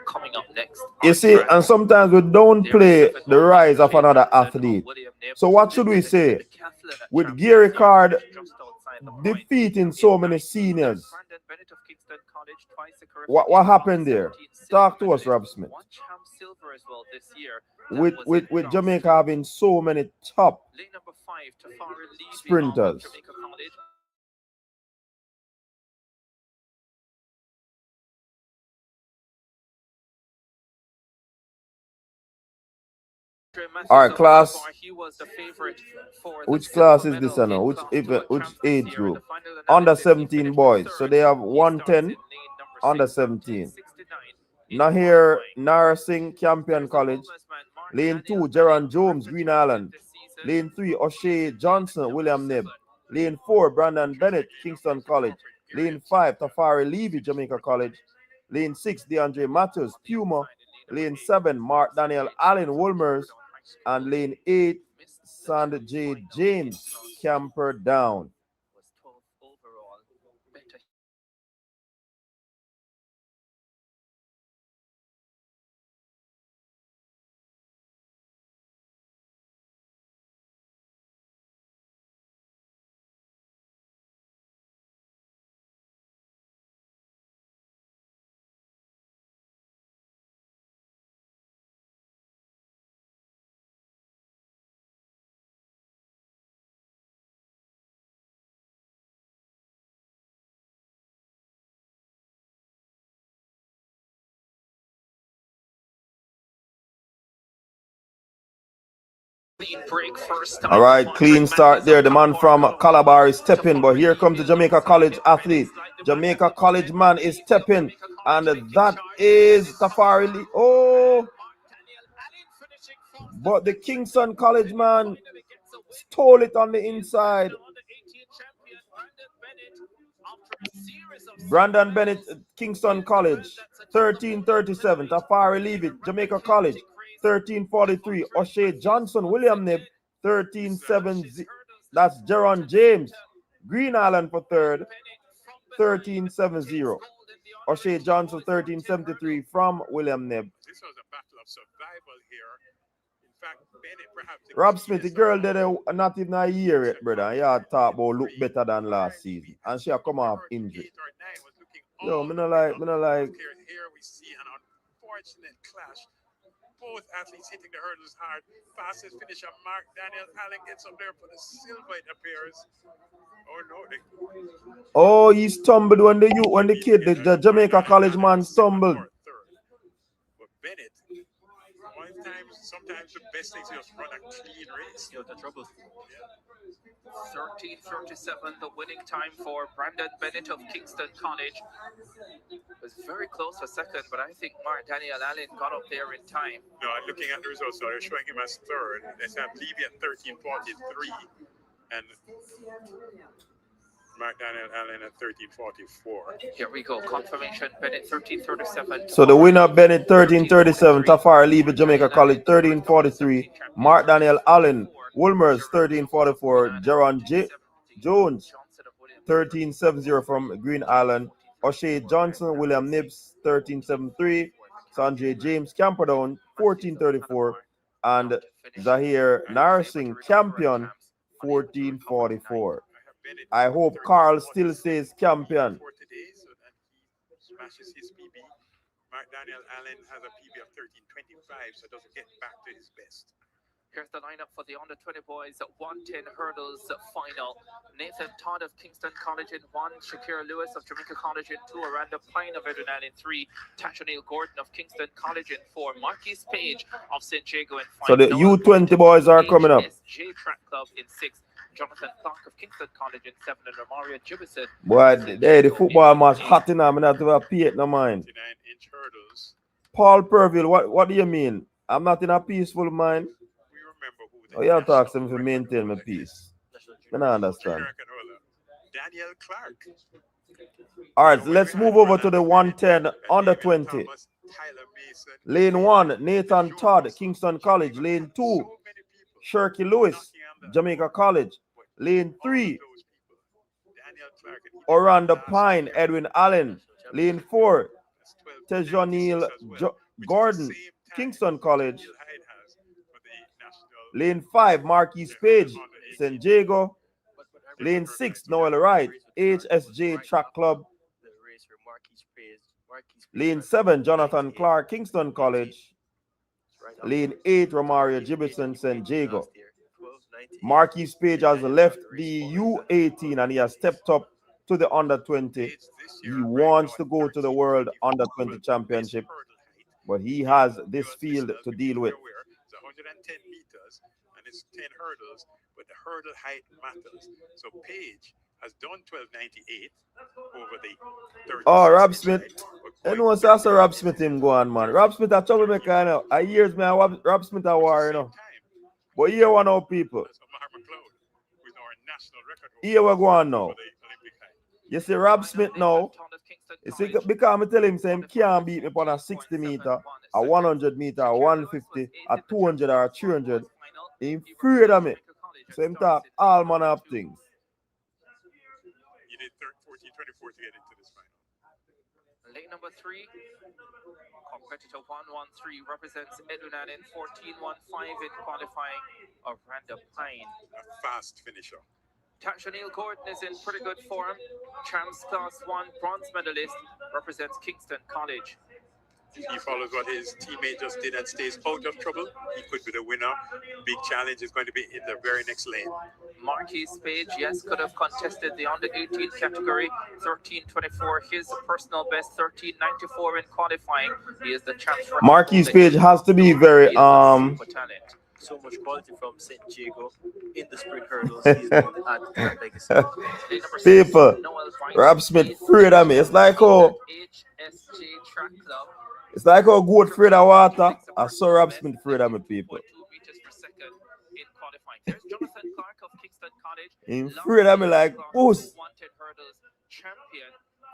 Coming up next. You see, and sometimes we don't play the rise of another athlete. So what should we say? With Gary Card defeating so many seniors, what happened there? Talk to us, Rob Smith. With Jamaica having so many top sprinters. All right, class. Which class is this now? Which age group? Under 17 boys. So they have 110 under 17. Nahir Narsing, Campion College. Lane 2, Jaron Jones, Green Island. Lane 3, O'Shea Johnson, William Nib. Lane 4, Brandon Bennett, Kingston College. Lane 5, Tafari Levy, Jamaica College. Lane 6, DeAndre Matthews, Puma. Lane 7, Mark Daniel Allen, Wolmers. And lane 8, Sand J. James, Camper Down. All right, clean start there. The man from Calabar is stepping, but here comes the Jamaica College athlete. Jamaica College man is stepping, and that is Tafari Lee. Oh, but the Kingston College man stole it on the inside. Brandon Bennett, Kingston College, 13:37. Tafari Leave it, Jamaica College, 13:43. O'Shea Johnson, William Nib, 13:70. That's Jaron James, Green Island for third, 13:70. O'Shea Johnson, 13:73 from William Nib. This was a battle of survival here. In fact, Bennett perhaps... Rob Smith, the girl did not even a year yet, brother. Yeah, talk about look better than last season. And she have come off injury. Yo, me no like. Here we see an unfortunate clash. Both athletes hitting the hurdles hard. Fastest finisher, Mark Daniel Allen gets up there for the silver, it appears. Oh no, oh, he stumbled when the kid, the Jamaica College man stumbled. But Bennett, sometimes the best thing is just run a clean race. You're the trouble. 13:37, the winning time for Brandon Bennett of Kingston College. It was very close for second, but I think Mark Daniel Allen got up there in time. No, I'm looking at the results, so they're showing him as third. They have Levy at 13:43, and Mark Daniel Allen at 13:44. Here we go, confirmation, Bennett 13:37. So the winner, Bennett 13:37, Tafari Leave Jamaica College 13:43, Mark Daniel Allen, Wolmers 13:44, Jaron Jones 13:70 from Green Island, O'Shea Johnson, William Nibbs 13:73, Sanjay James Camperdown 14:34, and Zahir Narsing Campion 14:44. I hope Carl still says champion. Smashes his PB. Mark Daniel Allen has a PB of 13:25, so doesn't get back to his best. Here's the lineup for the under-20 boys 110 hurdles final. Nathan Todd of Kingston College in 1, Shakira Lewis of Jamaica College in 2, Aranda Pine of Edwin in 3, Tasha Neil Gordon of Kingston College in 4, Marquise Page of St. Jago in 5. So the U20 boys are coming up. J Track Club in 6, Jonathan Clark of Kingston College in 7, and Romario Jibison. Boy, the football match hot in I'm not to have P8 no mind. 59-inch hurdles. Paul Purville, what do you mean? I'm not in a peaceful mind. Oh, you have to ask them to maintain my peace. I don't understand. Daniel Clark. All right, so let's move over to the 110 under 20. Lane 1, Nathan Todd, Kingston College. Lane 2, Shirky Lewis, Jamaica College. Lane 3, Orlando Pine, Edwin Allen. Lane 4, Tejonil Gordon, Kingston College. Lane 5, Marquise Page, St. Jago. Lane 6, Noel Wright, HSJ Track Club. Lane 7, Jonathan Clark, Kingston College. Lane 8, Romario Jibison, St. Jago. Marquise Page has left the U18 and he has stepped up to the under 20. He wants to go to the World Under 20 Championship, but he has this field to deal with. 110 meters and it's 10 hurdles, but the hurdle height matters. So Page has done 12.98 over the 30. Oh, Rob Smith. You know, so that's a Rob Smith him go on, man. Rob Smith a troublemaker, you know. I years, man, Rob Smith a war, you know. But here one of people. Here we go on now. You see Rob Smith now. You see, because I tell him, say, he can't beat me on a 60 meter, a 100 meter, a 150, a 200 or a 300. He's afraid of me. So he talk all manner of things. You did 14:24 to get into this final. Lane number 3, competitor 113 represents Edwin Allen, 14:15 in qualifying. Orlando Pine, a fast finisher. Tasha Neil Gordon is in pretty good form. Champs Class 1 bronze medalist, represents Kingston College. He follows what his teammate just did and stays out of trouble. He could be the winner. Big challenge is going to be in the very next lane. Marquise Page, yes, could have contested the under 18 category. 13:24, his personal best. 13:94 in qualifying. He is the champs. Marquise Page has to be very so much quality from St. Diego in the sprint hurdles. He's going to add to that legacy. People, Rob Smith afraid of me. It's like how goat afraid of water. I saw Rob Smith afraid of me, people. He's afraid of me like boost.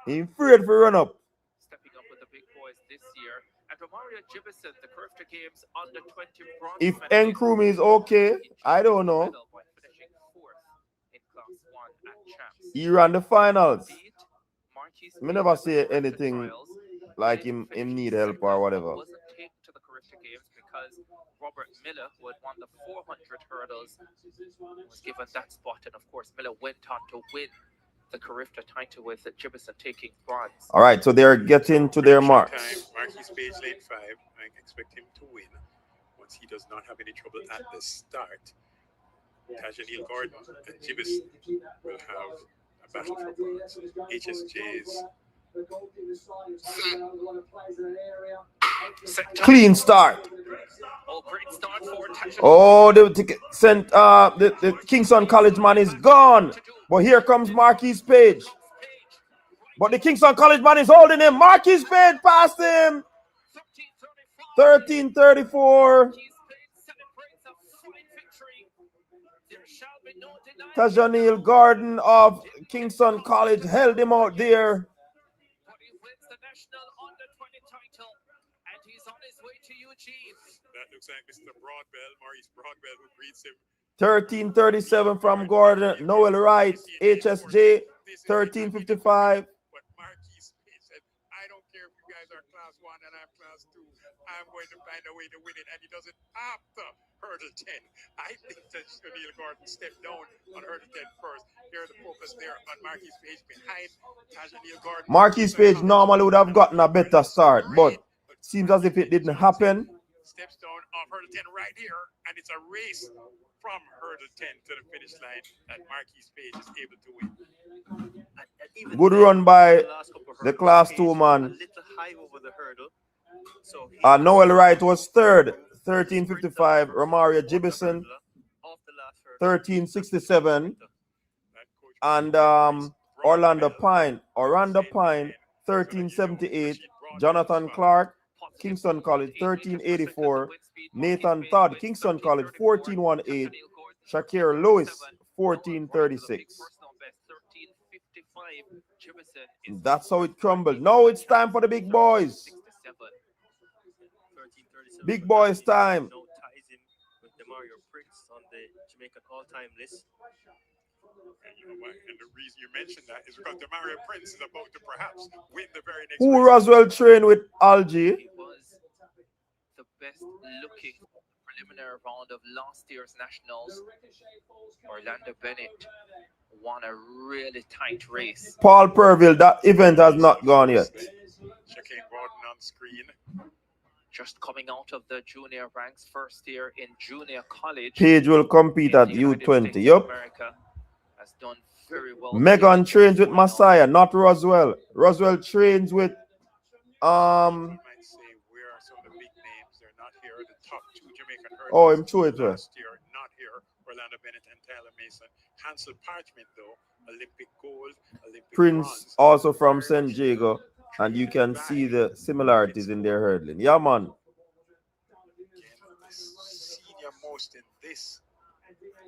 He's afraid for run up. Stepping up with the big boys this year. And Romario Jibison, the Curfter Games under 20 bronze If medalist, Nkrumah is okay, I don't know. by finishing 4th in Class 1 at Champs. He ran the finals. Marquis Me never say anything like him need help or whatever. wasn't taken to the Curfter Games because Robert Miller, who had won the 400 hurdles, was given that spot. And of course, Miller went on to win the Carifta title with Jibison taking bronze. All right, so they're getting to their marks. Marquis Page lane 5. I expect him to win once he does not have any trouble at the start. Tajanil Gordon and Jibison will have a battle for bronze. HSJ's Clean start. Oh, great start for Tajanil. Oh, the Kingston College man is gone. But here comes Marquis Page. But the Kingston College man is holding him. Marquis Page past him. 13:34. Tajanil Gordon of Kingston College held him out there. That looks like Mr. Broadbell, Maurice Broadbell, who greets him. 13:37 from Gordon. Noel Wright, HSJ, 13:55. But Marquis said, I don't care if you guys are Class 1 and I'm Class 2. I'm going to find a way to win it. And he does it after hurdle 10. I think that Tajanil Gordon stepped down on hurdle 10 first. Here's the focus there on Marquis Page behind Tajanil Gordon. Marquis Page normally would have gotten a better start, but seems as if it didn't happen. Steps down off hurdle 10 right here, and it's a race from hurdle 10 to the finish line that Marquis Page is able to win. Good run by the Class 2 man. A little high over the hurdle. So Noel Wright was third, 13:55. Romario Jibison, 13:67. And Orlando Pine, 13:78. Jonathan Clark, Kingston College, 13:84. Nathan Todd, Kingston College, 14:18. Shakir Lewis, 14:36. That's how it crumbled. Now it's time for the big boys. Big boys time. No ties in with Demario Prince on the Jamaican all-time list. And the reason you mentioned that is because Demario Prince is about to perhaps win the very next Who race. Roswell trained with Algie? He was the best looking preliminary round of last year's Nationals. Orlando Bennett won a really tight race. Paul Purville, that event has not gone yet. Checking Gordon on screen. Just coming out of the junior ranks, first year in junior college. Page will compete at U20. Yup. America has done very well. Megan trains with Messiah, not Roswell. Roswell trains with Might say where are some of the big names? They're not here. The top 2 Jamaican hurdles Oh, I'm sure it last year, not here. Orlando Bennett and Tyler Mason. Hansel Parchment though, Olympic gold, Olympic Prince, bronze. also from San Diego, and you can see the similarities in their hurdling. Yeah, man. Senior most in this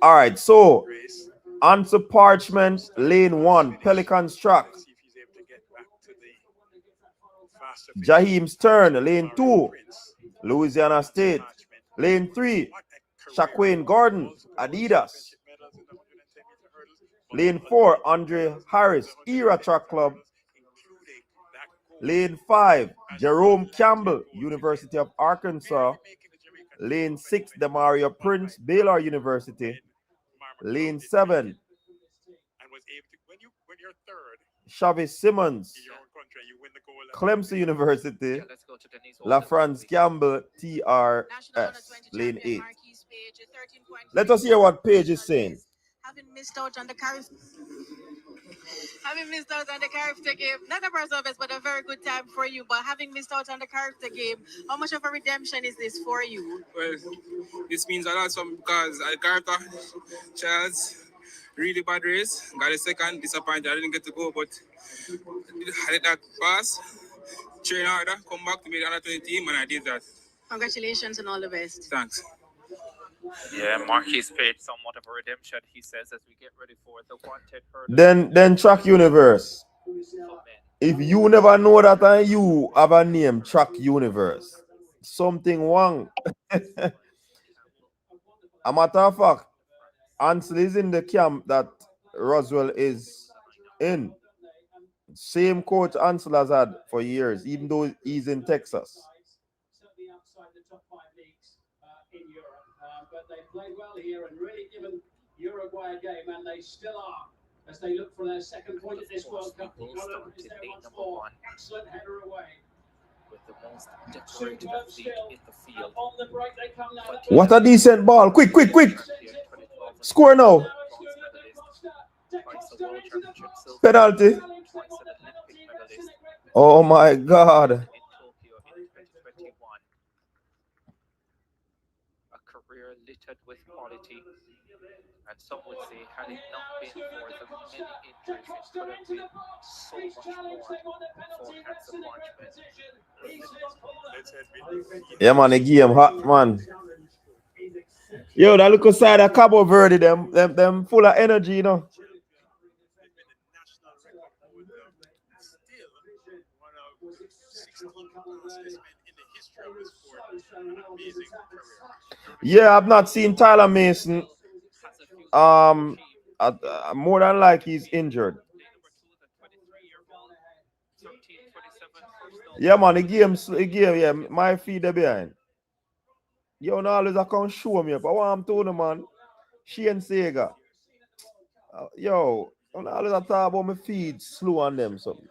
All right, so answer Parchment, lane 1, Pelican's track. Jaheim's turn, lane 2, Louisiana State. Lane 3, Shaquane Gordon, Adidas. Lane 4, Andre Harris, Era Track Club. Lane 5, Jerome Campbell, University of Arkansas. Lane 6, Demario Prince, Baylor University. Lane 7, Chavez Simmons, Clemson University. La France Campbell, TRS, lane 8. Let us hear what Page is saying. Having missed out on the Having missed out on the character game, not a personal best, but a very good time for you. But having missed out on the character game, how much of a redemption is this for you? Well, this means a lot because I character Charles really bad race. Got a second, disappointed. I didn't get to go, but I did that pass. Train harder, come back to me the under 20 team, and I did that. Congratulations and all the best. Thanks. Yeah, Marquis paid somewhat of a redemption, he says, as we get ready for the wanted hurdle. Then Track Universe. If you never know that and you have a name, Track Universe, something wrong. A matter of fact, Ansel is in the camp that Roswell is in. Same coach Ansel has had for years, even though he's in Texas. Certainly outside the top 5 leagues in Europe, but they played well here and really given Uruguay a game, and they still are as they look for their second point at this World Cup. Excellent header away. With the most decorated athlete in the field. On the break they come now. What a decent ball. Quick. Score now. Penalty. Oh my God. A career littered with quality. And some would say, had it not been for the many injuries, it could have been so much more for Handsome Parchment. Yeah, man, the game hot, man. Yo, that look side of Cabo Verde, them full of energy, you know. Yeah, I've not seen Tyler Mason. More than like he's injured. Yeah, man, the game, yeah, my feet are behind. Yo, now always I can't show me up. I want to know, man. Shane Sega. Yo, now always I talk about my feet slow on them, something.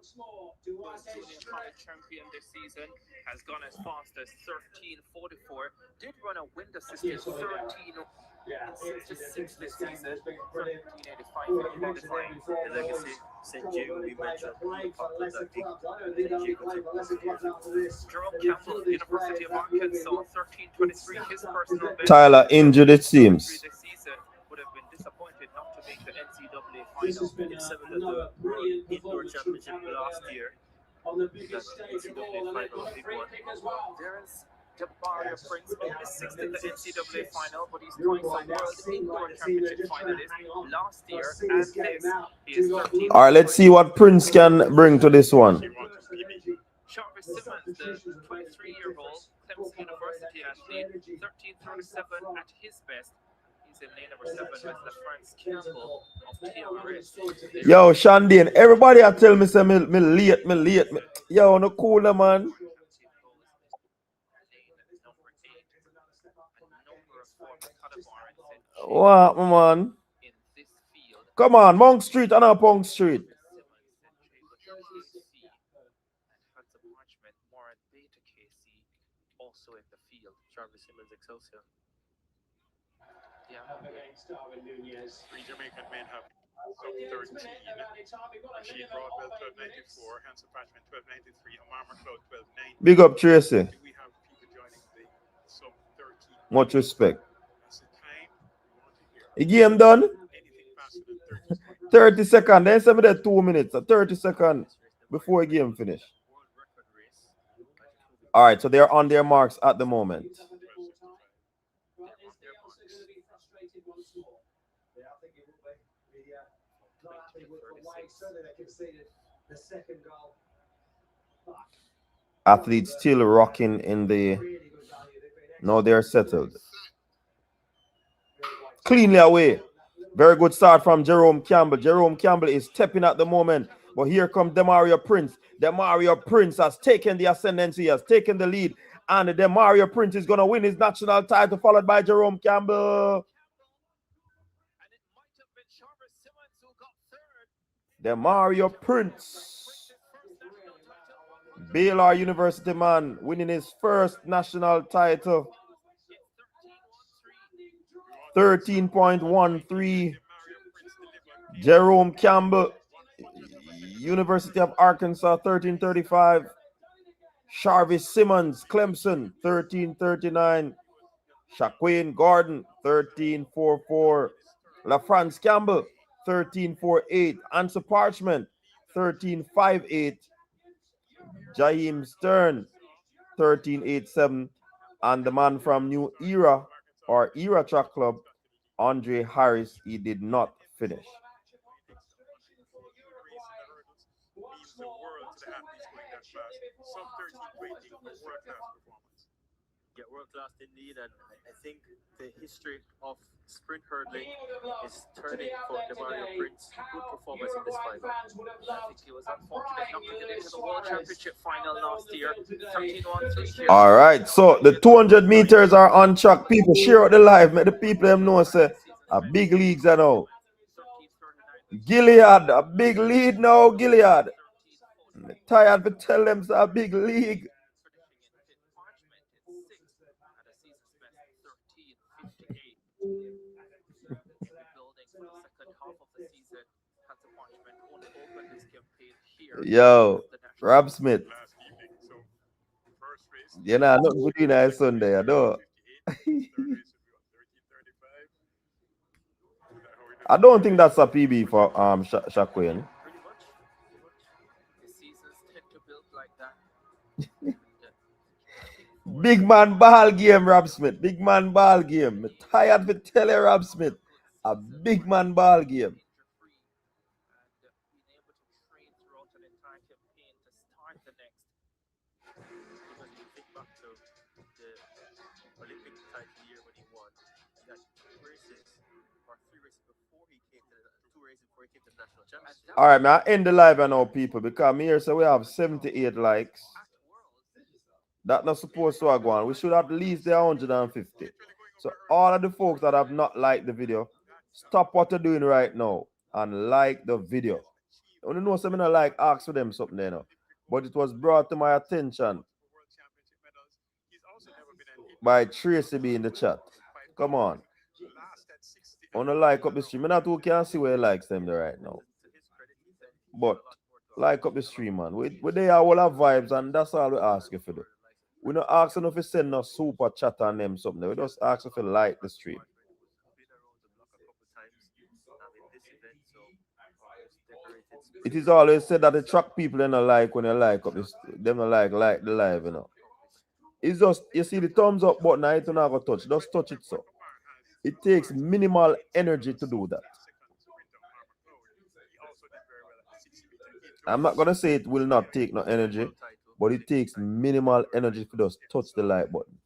Current champion this season has gone as fast as 13:44. Did run a wind assisted 13:66 this season. 13:85 in qualifying. The legacy St. Diego we mentioned. Jerome Campbell, University of Arkansas, 13:23. His personal best. Tyler injured, it seems. This season would have been disappointed not to make the NCAA final. Another brilliant indoor championship last year. On the biggest stage of all, and they've got a free kick as well. There's Jabari Prince, only sixth in the NCAA final, but he's twice a world indoor championship finalist last year, and this is 13. All right, let's see what Prince can bring to this one. Jarvis Simmons, the 23-year-old Clemson University athlete, 13:37 at his best. He's in lane number 7 with LaFrance Campbell of TMRS. Yo, Shandine, everybody I tell me say me late. Yo, no cooler, man. What, man? Come on, Monk Street, and not Punk Street. Also in the field, Jarvis Simmons Excelsior. Three Jamaican men have sub 13. Rashid Broadwell 1294, Hanson Patchman 1293, Omar McLeod 1290. Big up, Tracy. We have people joining the sub 13. Much respect. The game done? 30 seconds. Then some of that 2 minutes. 30 seconds before the game finish. All right, so they're on their marks at the moment. Athletes still rocking in the... No, they're settled. Cleanly away. Very good start from Jerome Campbell. Jerome Campbell is stepping at the moment. But here comes Demario Prince. Demario Prince has taken the ascendancy, has taken the lead. And Demario Prince is going to win his national title, followed by Jerome Campbell. Demario Prince. Baylor University man winning his first national title. 13.13. Jerome Campbell, University of Arkansas, 13.35. Sharvie Simmons, Clemson, 13.39. Shaquane Gordon, 13.44. LaFrance Campbell, 13.48. Answer Parchment, 13.58. Jaheim Stern, 13.87. And the man from New Era or Era Track Club, Andre Harris, he did not finish. Means the world to the athletes going that fast. Sub 13.20, world class performance. Yeah, world class indeed, and I think the history of sprint hurdling is turning for Demario Prince. Good performance in this final. I think he was unfortunate not to get into the World Championship final last year. 13.13. All right, so the 200 meters are on track. People share out the live. Make the people them know say a big leagues are now. Gilead, a big lead now, Gilead. I'm tired to tell them it's a big league. Yo, Rob Smith. You know, not good in Sunday, I know. I don't think that's a PB for Shaquane. Big man ball game, Rob Smith. Big man ball game. I'm tired to tell you, Rob Smith. A big man ball game. All right, man, I end the live now, people, because me here so we have 78 likes. That's not supposed to go on. We should at least there 150. So all of the folks that have not liked the video, stop what you're doing right now and like the video. I want to know something I like, ask for them something there now. But it was brought to my attention by Tracy B in the chat. Come on. I want to like up the stream. I not who can see where he likes them there right now. But like up the stream, man. We they are all have vibes, and that's all we ask you for do. We don't ask enough to send no super chat on them something. We just ask if you like the stream. It is always said that the track people they don't like when you like up this, them don't like the live, you know. It's just you see the thumbs up button, I don't have to touch. Just touch it so. It takes minimal energy to do that. I'm not gonna say it will not take no energy, but it takes minimal energy to just touch the like button.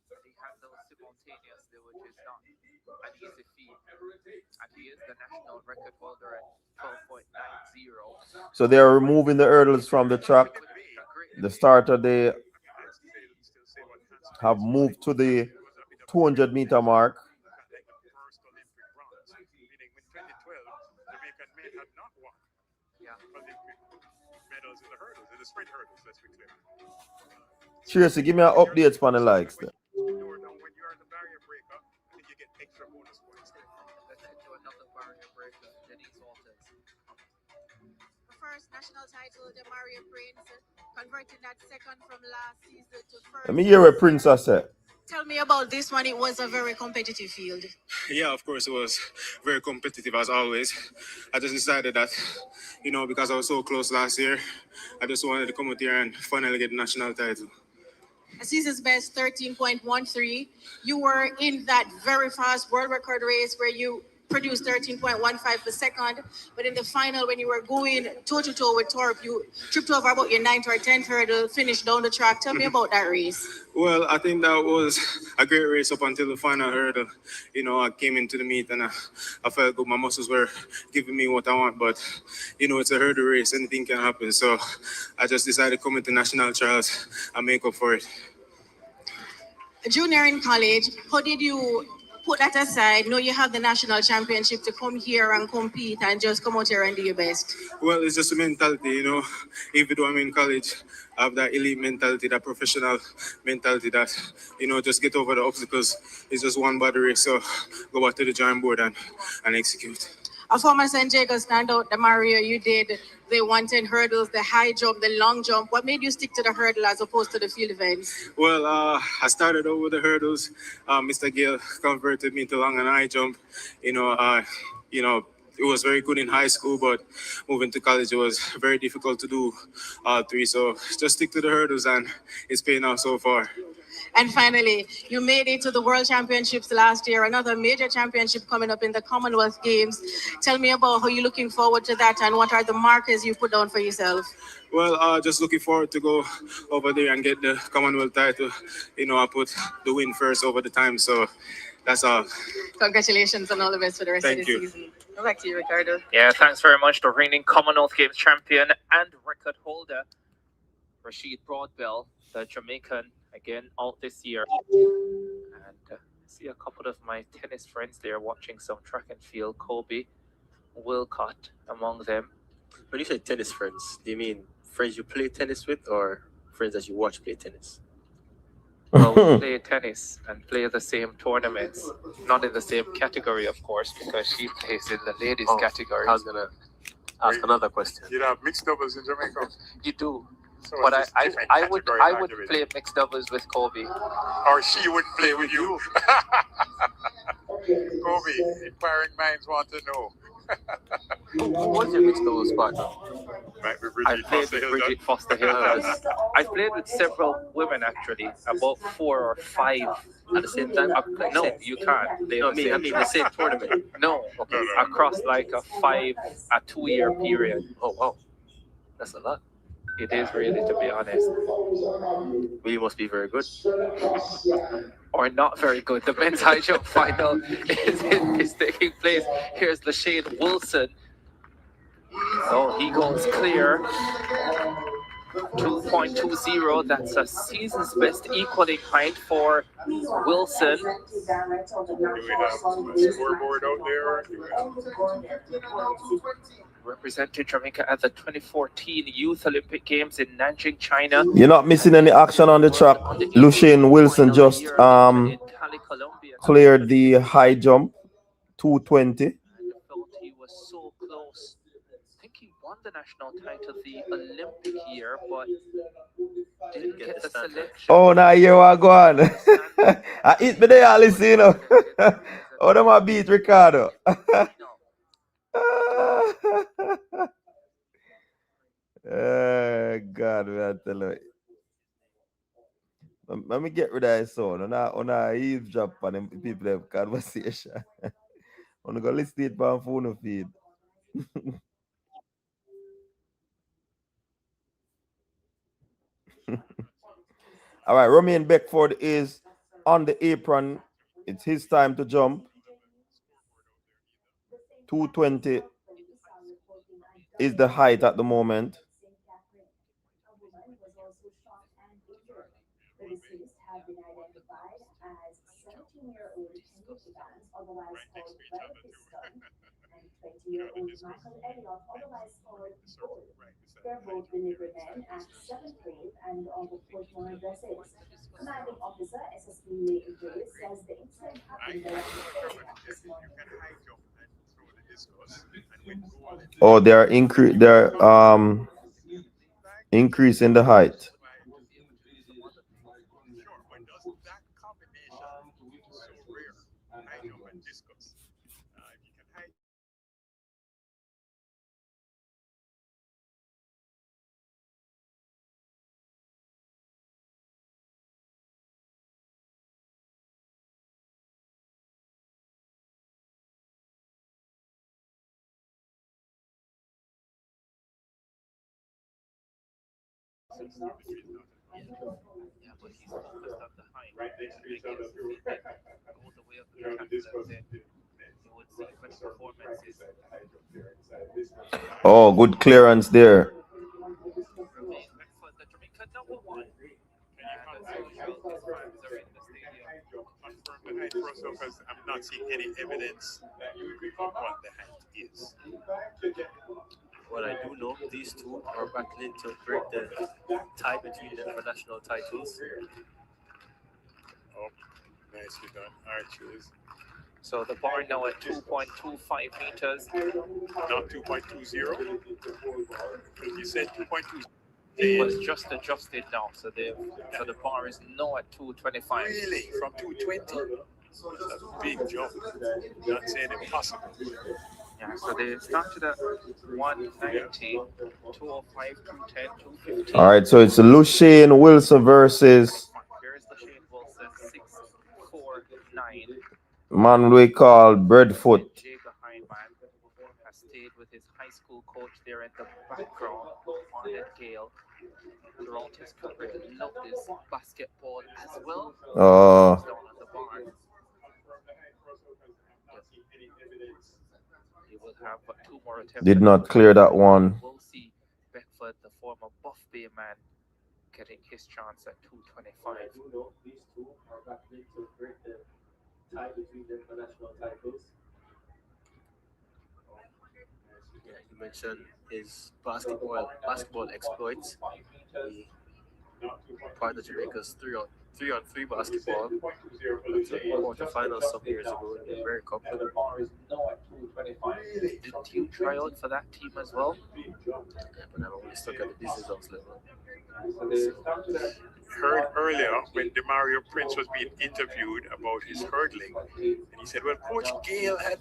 So they are removing the hurdles from the track. The starter they have moved to the 200-meter mark. Tracy, give me an update on the likes there. First national title, Demario Prince, converting that second from last season to first. Let me hear what Prince has said. Tell me about this one. It was a very competitive field. Yeah, of course, it was very competitive as always. I just decided that, because I was so close last year, I just wanted to come out here and finally get the national title. A season's best 13.13. You were in that very fast world record race where you produced 13.15 per second, but in the final when you were going toe-to-toe with Torp, you tripped over about your 9th or 10th hurdle, finished down the track. Tell me about that race. Well, I think that was a great race up until the final hurdle. I came into the meet and I felt good. My muscles were giving me what I want, but, it's a hurdle race. Anything can happen. So I just decided to come into national trials and make up for it. A junior in college, how did you put that aside. Know you have the national championship to come here and compete and just come out here and do your best. Well, it's just a mentality, you know. Even though I'm in college, I have that elite mentality, that professional mentality that, you know, just get over the obstacles. It's just one bad race, so go back to the drawing board and execute. A former San Diego standout, the Mario, you did the 110 hurdles, the high jump, the long jump. What made you stick to the hurdle as opposed to the field events? Well, I started over the hurdles. Mr. Gill converted me to long and high jump. You know, it was very good in high school, but moving to college, it was very difficult to do all three. So just stick to the hurdles, and it's paying off so far. And finally, you made it to the World Championships last year, another major championship coming up in the Commonwealth Games. Tell me about how you're looking forward to that and what are the markers you put down for yourself? Well, just looking forward to go over there and get the Commonwealth title. You know, I put the win first over the time, so that's all. Congratulations and all the best for the rest Thank of the you. season. Go back to you, Ricardo. Yeah, thanks very much. The reigning Commonwealth Games champion and record holder, Rashid Broadbell, the Jamaican, again out this year. And I see a couple of my tennis friends there watching some track and field. Kobe Wilcott among them. When you say tennis friends, do you mean friends you play tennis with or friends that you watch play tennis? Well, we play tennis and play the same tournaments. Not in the same category, of course, because she plays in the ladies category. I was going to ask another question. You have mixed doubles in Jamaica? You do. So But it's I different would category argument. play mixed doubles with Kobe. Or she wouldn't play with you. Kobe, inquiring minds want to know. Who was your mixed doubles partner? Right, with I Bridget played Foster with Hilton. Bridget Foster Hilton. I played with several women actually, about 4 or 5 At the same time? No, you can't. Play No, the I mean the same tournament. No, across like a 2-year period. Oh, wow. That's a lot. It is really, to be honest. Well, you must be very good. Or not very good. The men's high jump final is taking place. Here's Lashane Wilson. Oh, he goes clear. 2.20. That's a season's best equaling height for Wilson. Do we have a scoreboard out there? Or do we have... Representing Jamaica at the 2014 Youth Olympic Games in Nanjing, China. You're not missing any action on the track. Lucian Wilson just cleared the high jump, 220. I felt he was so close. I think he won the national title the Olympic year, but didn't get the selection. Oh, now you are going. I eat me there, Alice, you know. Oh, them a beat Ricardo. God, man, tell you. Let me get rid of his son. On a eavesdrop on them people have conversation. I'm going to listen to it on phone feed. All right, Romain Beckford is on the apron. It's his time to jump. 220 is the height at the moment. They're both delivered men at 7th grade and on the Portmore addresses. Commanding officer SSP Leighton Davis says the incident happened this morning. Oh, they're increasing the height. Oh, good clearance there. not seen any evidence of what the height is. What I do know, these two are battling to break the tie between them for national titles. Oh, nicely done, Archers. So the bar now at 2.25 meters. Not 2.20. You said 2.2. It was just adjusted now, so the bar is now at 225. Really? From 220? That's a big jump. Not saying impossible. Yeah, so they started at 190, 205, 210, 215. All right, so it's Lushane Wilson versus Here's Lushane Wilson, 6'4", 9. man we call Breadfoot. Jager Hindman has stayed with his high school coach there in the background, Arnett Gale. Throughout his career, he loved his basketball as well. Down on the bar. He will have two more attempts. Did not clear that one. We'll see Beckford, the former Buff Bay man, getting his chance at 225. These two are battling to break the tie between them for national titles. Yeah, you mentioned his basketball exploits. He part of Jamaica's 3-on-3 basketball. Quarterfinals some years ago in the America Cup. Didn't you try out for that team as well? Yeah, but I'm only stuck at the results level. Heard earlier when Demario Prince was being interviewed about his hurdling, and he said, well, Coach Gale had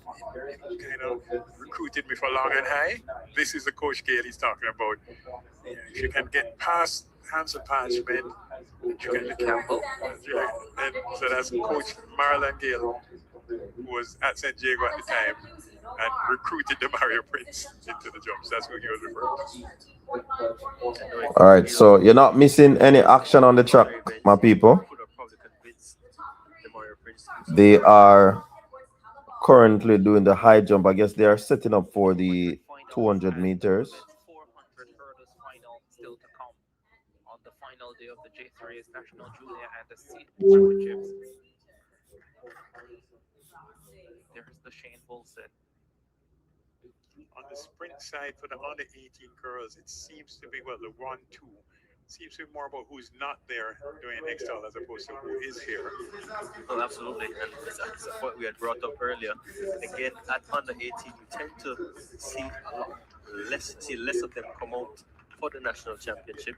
kind of recruited me for long and high. This is the Coach Gale he's talking about. If you can get past Hansel Parchment, you can get Campbell. And so that's Coach Marlon Gale, who was at San Diego at the time and recruited Demario Prince into the jumps. That's who he was referring to. All right, so you're not missing any action on the track, my people. They are currently doing the high jump. I guess they are setting up for the 200 meters. 400 hurdles final still to come on the final day of the J3's National Junior and the Senior Championships. There's the Shane Wilson. On the sprint side for the under 18 girls, it seems to be, well, the 1-2 seems to be more about who's not there doing X-Style as opposed to who is here. Well, absolutely, and that's what we had brought up earlier. Again, at under 18, you tend to see less of them come out for the national championship.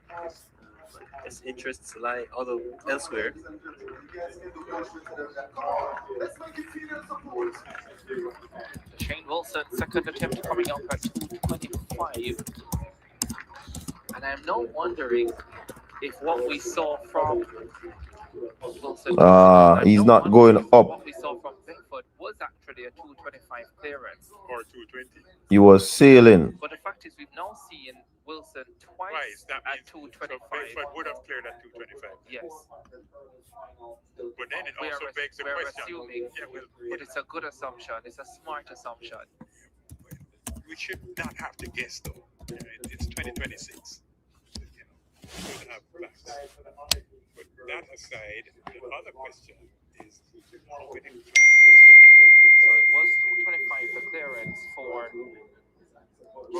Its interests lie elsewhere. Shane Wilson, second attempt coming up at 225. And I'm now wondering if what we saw from Wilson, he's not going up. What we saw from Beckford was actually a 225 clearance. Or 220. He was sailing. But the fact is, we've now seen Wilson twice at 225. So Beckford would have cleared at 225. Yes. But then it also begs the question. Assuming, but it's a good assumption. It's a smart assumption. We should not have to guess, though. It's 2026. We should have plans. But that aside, the other question is how many. So it was 225 the clearance for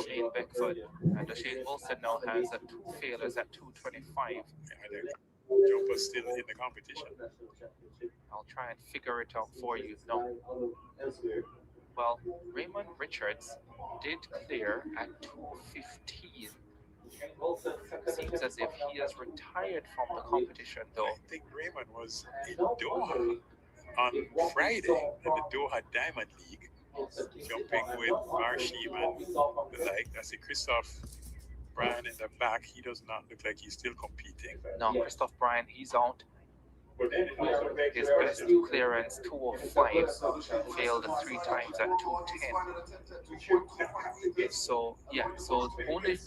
Shane Beckford, and the Shane Wilson now has a two failures at 225. Jumpers still in the competition. I'll try and figure it out for you now. Well, Raymond Richards did clear at 215. Seems as if he has retired from the competition, though. I think Raymond was in Doha on Friday at the Doha Diamond League, jumping with Marshim and the like. I see Christoph Bryan in the back. He does not look like he's still competing. No, Christoph Bryan, he's out. His best clearance, 205, failed 3 times at 210. So, yeah, so only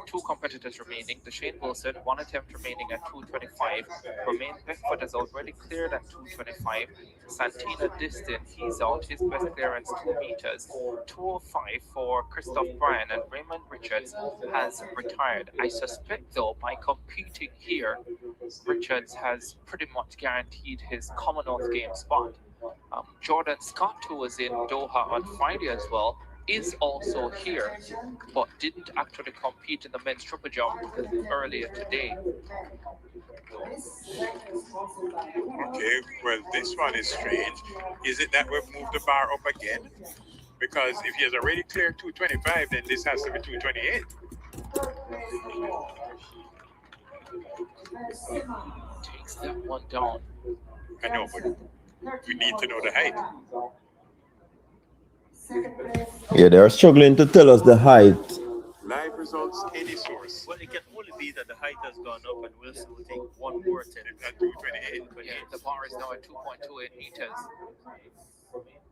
2 competitors remaining. The Shane Wilson, 1 attempt remaining at 225. Romain Beckford has already cleared at 225. Santina Distin, he's out. His best clearance, 2 meters. 205 for Christoph Bryan, and Raymond Richards has retired. I suspect, though, by competing here, Richards has pretty much guaranteed his Commonwealth Games spot. Jordan Scott, who was in Doha on Friday as well, is also here, but didn't actually compete in the men's triple jump earlier today. Okay, well, this one is strange. Is it that we've moved the bar up again? Because if he has already cleared 225, then this has to be 228. Takes that one down. I know, but we need to know the height. Yeah, they're struggling to tell us the height. Live results, any source. Well, it can only be that the height has gone up and Wilson will take one more attempt at 228. Yeah, the bar is now at 2.28 meters.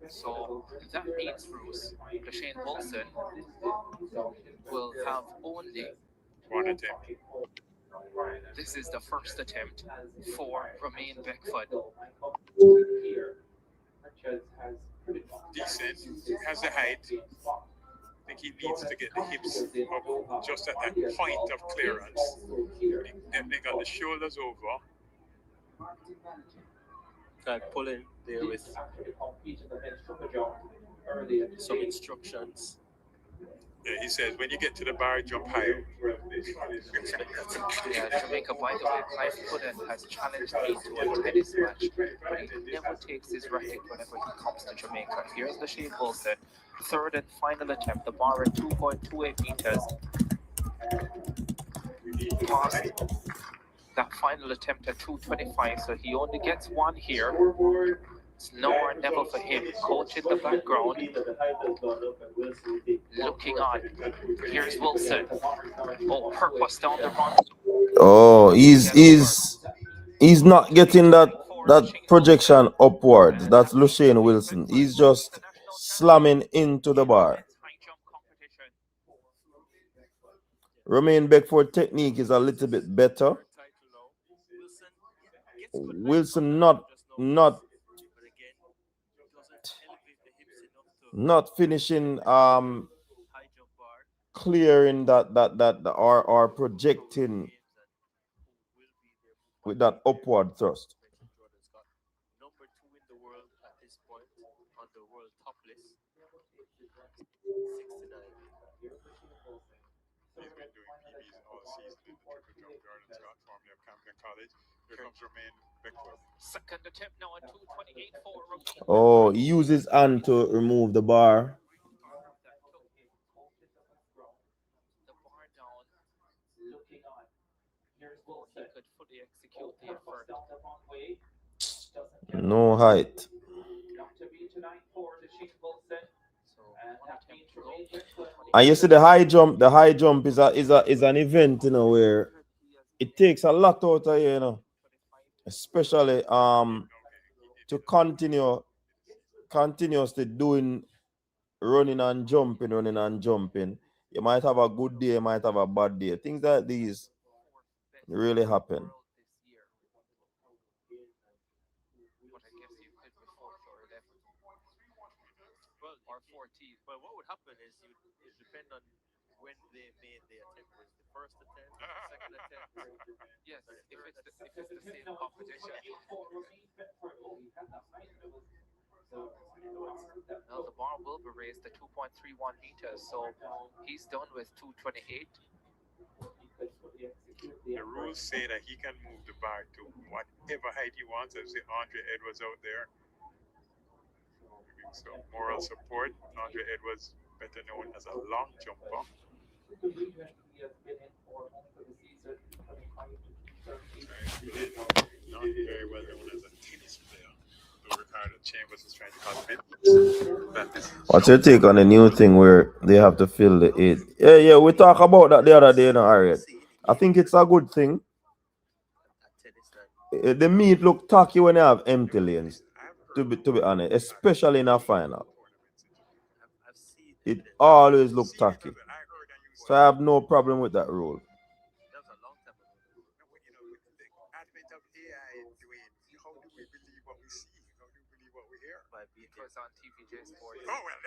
So that means, Bruce, Shane Wilson will have only one attempt. This is the first attempt for Romain Beckford. Decent, has the height. I think he needs to get the hips up just at that point of clearance. They got the shoulders over. Like pulling there with some instructions. Yeah, he says when you get to the bar, jump higher. Yeah, Jamaica, by the way, Clive Puddin has challenged me to a tennis match, but he never takes his racket whenever he comes to Jamaica. Here's the Shane Wilson, third and final attempt, the bar at 2.28 meters. Past that final attempt at 225, so he only gets one here. It's nowhere never for him. Coach in the background, looking on. Here's Wilson. Oh, purpose down the run. Oh, he's not getting that projection upwards. That's Lucian Wilson. He's just slamming into the bar. Romain Beckford technique is a little bit better. Wilson not finishing clearing that or projecting with that upward thrust. Number 2 in the world at this point on the world top list. 69. He's been doing PBs all season in the triple jump. Jordan Scott, formerly of Camden College. Here comes Romain Beckford. Second attempt now at 228 for Romain. Oh, he uses hand to remove the bar. The bar down. Looking on. Here's Wilson. He could fully execute the effort. No height. And you see the high jump. The high jump is an event, you know, where it takes a lot out of you, you know, especially to continuously doing running and jumping. You might have a good day, you might have a bad day. Things like these really happen. Or 14. But what would happen is it depend on when they made the attempt. Was the first attempt, the second attempt? Yes, if it's the same competition. Now the bar will be raised to 2.31 meters, so he's done with 228. The rules say that he can move the bar to whatever height he wants. I see Andre Edwards out there. So moral support. Andre Edwards, better known as a long jumper. Not very well known as a tennis player. Though Ricardo Chambers is trying to convince. What's your take on the new thing where they have to fill the 8? Yeah, we talked about that the other day, you know, Harriet. I think it's a good thing. The meet look tacky when they have empty lanes. To be honest, especially in a final, it always looks tacky. So I have no problem with that rule. Because on TVJ Sports. Oh, well,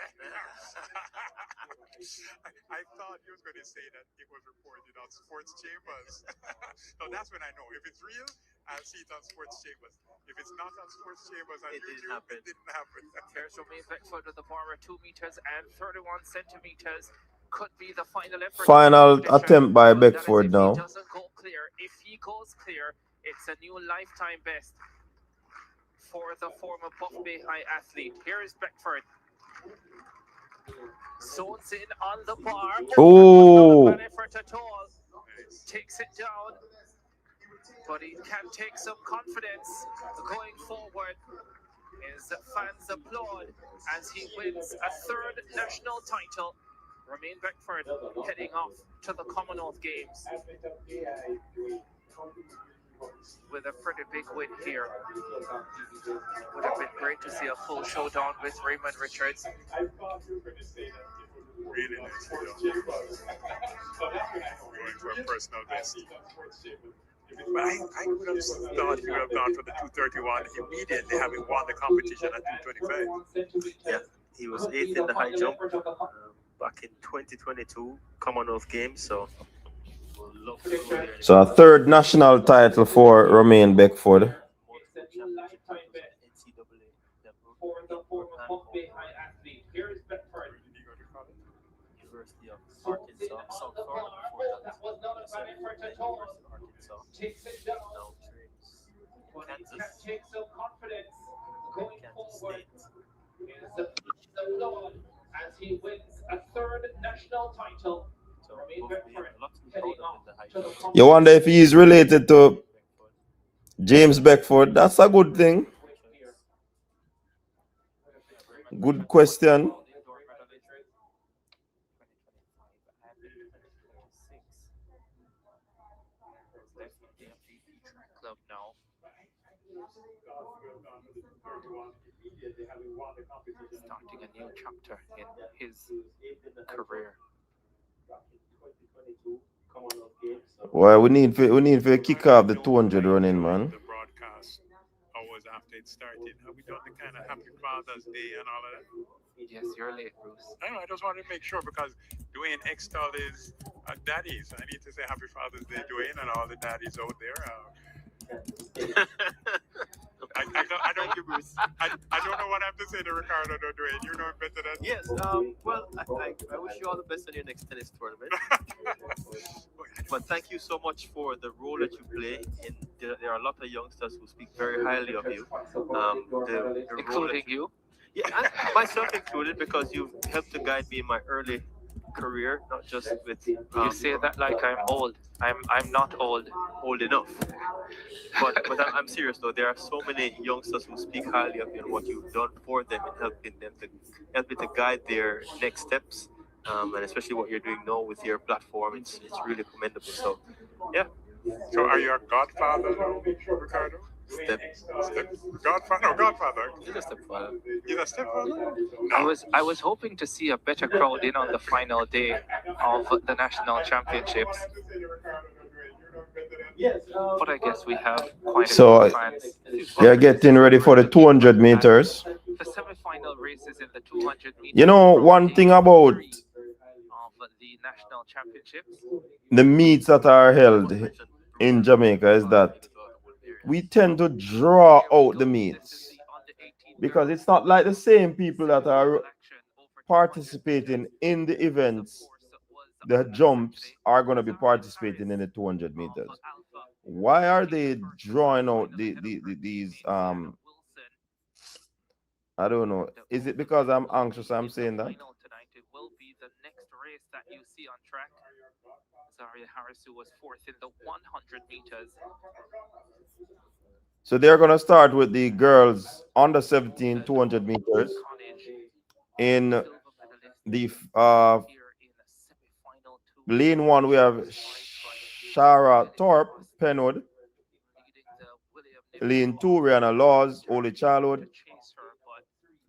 I thought he was going to say that it was reported on Sports Chambers. So that's when I know. If it's real, I'll see it on Sports Chambers. If it's not on Sports Chambers on It didn't YouTube, happen. it didn't happen. Here's Romain Beckford with the bar at 2 meters and 31 centimeters. Could be the final effort. Final attempt by That is Beckford if he now. doesn't go clear. If he goes clear, it's a new lifetime best for the former Buff Bay High athlete. Here is Beckford. Zones in on the bar. Oh. Not a bad effort at all. Takes it down. But he can take some confidence going forward. His fans applaud as he wins a third national title. Romain Beckford heading off to the Commonwealth Games with a pretty big win here. Would have been great to see a full showdown with Raymond Richards. Really nice. Going for a personal best. But I would have thought he would have gone for the 231 immediately, having won the competition at 225. Yeah, he was 8th in the high jump back in 2022 Commonwealth Games. So, So a third national title for Romain Beckford. For the former Buff Bay High athlete, here is Beckford. University of Arkansas, South Florida before that. That was not a bad effort at all. Arkansas. Takes it down. Now trains But he can Kansas. take some confidence going Kansas forward. State. Is the applaud as he wins a third national title. So Romain both Beckford a lot to be heading proud of off in the high to the jump. You wonder if he's related to James Beckford. That's a good thing. Good question. Club now. Starting a new chapter in his career. Well, we need to kick off the 200 running, man. The broadcast hours after it started. Have we done the kind of Happy Father's Day and all of that? Yes, you're late, Bruce. I know, I just wanted to make sure because Dwayne Extall is a daddy, so I need to say Happy Father's Day, Dwayne, and all the daddies out there. I don't know what I have to say to Ricardo or Dwayne. You know it better than Yes, well, I wish you all the best in your next tennis tournament. But thank you so much for the role that you play. There are a lot of youngsters who speak very highly of you. Including you? Yeah, and myself included, because you've helped to guide me in my early career, not just with. You say that like I'm old. I'm not old. Old enough. But I'm serious though. There are so many youngsters who speak highly of you and what you've done for them and helping to guide their next steps, and especially what you're doing now with your platform. It's really commendable. So, yeah. So, are you a godfather now, Ricardo? Godfather. He's a stepfather. He's a stepfather? I was hoping to see a better crowd in on the final day of the national championships. But I guess we have quite a So few fans. they're getting ready for the 200 meters. The semi-final races in the 200 meters. You know, one thing about Of the national championships. the meets that are held in Jamaica is that we tend to draw out the meets because it's not like the same people that are participating in the events, the jumps, are going to be participating in the 200 meters. Why are they drawing out these I don't know. Is it because I'm anxious I'm saying that? It will be the next race that you see on track. Zaria Harris, who was fourth in the 100 meters. So they're going to start with the girls under 17 200 meters. In the lane 1, we have Shara Thorpe, Penwood. Lane 2, Rihanna Laws, Oli Childhood.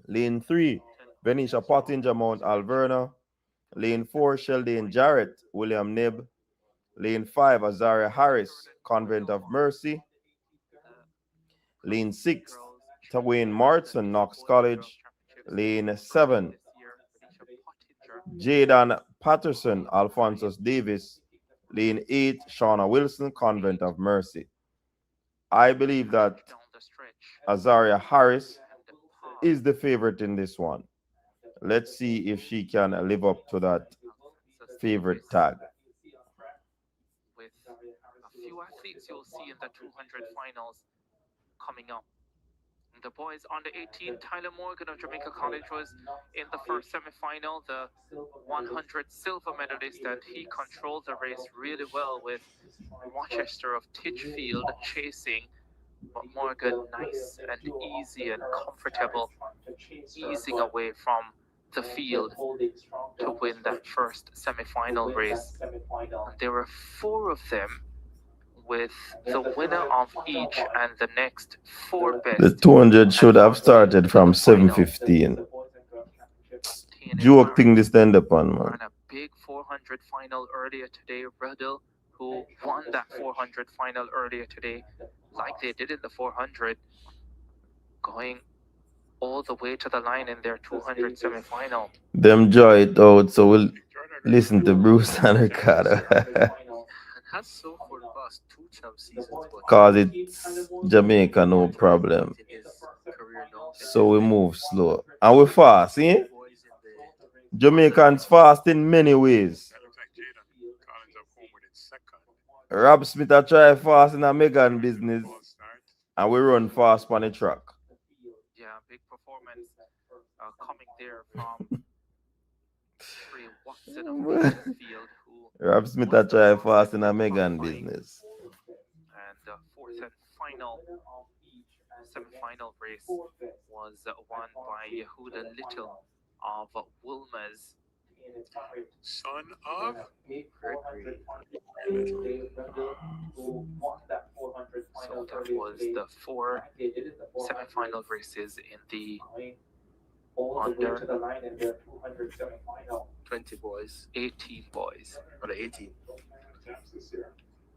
Lane 3, Venetia Pottinger, Mount Alverna. Lane 4, Sheldon Jarrett, William Nib. Lane 5, Azaria Harris, Convent of Mercy. Lane 6, Twain Martin, Knox College. Lane 7, Jaden Patterson, Alphonsus Davis. Lane 8, Shauna Wilson, Convent of Mercy. I believe that Azaria Harris is the favorite in this one. Let's see if she can live up to that favorite tag. With a few athletes you'll see in the 200 finals coming up. The boys under 18, Tyler Morgan of Jamaica College was in the first semi-final, the 100 silver medalist, and he controlled the race really well with Rochester of Titchfield chasing, but Morgan nice and easy and comfortable, easing away from the field to win that first semi-final race. And there were 4 of them, with the winner of each and the next 4 best. The 200 should have started from 7:15. Joke thing this end upon, man. Ran a big 400 final earlier today. Riddle, who won that 400 final earlier today, like they did in the 400, going all the way to the line in their 200 semi-final. Them joy it out, so we'll listen to Bruce and Ricardo. Has so for the past 2 champ seasons, but Cause it's Jamaica, no problem. So we move slow. And we fast, see? Jamaicans fast in many ways. Rob Smith a try fast in a Megan business, and we run fast on the track. Yeah, big performance coming there from Trey Watson of Mansfield, who Rob Smith a try fast in a Megan business. And the 4th and final semi-final race was won by Yehuda Little of Wilmers, son of Gregory. So that was the 4 semi-final races in the under 20 boys, 18 boys. or the 18.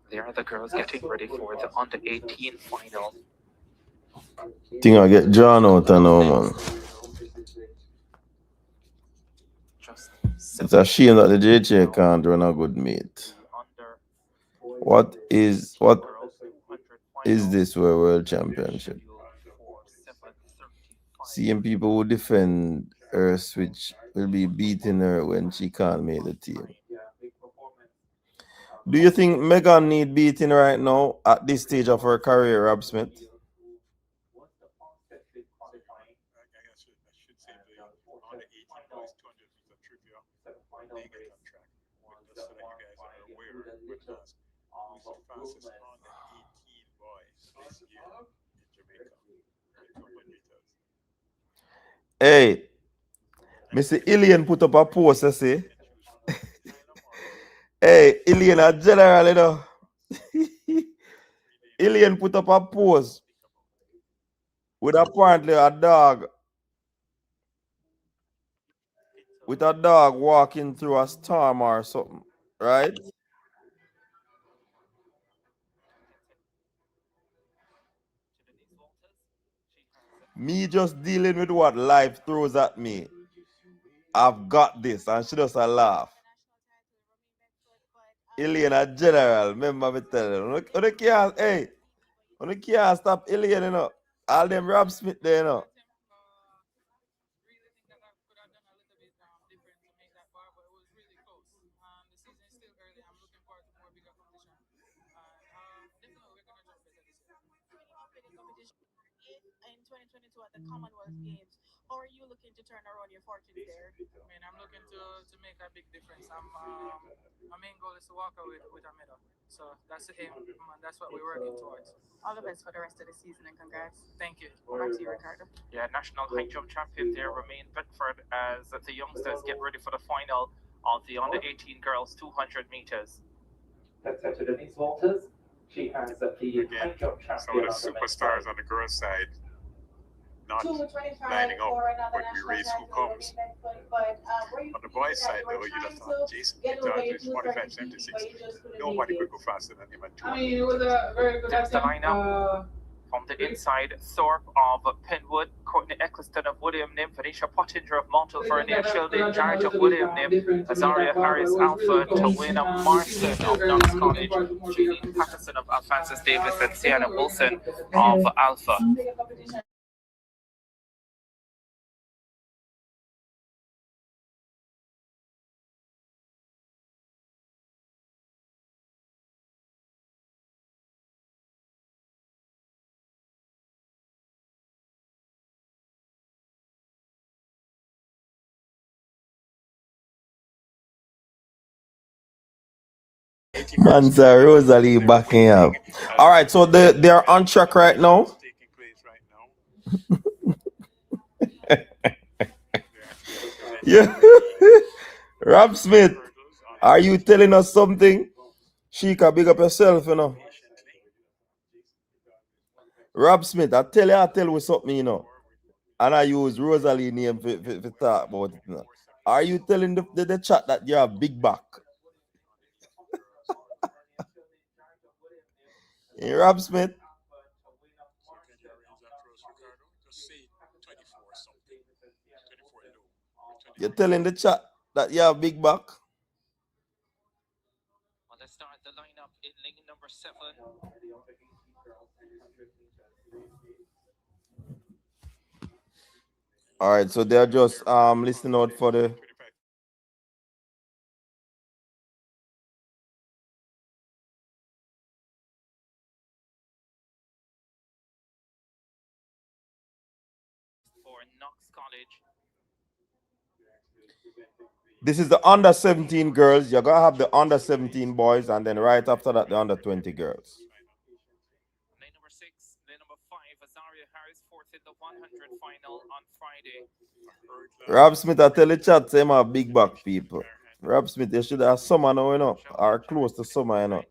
They are the girls getting ready for the under 18 final. Think I get drawn out and now, man. It's a shame that the JJ can't run a good meet. What is this World Championship? Seeing people who defend her switch will be beating her when she can't make the team. Do you think Megan need beating right now at this stage of her career, Rob Smith? Hey, Mr. Ilian put up a post, I say. Hey, Ilian, a general, you know. Ilian put up a post with apparently a dog. With a dog walking through a storm or something, right? Me just dealing with what life throws at me. I've got this, and she just a laugh. Ilian a general, remember me telling you. You can't stop Ilian, you know. All them Rob Smith there, you know. In 2022 at the Commonwealth Games, how are you looking to turn around your fortunes there? I mean, I'm looking to make a big difference. My main goal is to walk away with a medal. So that's the aim, and that's what we're working towards. All the best for the rest of the season and congrats. Thank you. Back to you, Ricardo. Yeah, national high jump champion there, Romaine Bedford, as the youngsters get ready for the final of the under 18 girls 200 meters. Let's head to Denise Walters. She has the high jump champion. Some of the superstars on the girls' side not lining up when we race who comes. On the boys' side, though, you just have Jason Guitar, 45, 76. Nobody could go faster than him at 200. I mean, it was a very good There's the lineup. From the inside, Thorpe of Penwood, Courtney Eccleston of William Nim, Venetia Pottinger of Montalverne, Sheldon Jarrett of William Nim, Azaria Harris Alpha, Tawena Marston of Knox College, Jeanine Patterson of Alphonsus Davis, and Sienna Wilson of Alpha. Mansa Rosalie backing up. All right, so they're on track right now. Yeah. Rob Smith, are you telling us something? Sheikah, big up yourself, you know. Rob Smith, I tell you something, you know. And I use Rosalie name for talk about it. You know. Are you telling the chat that you have big back? Hey, Rob Smith. You're telling the chat that you have big back? Well, let's start the lineup in lane number 7. All right, so they're just listening out for the. For Knox College. This is the under 17 girls. You're gonna have the under 17 boys, and then right after that, the under 20 girls. Lane number 6, lane number 5, Azaria Harris, 4th in the 100 final on Friday. Rob Smith, I tell the chat, say my big back people. Rob Smith, you should have summer now, you know, or close to summer, you know.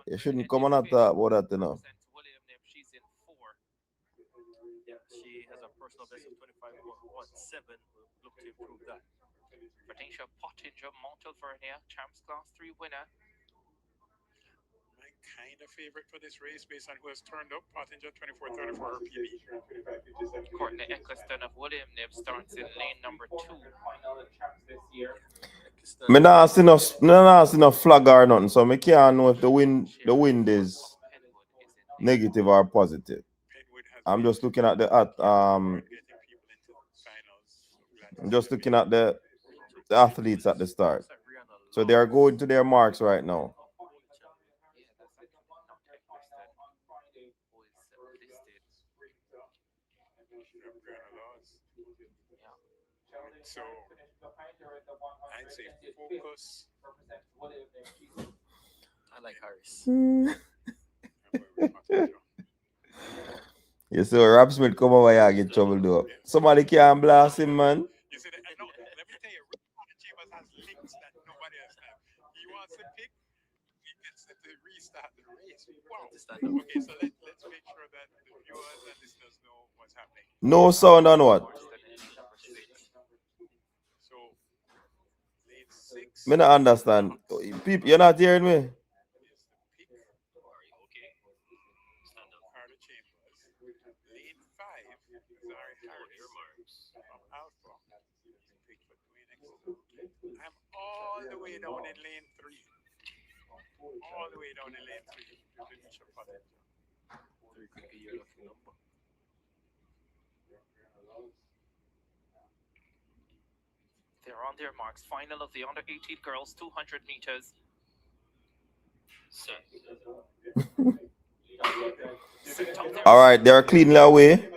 You shouldn't come on and talk about that, you know. She's in 4. Yeah, she has a personal best of 25.17. We'll look to improve that. Venetia Pottinger, Montalverne, Champs Class 3 winner. My kind of favorite for this race based on who has turned up. Pottinger 24-34 her PB. Courtney Eccleston of William Nib starts in lane number 2. Me not see no flag or nothing, so me can't know if the wind is negative or positive. I'm just looking at the I'm just looking at the athletes at the start. So they are going to their marks right now. So I'd say focus. I like Harris. You see, Rob Smith come over here and get trouble though. Somebody can't blast him, man. You see, let me tell you, Rick Chambers has links that nobody else has. He wants to pick, he gets to restart the race. Wow. Okay, so let's make sure that the viewers and listeners know what's happening. No sound on what? So, lane 6. Me not understand. People, you're not hearing me? Lane 5, Zari Harris from Alpha. I'm all the way down in lane 3. All the way down in lane 3. They're on their marks. Final of the under 18 girls, 200 meters. All right, they're cleanly away.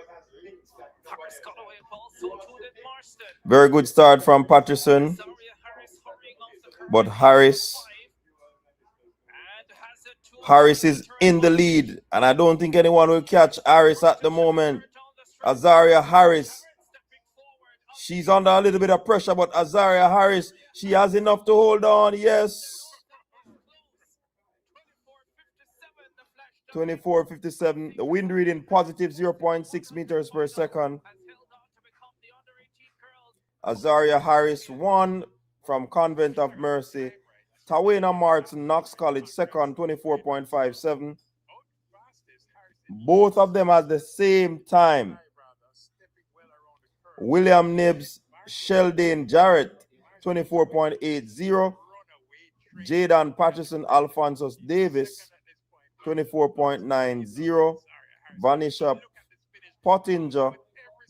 Very good start from Patterson. But Harris is in the lead, and I don't think anyone will catch Harris at the moment. Azaria Harris, she's under a little bit of pressure, but Azaria Harris, she has enough to hold on. Yes. 24.57. The wind reading positive 0.6 meters per second. Azaria Harris won from Convent of Mercy. Tawena Martin, Knox College, second, 24.57. Both of them at the same time. William Nibbs, Sheldon Jarrett, 24.80. Jaden Patterson, Alphonsus Davis, 24.90. Vanisha Pottinger,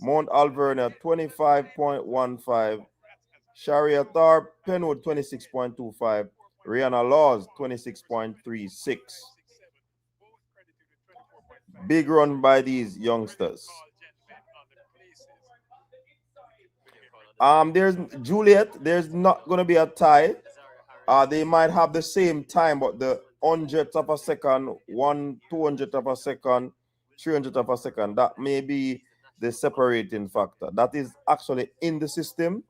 Mount Alverna, 25.15. Sharia Tharp, Penwood, 26.25. Rihanna Laws, 26.36. Big run by these youngsters. There's Juliet. There's not going to be a tie. They might have the same time, but the 100th of a second, 200th of a second, 300th of a second, that may be the separating factor. That is actually in the system.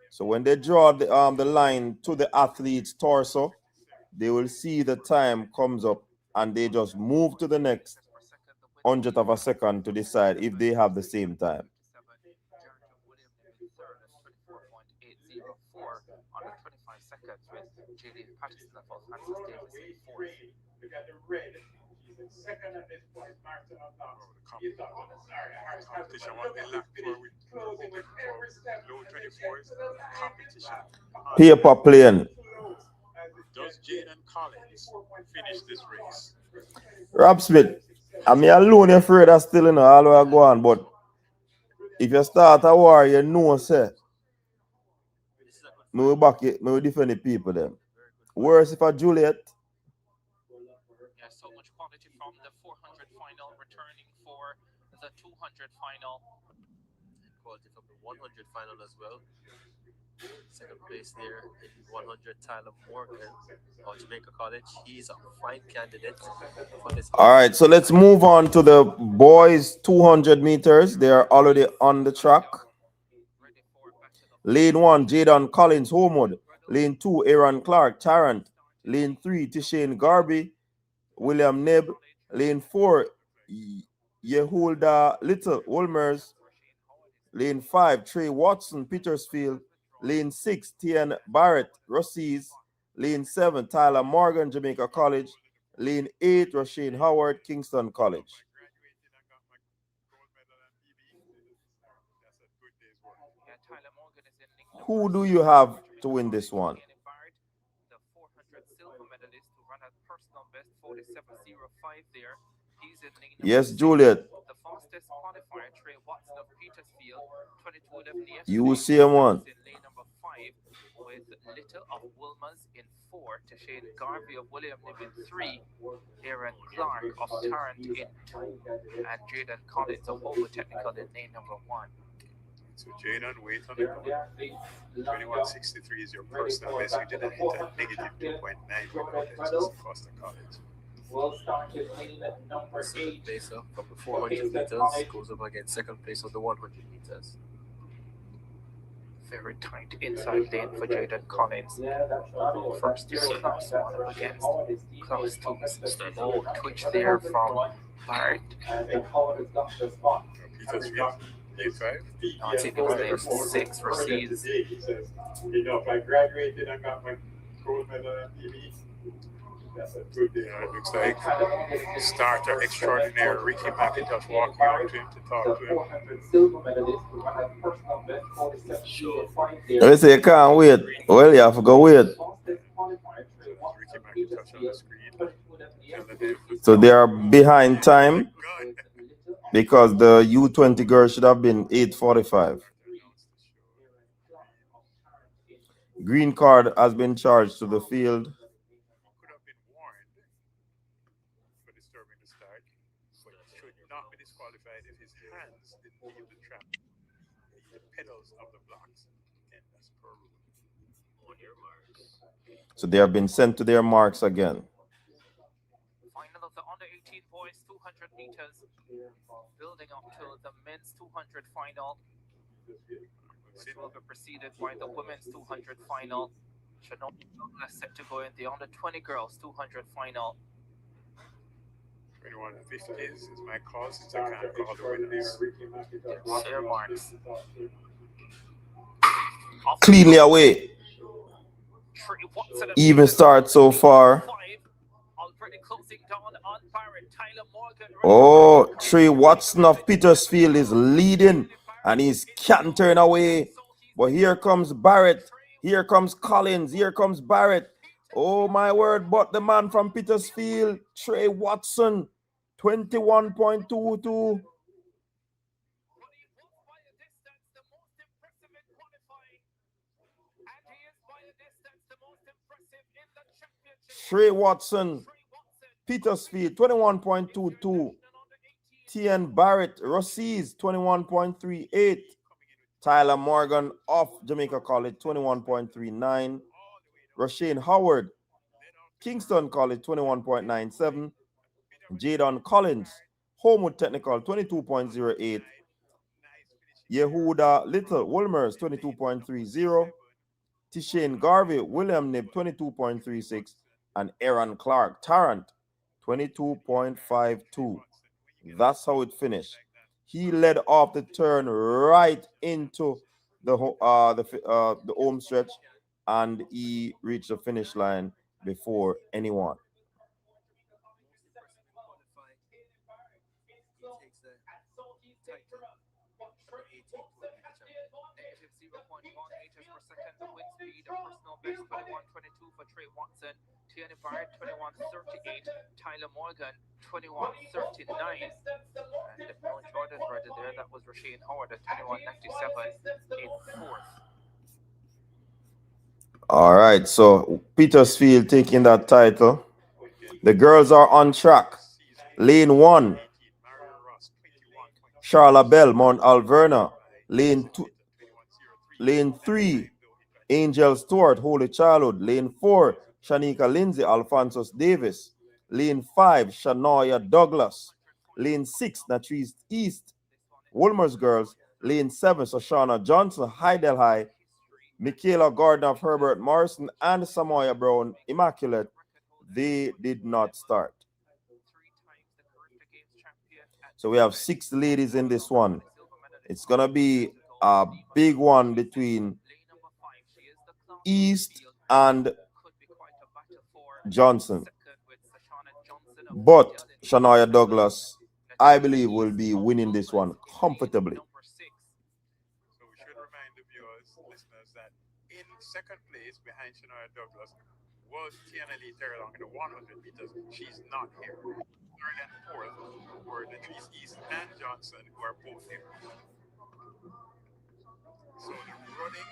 So when they draw the line to the athlete's torso, they will see the time comes up and they just move to the next 100th of a second to decide if they have the same time. Paper plane. Does Jaden Collins finish this race? Rob Smith, I mean alone you're afraid of still in all I go on, but if you start a war, you know, sir. Me will back it, me will defend the people them. Worse if a Juliet. Yeah, so much quality from the 400 final returning for the 200 final. Quality from the 100 final as well. Second place there in 100, Tyler Morgan of Jamaica College. He's a fine candidate for this. All right, so let's move on to the boys 200 meters. They are already on the track. Lane 1, Jaden Collins Homewood. Lane 2, Aaron Clark Tarrant. Lane 3, Tishane Garby, William Nibb. Lane 4, Yehulda Little Wolmers. Lane 5, Trey Watson Petersfield. Lane 6, Tian Barrett Rossies. Lane 7, Tyler Morgan Jamaica College. Lane 8, Rasheen Howard Kingston College. Who do you have to win this one? The 400 silver medalist who ran at personal best 47.05 there. He's in lane Yes, 6. Juliet. The fastest qualifier, Trey Watson of Petersfield, 22.11 You see him one. in lane number 5 with Little of Wilmers in 4, Tishane Garvey of William Nibb in 3, Aaron Clark of Tarrant in 2, and Jaden Collins of Howard Technical in lane number 1. So Jaden, wait on it. 21.63 is your personal best. You didn't hit a negative 2.9 without just Foster College. We'll start with lane number 8. Place up from the 400 meters goes up against second place on the 100 meters. Very tight inside lane for Jaden Collins. First year class 1 up against class 2. Oh, twitch there from Barrett. Petersfield, lane 5. I think it was lane 6 for Seas. You know, if I graduated and got my gold medal on TV, that's a good day. It looks like starter extraordinaire Ricky McIntosh walking up to him to talk to him. They say you can't wait. Well, you have to go wait. Ricky McIntosh on the screen. So they are behind time because the U20 girl should have been 8:45. Green card has been charged to the field. So they have been sent to their marks again. Final of the under 18 boys 200 meters. Building up to the men's 200 final. Which will be preceded by the women's 200 final. Shanola Douglas set to go in the under 20 girls 200 final. 21.50 is my call since I can't call the winners. Their marks. Cleanly away. Even start so far. Already closing down on Oh, Trey Watson of Petersfield is leading and he's cantering away. But here comes Barrett. Here comes Collins. Here comes Barrett. Oh, my word. But the man from Petersfield, Trey Watson, 21.22. Trey Watson, Petersfield, 21.22. TN Barrett, Rossies, 21.38. Tyler Morgan of Jamaica College, 21.39. Rashane Howard, Kingston College, 21.97. Jadon Collins, Homewood Technical, 22.08. Yehuda Little, Wolmers, 22.30. Tishane Garvey, William Nib, 22.36. And Aaron Clark, Tarrant, 22.52. That's how it finished. He led off the turn right into the home stretch, and he reached the finish line before anyone. Wind speed, a personal best 21.22 for Trey Watson, Tierney Barrett 21.38, Tyler Morgan 21.39, and no Jordan right there. That was Rashane Howard at 21.97 in fourth. All right, so Petersfield taking that title. The girls are on track. Lane 1, Charla Bell, Mount Alverna. Lane 3, Angel Stewart, Holy Childhood. Lane 4, Shanika Lindsay, Alphonsus Davis. Lane 5, Shanoya Douglas. Lane 6, Natrice East, Wolmer's Girls. Lane 7, Shoshana Johnson, Hydel High. Michaela Gordon of Herbert Morrison and Samoya Brown, Immaculate. They did not start. So we have 6 ladies in this one. It's going to be a big one between East and Johnson. But Shania Douglas, I believe, will be winning this one comfortably. So we should remind the viewers, listeners, that in second place behind Shania Douglas was Tiana Lee Terrelong in the 100 meters. She's not here. Third and fourth were Natrice East and Johnson, who are both here. So the running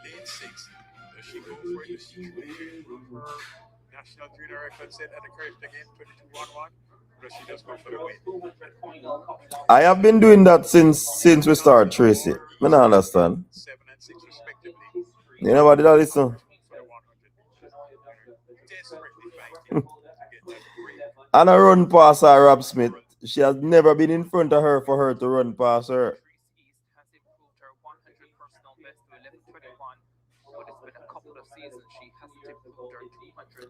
lane 6, does she go for it? Does she her national junior record set at the Courage again, 22-1-1? Does she just go for the win? I have been doing that since we started, Tracy. I don't understand. 7 and 6 respectively. You know what did I listen? And I run past her, Rob Smith. She has never been in front of her for her to run past her.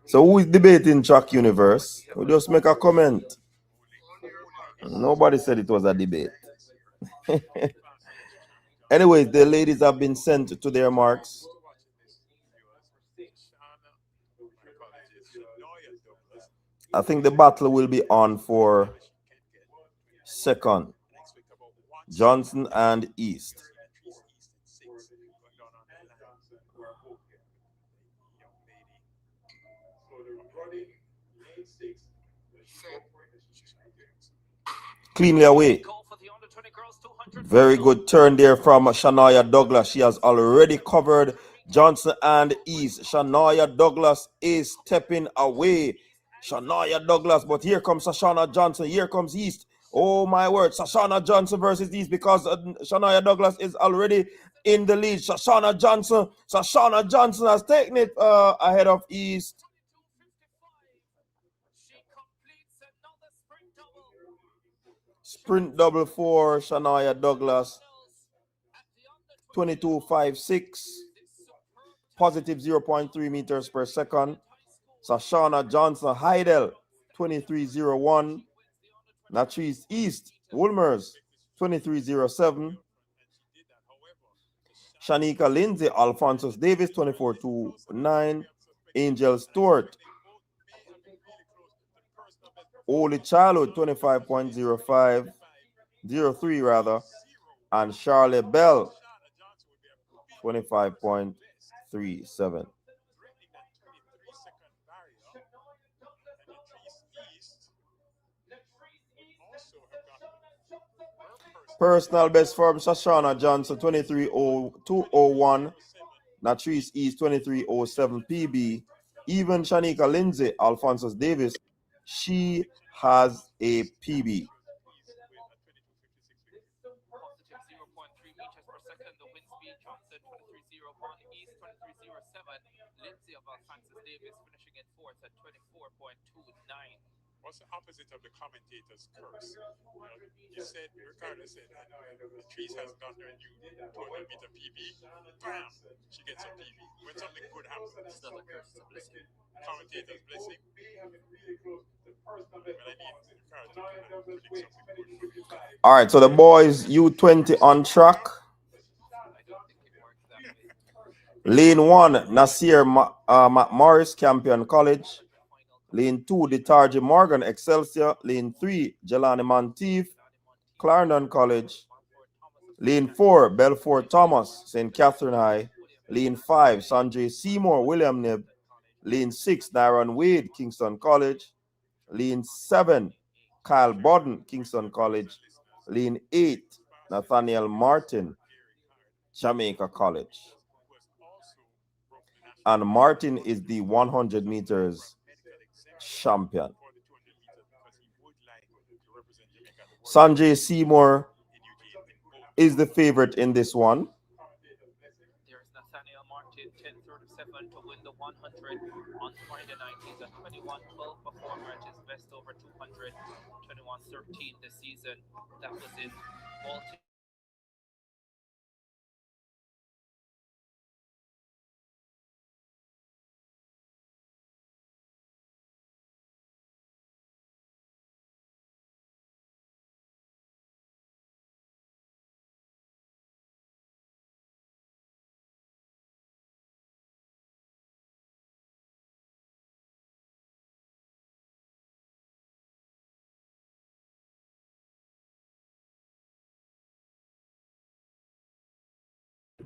So who is debating Track Universe? We'll just make a comment. Nobody said it was a debate. Anyways, the ladies have been sent to their marks. I think the battle will be on for second. Johnson and East. Cleanly away. Very good turn there from Shania Douglas. She has already covered Johnson and East. Shania Douglas is stepping away. Shania Douglas, but here comes Sashana Johnson. Here comes East. Oh my word, Sashana Johnson versus East, because Shania Douglas is already in the lead. Sashana Johnson has taken it ahead of East. Sprint double for Shania Douglas. 22.56. Positive 0.3 meters per second. Sashana Johnson Heidel, 23.01. Natrice East, Wolmers, 23.07. Shanika Lindsay, Alphonsus Davis, 24.29. Angel Stewart, Oli Childhood 25.05, 03 rather, and Charlotte Bell 25.37. Personal best for Shoshana Johnson 23.0201. Natrice East 23.07 PB. Even Shanika Lindsay, Alphonsus Davis, she has a PB. What's the opposite of the commentator's curse? You said, Ricardo said, Latrice has done her new 200-meter PB. Bam! She gets a PB. When something good happens, it's not a curse, it's a blessing. Commentator's blessing. But I need Ricardo to predict something good. All right, so the boys U20 on track. Lane 1, Nasir Morris, Campion College. Lane 2, Detarji Morgan, Excelsior. Lane 3, Jelani Monteith, Clarendon College. Lane 4, Belfort Thomas, St. Catherine High. Lane 5, Sanjay Seymour, William Nib. Lane 6, Nyron Wade, Kingston College. Lane 7, Kyle Bodden, Kingston College. Lane 8, Nathaniel Martin, Jamaica College. And Martin is the 100 meters champion. Sanjay Seymour is the favorite in this one. There's Nathaniel Martin, 10:37 to win the 100 on Friday night. He's a 21-12 performer at his best over 200, 21-13 this season. That was in Baltimore.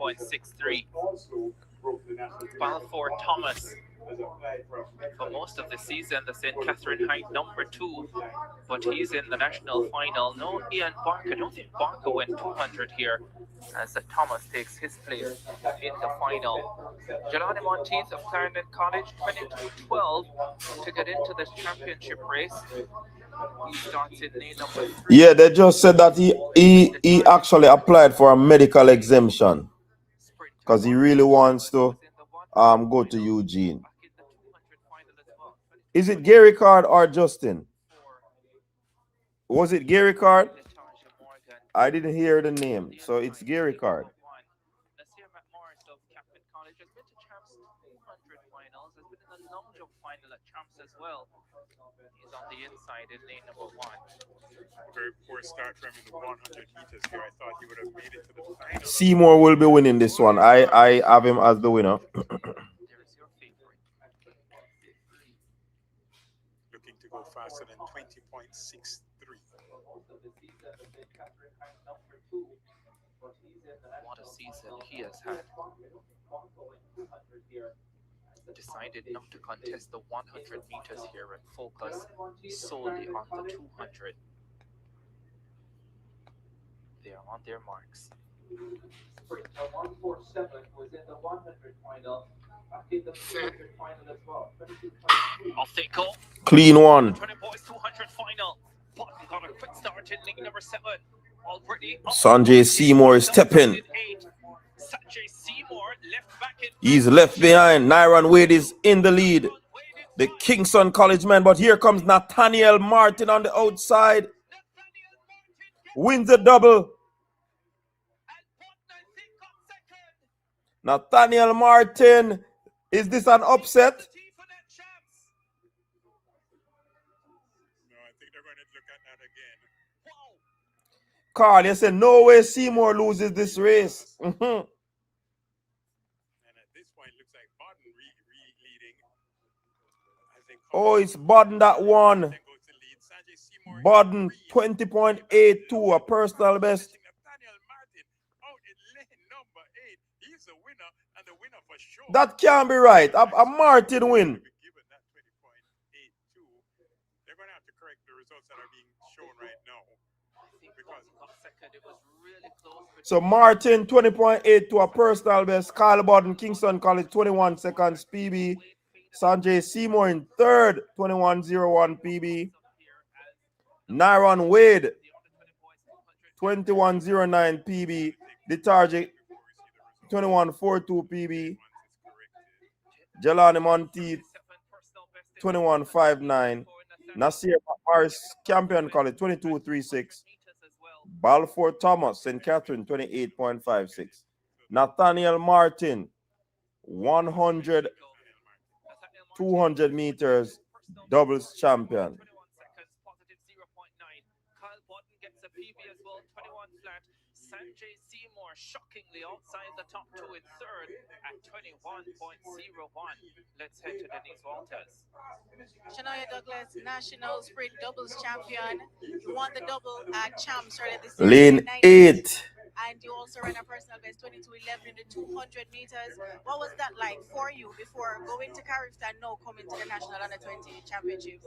.63. Balfour Thomas, for most of the season, the St. Catherine High #2, but he's in the national final. No, Ian Barker. I don't think Barker went 200 here, as Thomas takes his place in the final. Jelani Monteith of Clarendon College, 22-12 to get into this championship race. He starts in lane number 3. Yeah, they just said that he actually applied for a medical exemption because he really wants to go to Eugene. Is it Gary Card or Justin? Was it Gary Card? I didn't hear the name, so it's Gary Card. Nasir Morris of Captain College has been to Champs 200 finals, has been in the long jump final at Champs as well. He's on the inside in lane number 1. Very poor start from him in the 100 meters here. I thought he would have made it to the final. Seymour will be winning this one. I have him as the winner. There's your favorite. Looking to go faster than 20.63. What a season he has had. Decided not to contest the 100 meters here and focus solely on the 200. They are on their marks. 147 was in the 100 final. Back in the 200 final as well. Off they go. Clean one. 20 boys 200 final. Button got a quick start in lane number 7. Already Sanjay Seymour is stepping. Sanjay Seymour left back in. He's left behind. Nyron Wade is in the lead. The Kingston College man, but here comes Nathaniel Martin on the outside. Wins the double. Nathaniel Martin. Is this an upset? No, I think they're going to look at that again. Carl, you said no way Seymour loses this race. And at this point, it looks like Bodden leading. Oh, it's Bodden that won. Then goes to lead Bodden 20.82, a personal best. That can't be right. A Martin win. They're going to have to correct the results that are being shown right now. So Martin 20.82, a personal best. Kyle Bodden, Kingston College 21 seconds PB. Sanjay Seymour in third, 21.01 PB. Nyron Wade 21.09 PB. Detarji 21.42 PB. Jelani Monteith 21.59. Nasir Morris, Campion College 22.36. Balfour Thomas, St. Catherine 28.56. Nathaniel Martin 100, 200 meters doubles champion. Sanjay Seymour shockingly outside the top two in third at 21.01. Let's head to Denise Walters. Shania Douglas, National Sprint Doubles Champion. You won the double at Champs earlier this Lane year. 8. And you also ran a personal best 22.11 in the 200 meters. What was that like for you before going to Carifta and now coming to the National Under 20 Championships?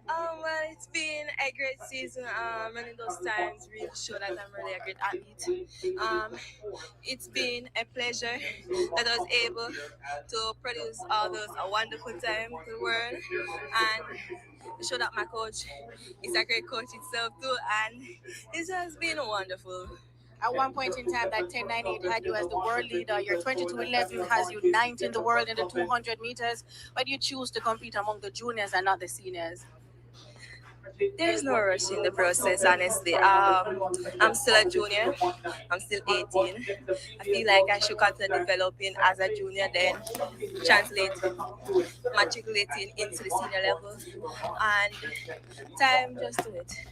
Well, it's been a great season. Running those times really show that I'm really a great athlete. It's been a pleasure that I was able to produce all those wonderful times to the world and show that my coach is a great coach itself too. And it has been wonderful. At one point in time, that 10.98 had you as the world leader. Your 22.11 has you ninth in the world in the 200 meters. Why do you choose to compete among the juniors and not the seniors? There's no rush in the process, honestly. I'm still a junior. I'm still 18. I feel like I should continue developing as a junior, then translate, matriculating into the senior level, and time just do it.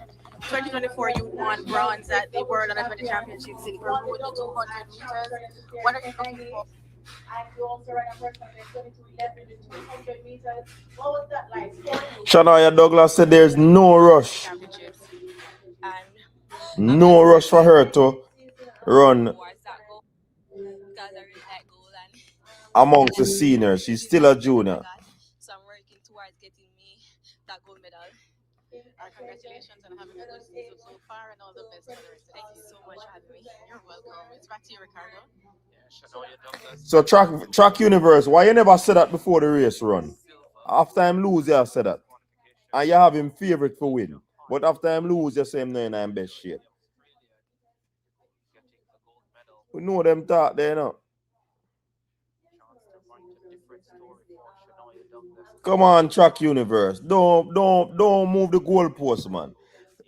2024, you won bronze at the World Under 20 Championships in Peru in the 200 meters. What are you looking for? And you also ran a personal best 22.11 in the 200 meters. What was that like for you? Shania Douglas said there's no rush. No rush for her to run amongst the seniors. She's still a junior. So I'm working towards getting me that gold medal. Congratulations on having a good season so far and all the best for the rest. Thank you so much for having me. You're welcome. It's back to you, Ricardo. So track universe, why you never said that before the race run? After him lose, you said that. And you have him favorite for win. But after him lose, you say him no in him best shape. We know them talk there now. Come on, track universe. Don't move the goalpost, man.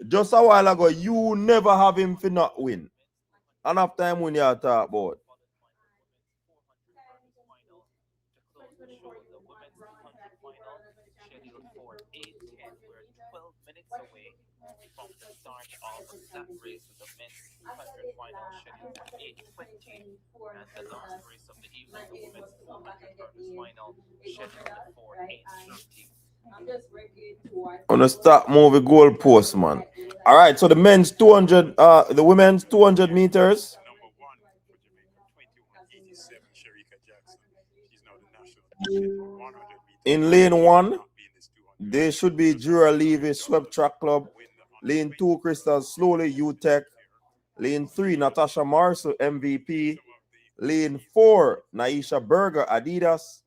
Just a while ago, you never have him for not win. And after him win, you talk about. That race with the men's 200 final scheduled for 8:20, and the last race of the evening, the women's 400 hurdles final scheduled for 8:30. I'm gonna start moving goalposts, man. All right, so the men's 200, the women's 200 meters. In lane 1, they should be Jura Levy, Swept Track Club. Lane 2, Crystal Slowly, UTEC. Lane 3, Natasha Marceau, MVP. Lane 4, Naisha Berger, Adidas.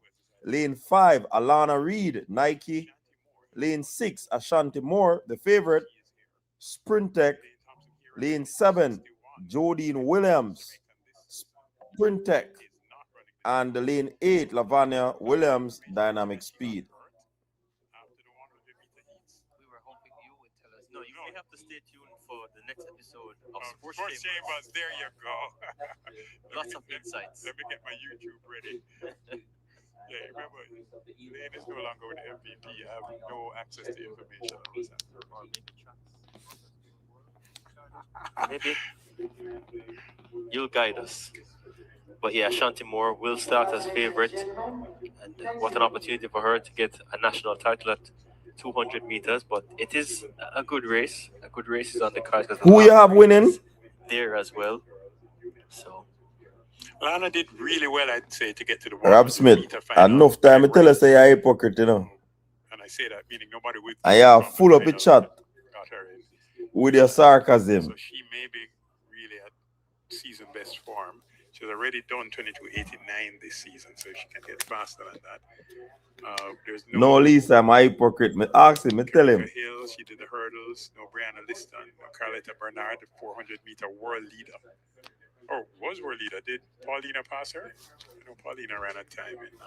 Lane 5, Alana Reed, Nike. Lane 6, Ashanti Moore, the favorite, Sprintec. Lane 7, Jodine Williams, Sprintec. And lane 8, Lavanya Williams, Dynamic Speed. No, you have to stay tuned for the next episode of Sports Chambers. There you go. Lots of insights. Let me get my YouTube ready. Yeah, remember, Lane is no longer with MVP. I have no access to information. Maybe you'll guide us. But yeah, Ashanti Moore will start as favorite. And what an opportunity for her to get a national title at 200 meters, but it is a good race. A good race is on the cards. Who you have winning? There as well. So Lana did really well, I'd say, to get to the Rob 100 Smith, meter final. enough time to tell us you're a hypocrite, you know. And I say that meaning nobody with I have full up a chat got her in. with your sarcasm. So she may be really at season best form. She's already done 22:89 this season, so she can get faster than that. There's No, Lisa, I'm a hypocrite. Me ask him, me tell him. Hill, she did the hurdles. No Brianna Liston. No Carletta Bernard, the 400 meter world leader. Oh, was world leader. Did Paulina pass her? I know Paulina ran a time in.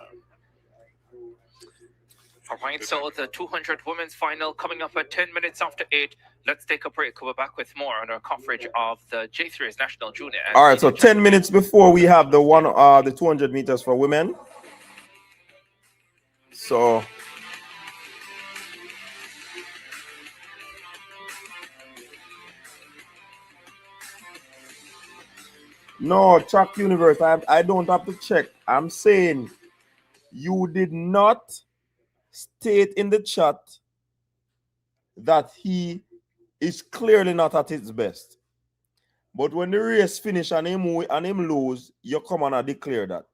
All right, so the 200 women's final coming up at 10 minutes after 8. Let's take a break. We're back with more on our coverage of the J3's National Junior. All right, so 10 minutes before we have the 200 meters for women. So no, Track Universe, I don't have to check. I'm saying you did not state in the chat that he is clearly not at his best. But when the race finish and him lose, you come on and declare that.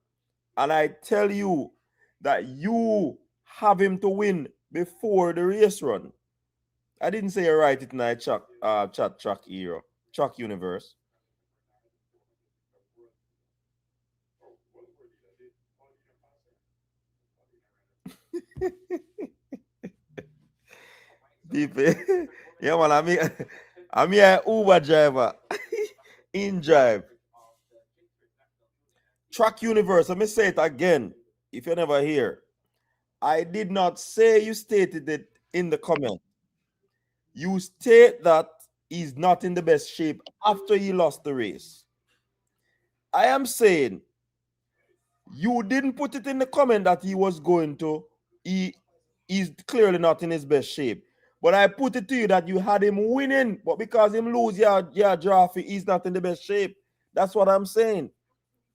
And I tell you that you have him to win before the race run. I didn't say you write it in a chat Track Hero, Track Universe. Yeah, man, I'm here Uber driver. In drive. Track Universe, let me say it again. If you never hear, I did not say you stated it in the comment. You state that he's not in the best shape after he lost the race. I am saying you didn't put it in the comment that he was going to. He's clearly not in his best shape. But I put it to you that you had him winning, but because him lose your draft, he's not in the best shape. That's what I'm saying.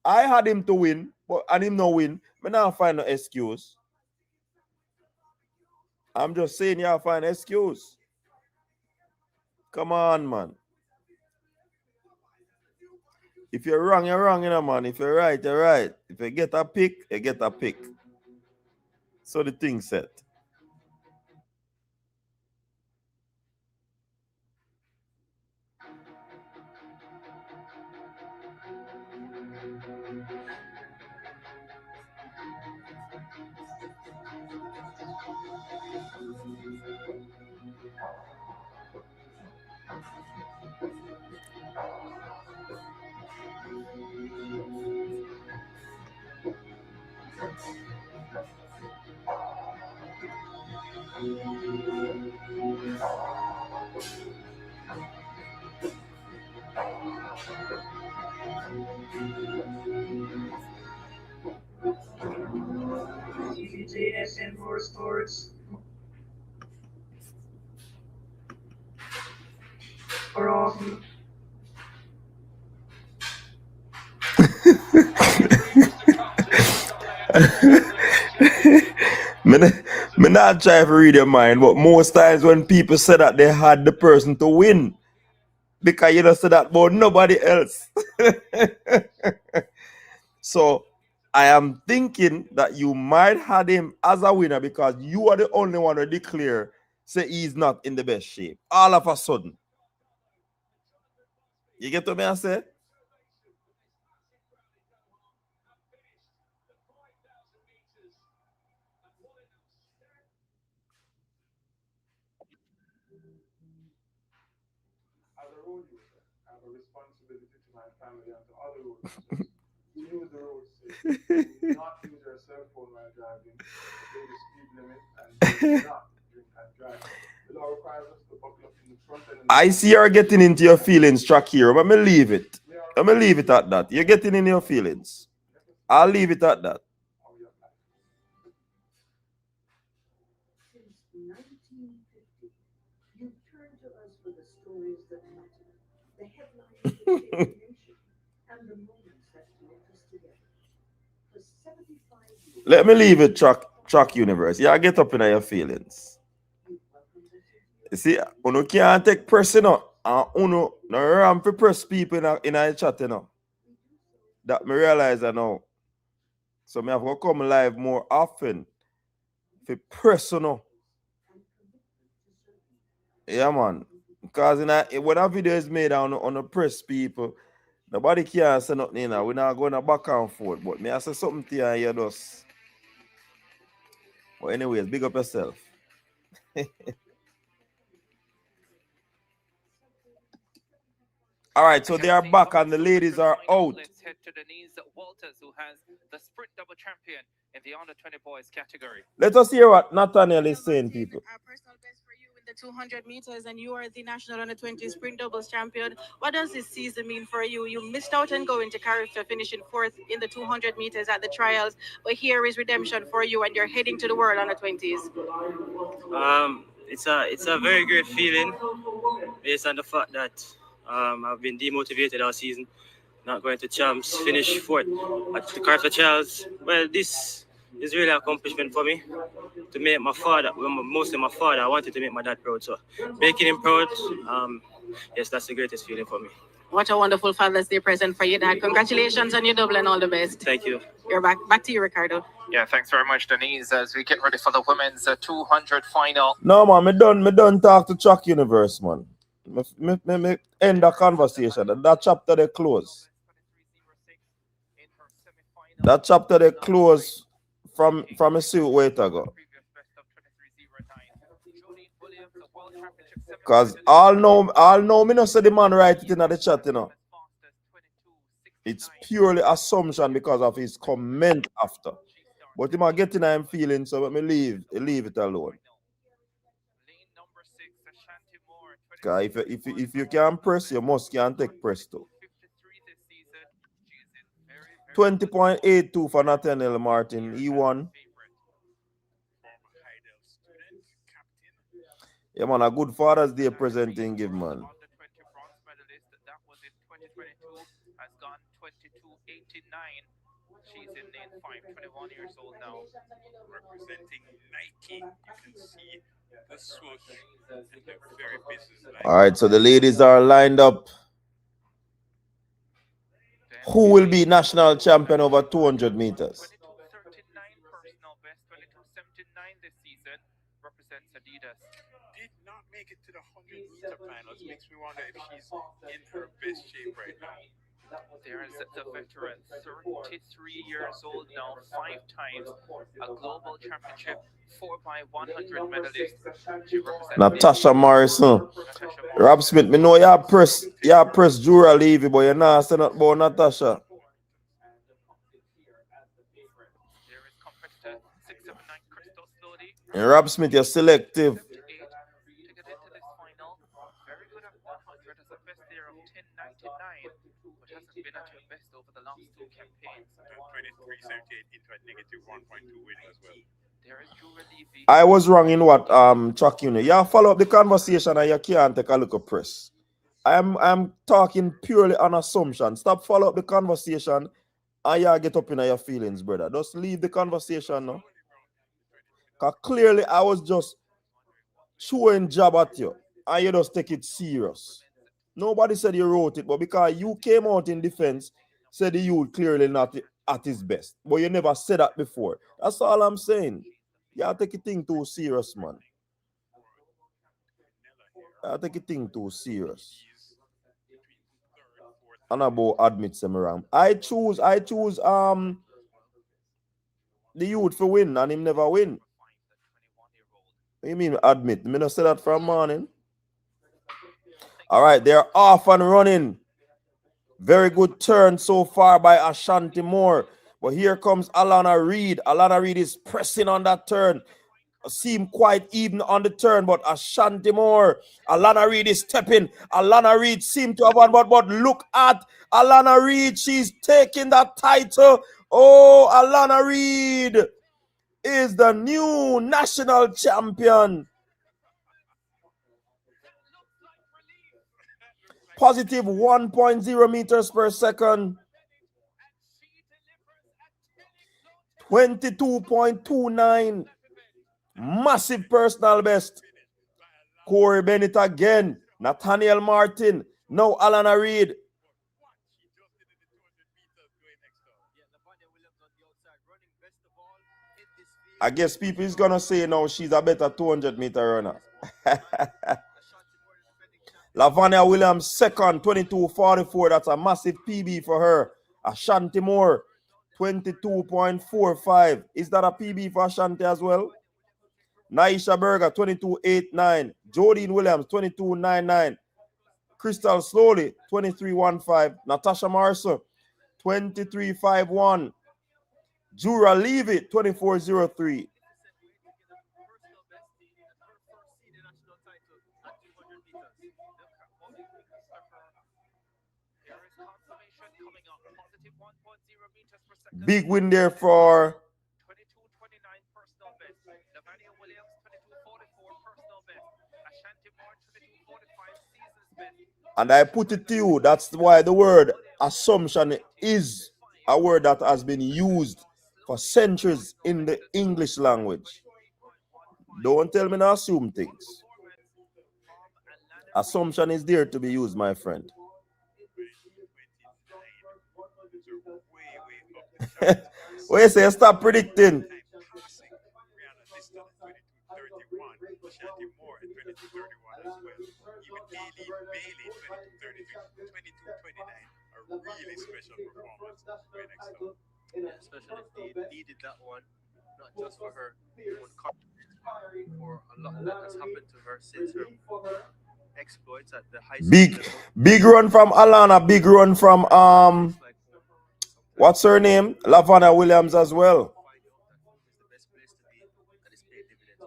I had him to win, and him no win. But now I find no excuse. I'm just saying y'all find an excuse. Come on, man. If you're wrong, you're wrong, you know, man. If you're right, you're right. If you get a pick, you get a pick. So the thing set. TSN4 Sports. For all. Me not try to read your mind, but most times when people say that they had the person to win, because you don't say that about nobody else. So I am thinking that you might have him as a winner because you are the only one to declare say he's not in the best shape. All of a sudden. You get what I say? As a road user, I have a responsibility to my family and to other road users. Use the road safe. Do not use your cell phone while driving. Obey the speed limit and do not drink and drive. The law requires us to buckle up in the front and in the I see you're getting into your feelings, Track Hero, but me leave it. Let me leave it at that. You're getting in your feelings. I'll leave it at that. Since 1950, you've turned to us for the stories that matter, the headlines that shape the nation, and the moments that knit us together. For 75 years, Let me leave it, Track Universe. Yeah, get up in your feelings. you See, uno can't take press, you know. And uno no ram for press people in a chat, you know. That me realize I know. So me have to come live more often for press, you know. Yeah, man. Because when a video is made on the press people, nobody can say nothing, you know. We're not going back and forth. But me I say something to you and you just. But anyways, big up yourself. All right, so they are back and the ladies are out. Let's head to Denise Walters, who has the sprint double champion in the under 20 boys category. Let us hear what Nathaniel is saying, people. The 200 meters, and you are the national under 20 sprint doubles champion. What does this season mean for you? You missed out on going to Carifta, finishing 4th in the 200 meters at the trials, but here is redemption for you, and you're heading to the world under 20s. It's a very great feeling, based on the fact that I've been demotivated all season, not going to champs, finish 4th at the Carifta trials. Well, this is really an accomplishment for me. To make my father, mostly my father, I wanted to make my dad proud. So making him proud, yes, that's the greatest feeling for me. What a wonderful Father's Day present for you, Dad. Congratulations on your double and all the best. Thank you. You're back to you, Ricardo. Yeah, thanks very much, Denise, as we get ready for the women's 200 final. No, man, me done talk to Track Universe, man. Me end the conversation. That chapter they close. That chapter they close from a suit wait ago. Cause all know me not say the man write it in the chat, you know. It's purely assumption because of his comment after. But he might get in him feeling, so let me leave it alone. Cause if you can press, you must can take press too. 20.82 for Nathaniel Martin. He won. Yeah, man, a good Father's Day presenting give, man. That was in 2022, has gone 22.89. She's in lane 5, 21 years old now. Representing Nike, you can see the swoosh and the very business-like. All right, so the ladies are lined up. Who will be national champion over 200 meters? 22.39 personal best, 22.79 this season, represents Adidas. Did not make it to the 100-meter finals. Makes me wonder if she's in her best shape right now. There's the veteran, 33 years old now, 5 times a global championship, 4x100 medalist. She represents Natasha Morrison. Rob Smith, me know you press Jura Levy, but you're not saying nothing about Natasha. There is competitor 679 Crystal Slowly. And Rob Smith, you're selective. To get into this final, very good at 100 as a best there of 10.99, but hasn't been at her best over the last 2 campaigns. 23.78 into a negative 1.2 win as well. There is Jura Levy. I was wrong in what Chuck, you know. You follow up the conversation and you can't take a look at press. I'm talking purely on assumption. Stop follow up the conversation and you get up in your feelings, brother. Just leave the conversation now. Because clearly I was just showing jab at you and you just take it serious. Nobody said you wrote it, but because you came out in defense, said the youth clearly not at his best. But you never said that before. That's all I'm saying. You take a thing too serious, man. You take a thing too serious. And about admit some wrong. I choose the youth for win and him never win. What you mean admit? Me not say that from morning. All right, they're off and running. Very good turn so far by Ashanti Moore. But here comes Alana Reid. Alana Reid is pressing on that turn. Seem quite even on the turn, but Ashanti Moore. Alana Reid is stepping. Alana Reid seemed to have won, but look at Alana Reid. She's taking that title. Oh, Alana Reid is the new national champion. Positive 1.0 meters per second. 22.29. Massive personal best. Corey Bennett again. Nathaniel Martin. No, Alana Reid. I guess people is going to say now she's a better 200-meter runner. Lavania Williams second, 22.44. That's a massive PB for her. Ashanti Moore, 22.45. Is that a PB for Ashanti as well? Naisha Berger, 22.89. Jodine Williams, 22.99. Crystal Slowly, 23.15. Natasha Marson, 23.51. Jura Levy, 24.03. Big win there for and I put it to you, that's why the word assumption is a word that has been used for centuries in the English language. Don't tell me to assume things. Assumption is there to be used, my friend. What you say? Stop predicting. Really special performance. Especially they needed that one, not just for her own confidence, for a lot that has happened to her since her exploits at the high school level. Big run from Alana, big run from what's her name? Lavana Williams as well.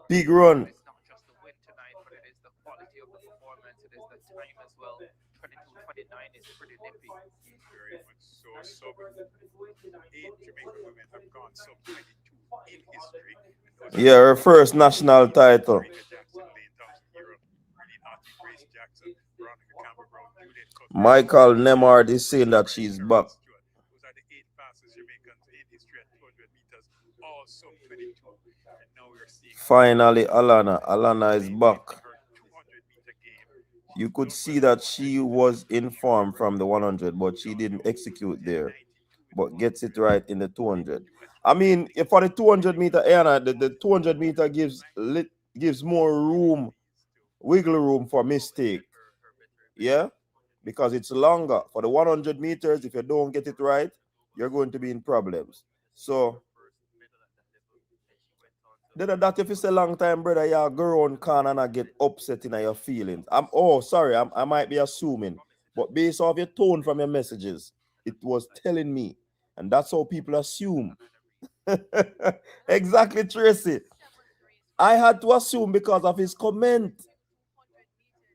Big run. It's not just the win tonight, but it is the quality of the performance. It is the time as well. 22:29 is pretty nippy. Very much so. Sub 8 Jamaican women have gone sub 22 in history. Yeah, her first national title. Michael Nemard is saying that she's back. Those are the 8 fastest Jamaicans in history at 200 meters, all sub 22. And now we're seeing Finally, Alana is back. You could see that she was in form from the 100, but she didn't execute there. But gets it right in the 200. I mean, for the 200-meter, Anna, the 200-meter gives more room, wiggle room for mistake. Yeah? Because it's longer. For the 100 meters, if you don't get it right, you're going to be in problems. So, that if it's a long time, brother, you go around corner and get upset in your feelings. I might be assuming. But based off your tone from your messages, it was telling me. And that's how people assume. Exactly, Tracy. I had to assume because of his comment.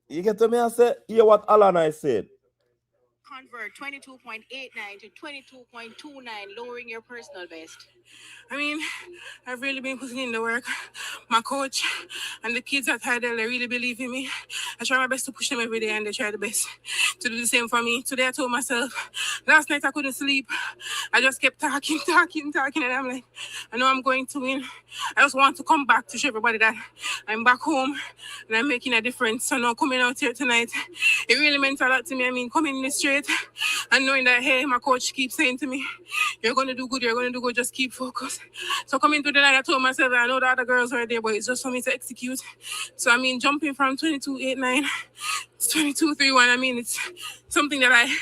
You get to me? I said, hear what Alana said. Convert 22.89 to 22.29, lowering your personal best. I mean, I've really been putting in the work. My coach and the kids at Hydel, they really believe in me. I try my best to push them every day, and they try the best to do the same for me. Today I told myself, last night I couldn't sleep. I just kept talking, and I'm like, I know I'm going to win. I just want to come back to show everybody that I'm back home and I'm making a difference. So now coming out here tonight, it really meant a lot to me. I mean, coming in the straight and knowing that, hey, my coach keeps saying to me, you're going to do good, just keep focused. So coming to the night, I told myself that I know the other girls are there, but it's just for me to execute. So, I mean, jumping from 22.89 to 22.31, I mean, it's something that I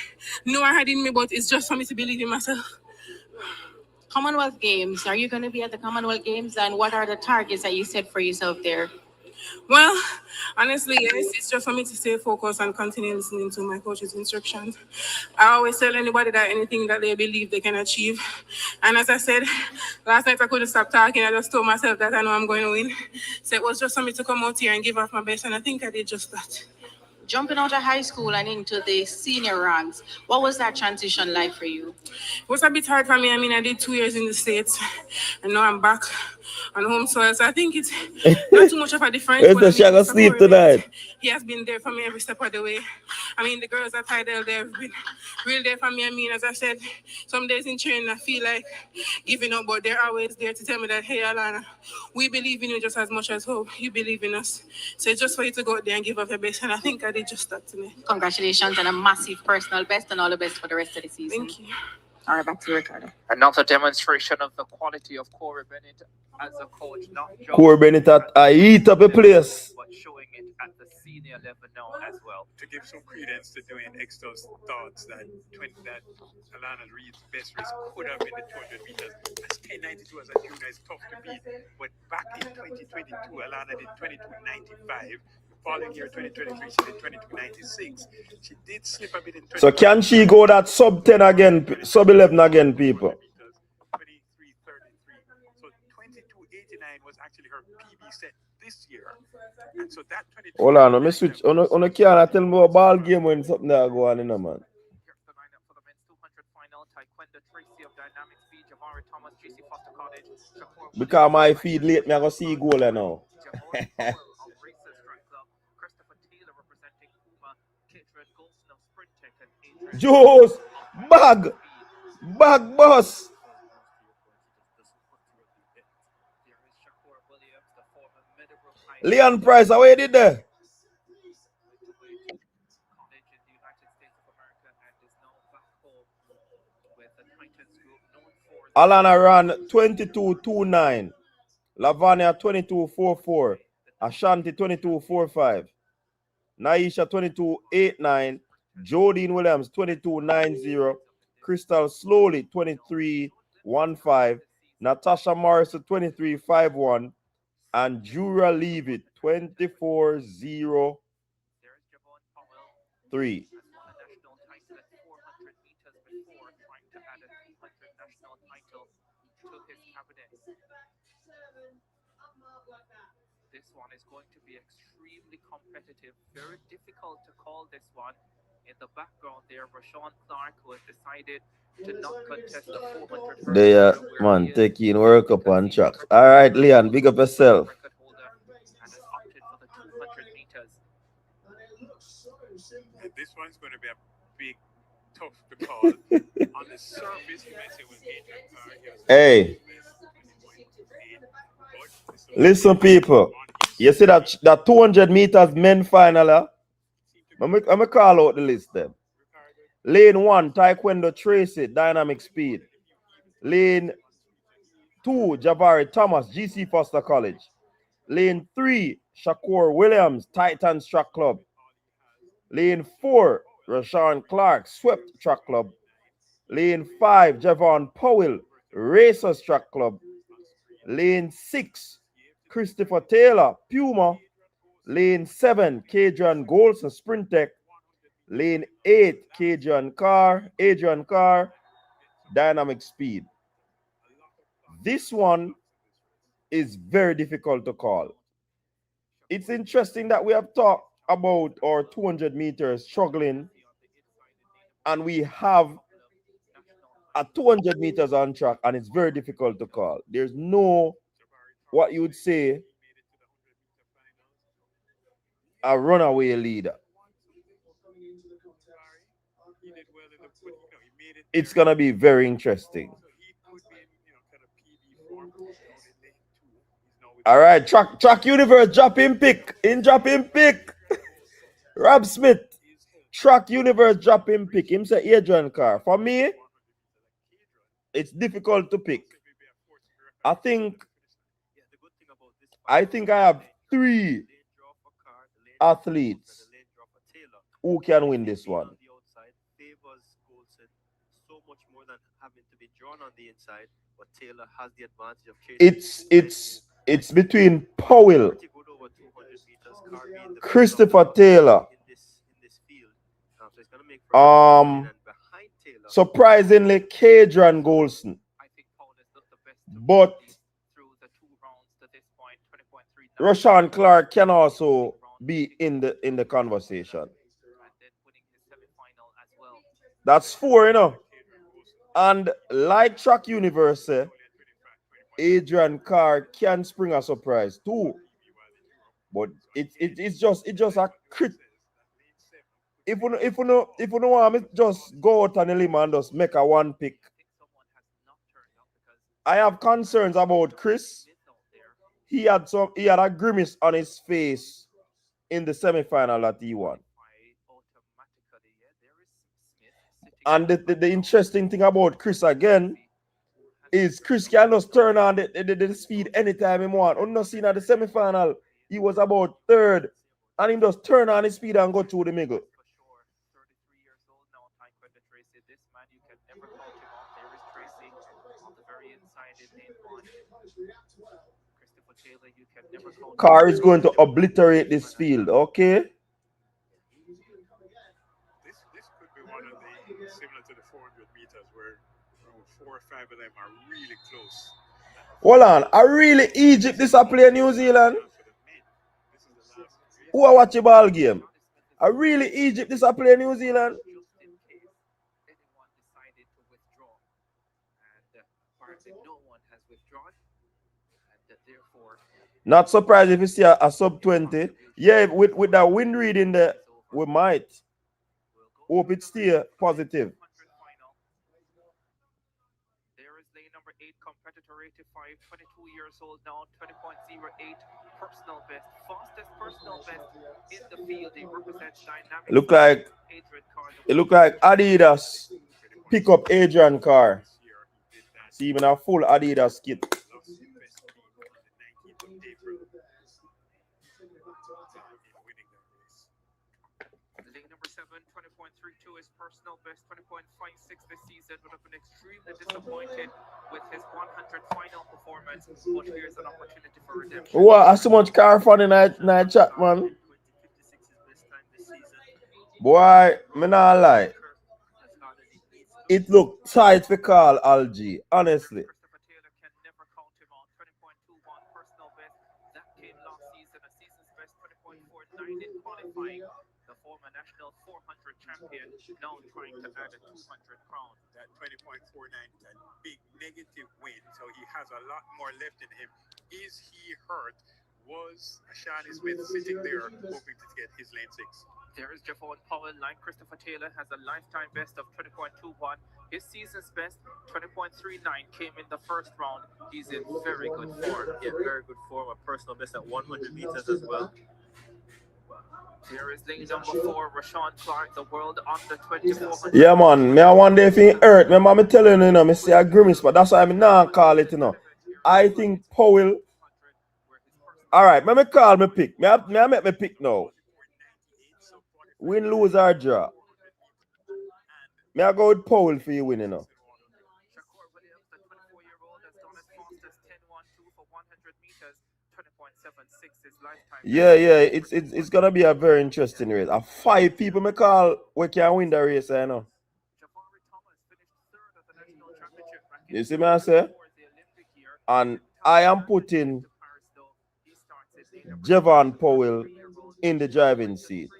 know I had in me, but it's just for me to believe in myself. Commonwealth Games, are you going to be at the Commonwealth Games, and what are the targets that you set for yourself there? Well, honestly, yes, it's just for me to stay focused and continue listening to my coach's instructions. I always tell anybody that anything that they believe they can achieve. And as I said, last night I couldn't stop talking. I just told myself that I know I'm going to win. So it was just for me to come out here and give off my best, and I think I did just that. Jumping out of high school and into the senior ranks, what was that transition like for you? It was a bit hard for me. I mean, I did 2 years in the States, and now I'm back on home soil. So I think it's not too much of a difference. It's But I the mean, Shagga Mr. sleep Corey, tonight. he has been there for me every step of the way. I mean, the girls at Tidal, they've been real there for me. I mean, as I said, some days in training, I feel like giving up, but they're always there to tell me that, hey, Alana, we believe in you just as much as hope you believe in us. So it's just for you to go out there and give up your best, and I think I did just that today. Congratulations and a massive personal best, and all the best for the rest of the season. Thank you. All right, back to you, Ricardo. Another demonstration of the quality of Corey Bennett as a coach, not just Corey Bennett I eat up a place. but showing it at the senior level now as well. To give some credence to Dwayne Exto's thoughts that Alana Reid's best race could have been the 200 meters. As K92 as a junior is tough to beat, but back in 2022, Alana did 22.95. Following year 2023, she did 22.96. She did slip a bit in 2023. So can she go that sub 10 again, sub 11 again, people? 23.33. So 22.89 was actually her PB set this year. And so that 22. Hold on, let me switch. On a can tell me about ball game when something that go on in a man. Here's the lineup for the men's 200 final. Taekwondo Tracy of Dynamic Speed, Jamari Thomas, JC Foster College, Because my feed late, me I go see goal now. Juice, bag boss. Leon Price, how you did there? Alana ran 22.29. Lavania 22.44. Ashanti 22.45. Naisha 22.89. Jodine Williams 22.90. Crystal Slowly 23.15. Natasha Morris 23.51. And Jura Leavitt 24.03. This one is going to be extremely competitive. Very difficult to call this one. In the background there, Rashawn Clark, who has decided to not contest the 400. They man, taking work up on track. All right, Leon, big up yourself. And has opted for the 200 meters. And this one's going to be a big, tough to call. On the surface, you might say, well, Hey. Listen, people. You see that 200 meters men final? I'm going to call out the list then. Lane 1, Taekwondo Tracy, Dynamic Speed. Lane 2, Jabari Thomas, GC Foster College. Lane 3, Shakur Williams, Titans Track Club. Lane 4, Rashawn Clark, Swept Track Club. Lane 5, Javon Powell, Racers Track Club. Lane 6, Christopher Taylor, Puma. Lane 7, Kadrian Golson, Sprint Tech. Lane 8, Adrian Carr, Dynamic Speed. This one is very difficult to call. It's interesting that we have talked about our 200 meters struggling, and we have a 200 meters on track, and it's very difficult to call. There's no, what you would say, a runaway leader. It's going to be very interesting. All right, track universe, drop in pick. Rob Smith, track universe, drop in pick. Him say Adrian Carr. For me, it's difficult to pick. I think I have 3 athletes who can win this one. It's between Powell, Christopher Taylor, surprisingly Kadrian Golson, but Rashawn Clark can also be in the conversation. And then winning his semi-final as well. That's 4, you know. And like Track Universe, Adrian Carr can spring a surprise too. But it's just a crit. If you know want me just go out on a limb and just make a one pick. I have concerns about Chris. He had a grimace on his face in the semi-final that he won. And the interesting thing about Chris again is Chris can just turn on the speed anytime he want. I'm not seeing at the semi-final, he was about third, and he just turn on his speed and go through the middle. Carr is going to obliterate this field, okay? This could be one of the similar to the 400 meters where 4 or 5 of them are really close. Hold on, I really Egypt this a play New Zealand. Who are watching ball game? I really Egypt this a play New Zealand. Not surprised if you see a sub 20. Yeah, with that wind reading there, we might. Hope it stay positive. There is lane number 8, competitor 85, 22 years old now, 20.08 personal best, fastest personal best in the field. He represents dynamic. It look like Adidas pick up Adrian Carr. See him in a full Adidas kit. Lane number 7, 20.32 is personal best, 20.56 this season, but I've been extremely disappointed with his 100 final performance. But here's an opportunity for redemption. What? I so much Carr fun in that chat, man. Boy, me not lie. It looked tight for Carl Algie, honestly. In qualifying, the former national 400 champion now trying to add a 200 crown. That 20.49 is a big negative win, so he has a lot more left in him. Is he hurt? Was Shani Smith sitting there hoping to get his lane 6? There is Javon Powell, like Christopher Taylor, has a lifetime best of 20.21. His season's best, 20.39, came in the first round. He's in very good form. Yeah, very good form. A personal best at 100 meters as well. Here is lane number 4, Rashawn Clark, the world under 2400. Yeah, man. Me I wonder if he hurt. Remember me telling you, me see a grimace, but that's why I not call it, I think Powell. All right, me call me pick. Me I make me pick now. Win, lose, or draw. Me I go with Powell for you winning now. Yeah, it's gonna be a very interesting race. 5 people me call we can win the race, I know. You see me I say? And I am putting Javon Powell in the driving seat.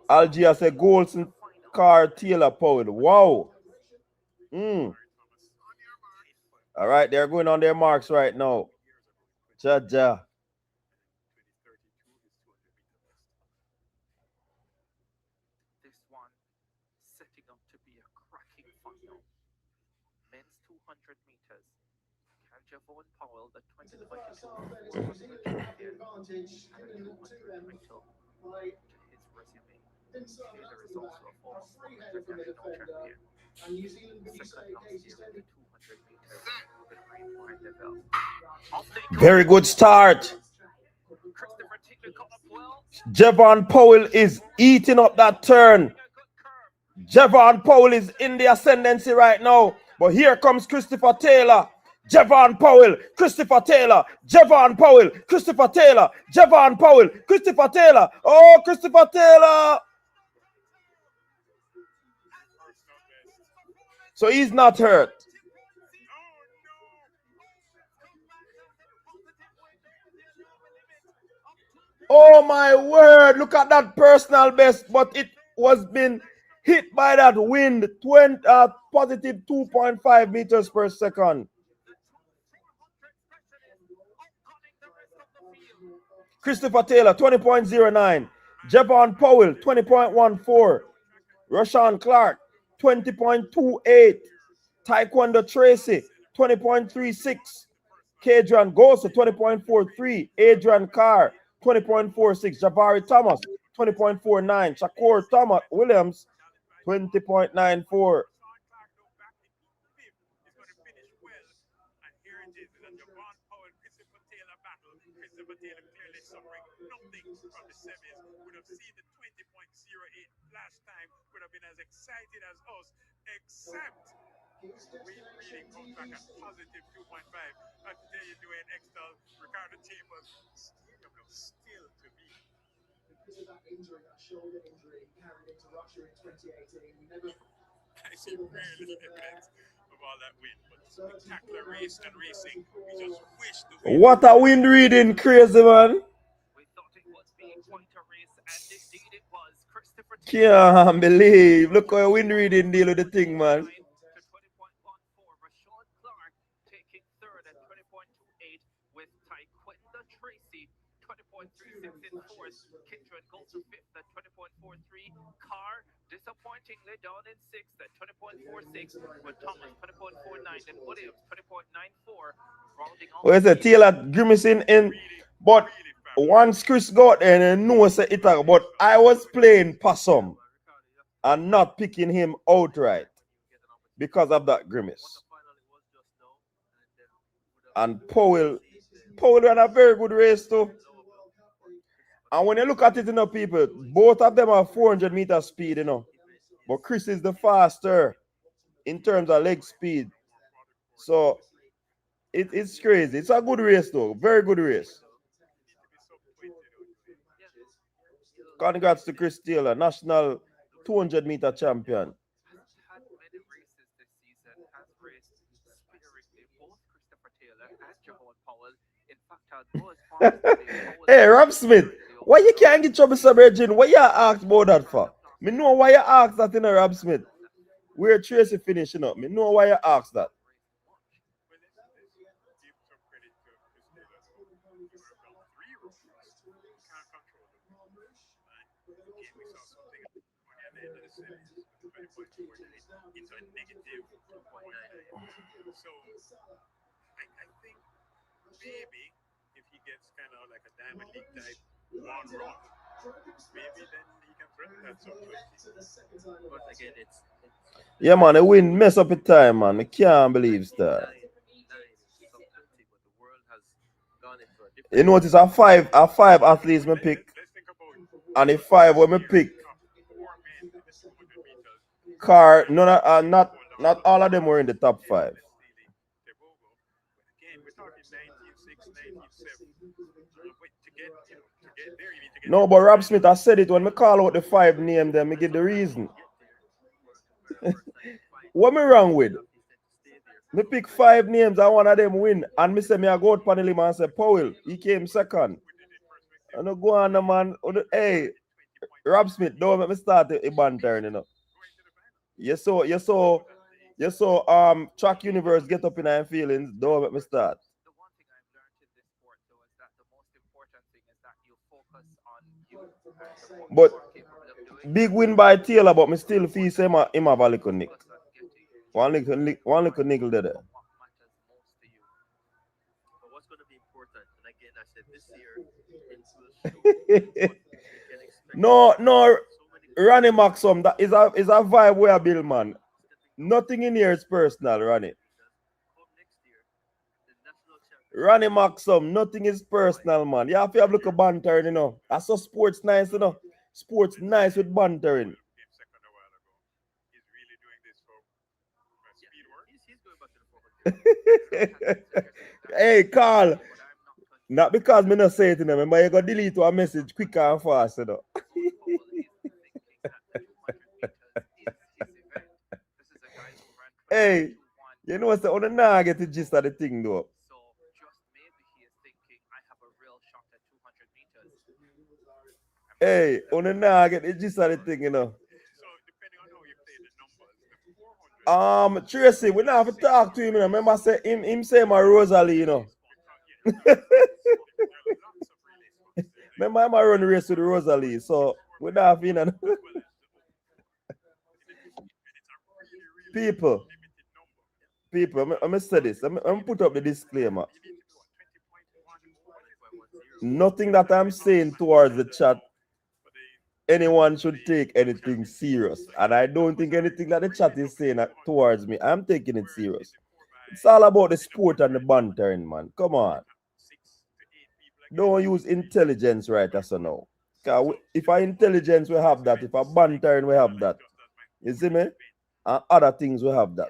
Algie has a Golson, Carr, Taylor, Powell. Wow. All right, they're going on their marks right now. Ja. This one setting up to be a cracking final. Men's 200 meters. Can Javon Powell, the 2022 champion, add a 200 title to his resume? Taylor is also a former 400 national champion. Second last year in the 200 meters with the green wine level. Very good start. Javon Powell is eating up that turn. Javon Powell is in the ascendancy right now. But here comes Christopher Taylor. Javon Powell, Christopher Taylor, Javon Powell, Christopher Taylor, Javon Powell, Christopher Taylor. Oh, Christopher Taylor. So he's not hurt. Oh my word, look at that personal best, but it was been hit by that wind, positive 2.5 meters per second. Christopher Taylor, 20.09. Javon Powell, 20.14. Rashawn Clark, 20.28. Taekwondo Tracy, 20.36. Kadrian Gosa, 20.43. Adrian Carr, 20.46. Jabari Thomas, 20.49. Shakur Thomas Williams, 20.94. Christopher Taylor clearly suffering nothing from the semis. Would have seen the 20.08 last time, would have been as excited as us, except Wayne Reading comes back at positive 2.5. I have to tell you, Dwayne Extall, Ricardo Chambers, Stadium looks still to me. Because of that injury, that shoulder injury, carried into Russia in 2018. We never I see very little evidence of all that win, but spectacular race and racing. We just wish the win. What a wind reading, crazy man. Can't believe. Look how wind reading deal with the thing, man. Taking third at 20.28 with Taekwondo Tracy, 20.36 in fourth. Kindred goes to fifth at 20.43. Carr disappointingly down in sixth at 20.46 with Thomas 20.49 and Williams 20.94. Rounding off. Where's the Taylor grimacing in? But once Chris got there and knows it, but I was playing possum and not picking him outright because of that grimace. And Powell ran a very good race too. And when you look at it, people, both of them are 400 meter speed, But Chris is the faster in terms of leg speed. So it's crazy. It's a good race though. Very good race. Congrats to Chris Taylor, national 200 meter champion. Hey, Rob Smith, why you can't get trouble submerging? Why you ask about that for? Me know why you ask that in Rob Smith. Where Tracy finishing up. Me know why you ask that. It's a negative 2.9. So I think maybe if he gets kind of like a Diamond League type one run, maybe then he can threaten that sub 20. But again, it's yeah, man, the wind mess up the time, man. I can't believe that. You notice I five athletes me pick, and the five when me pick. Carr, not all of them were in the top 5. No, but Rob Smith, I said it when me call out the 5 name, then me give the reason. What me wrong with? Me pick 5 names and one of them win. And me say me I go out panel him and say Powell, he came second. And I go on the man. Hey, Rob Smith, don't let me start a banter, You saw Track Universe get up in our feelings. Don't let me start. The one thing I've learned in this sport though is that the most important thing is that you focus on you and But big win by Taylor, but me still feel him have a little nick. One little nickel there. But what's going to be important, and again, I said this year, it will show No, Ronnie Maxim, that is a vibe where I build, man. Nothing in here is personal, Ronnie. Ronnie Maxim, nothing is personal, man. You have to have a look at bantering, That's so sports nice, Sports nice with bantering. Hey, Carl. Not because me not say it, but you got to delete a message quicker and fast, Hey, you know what's the other now get the gist of the thing though. So just maybe he is thinking I have a real shot at 200 meters. Hey, on the now get the gist of the thing, you know. Tracy, we not have to talk to him, you know. Remember, I say him say my Rosalie, you know. Remember, I'm run the race with the Rosalie, so we not have, you know. People, I'm gonna say this. I'm gonna put up the disclaimer. Nothing that I'm saying towards the chat, anyone should take anything serious. And I don't think anything that the chat is saying towards me, I'm taking it serious. It's all about the sport and the bantering, man. Come on. Don't use intelligence right as of now. If our intelligence, we have that. If our bantering, we have that. You see me? And other things, we have that.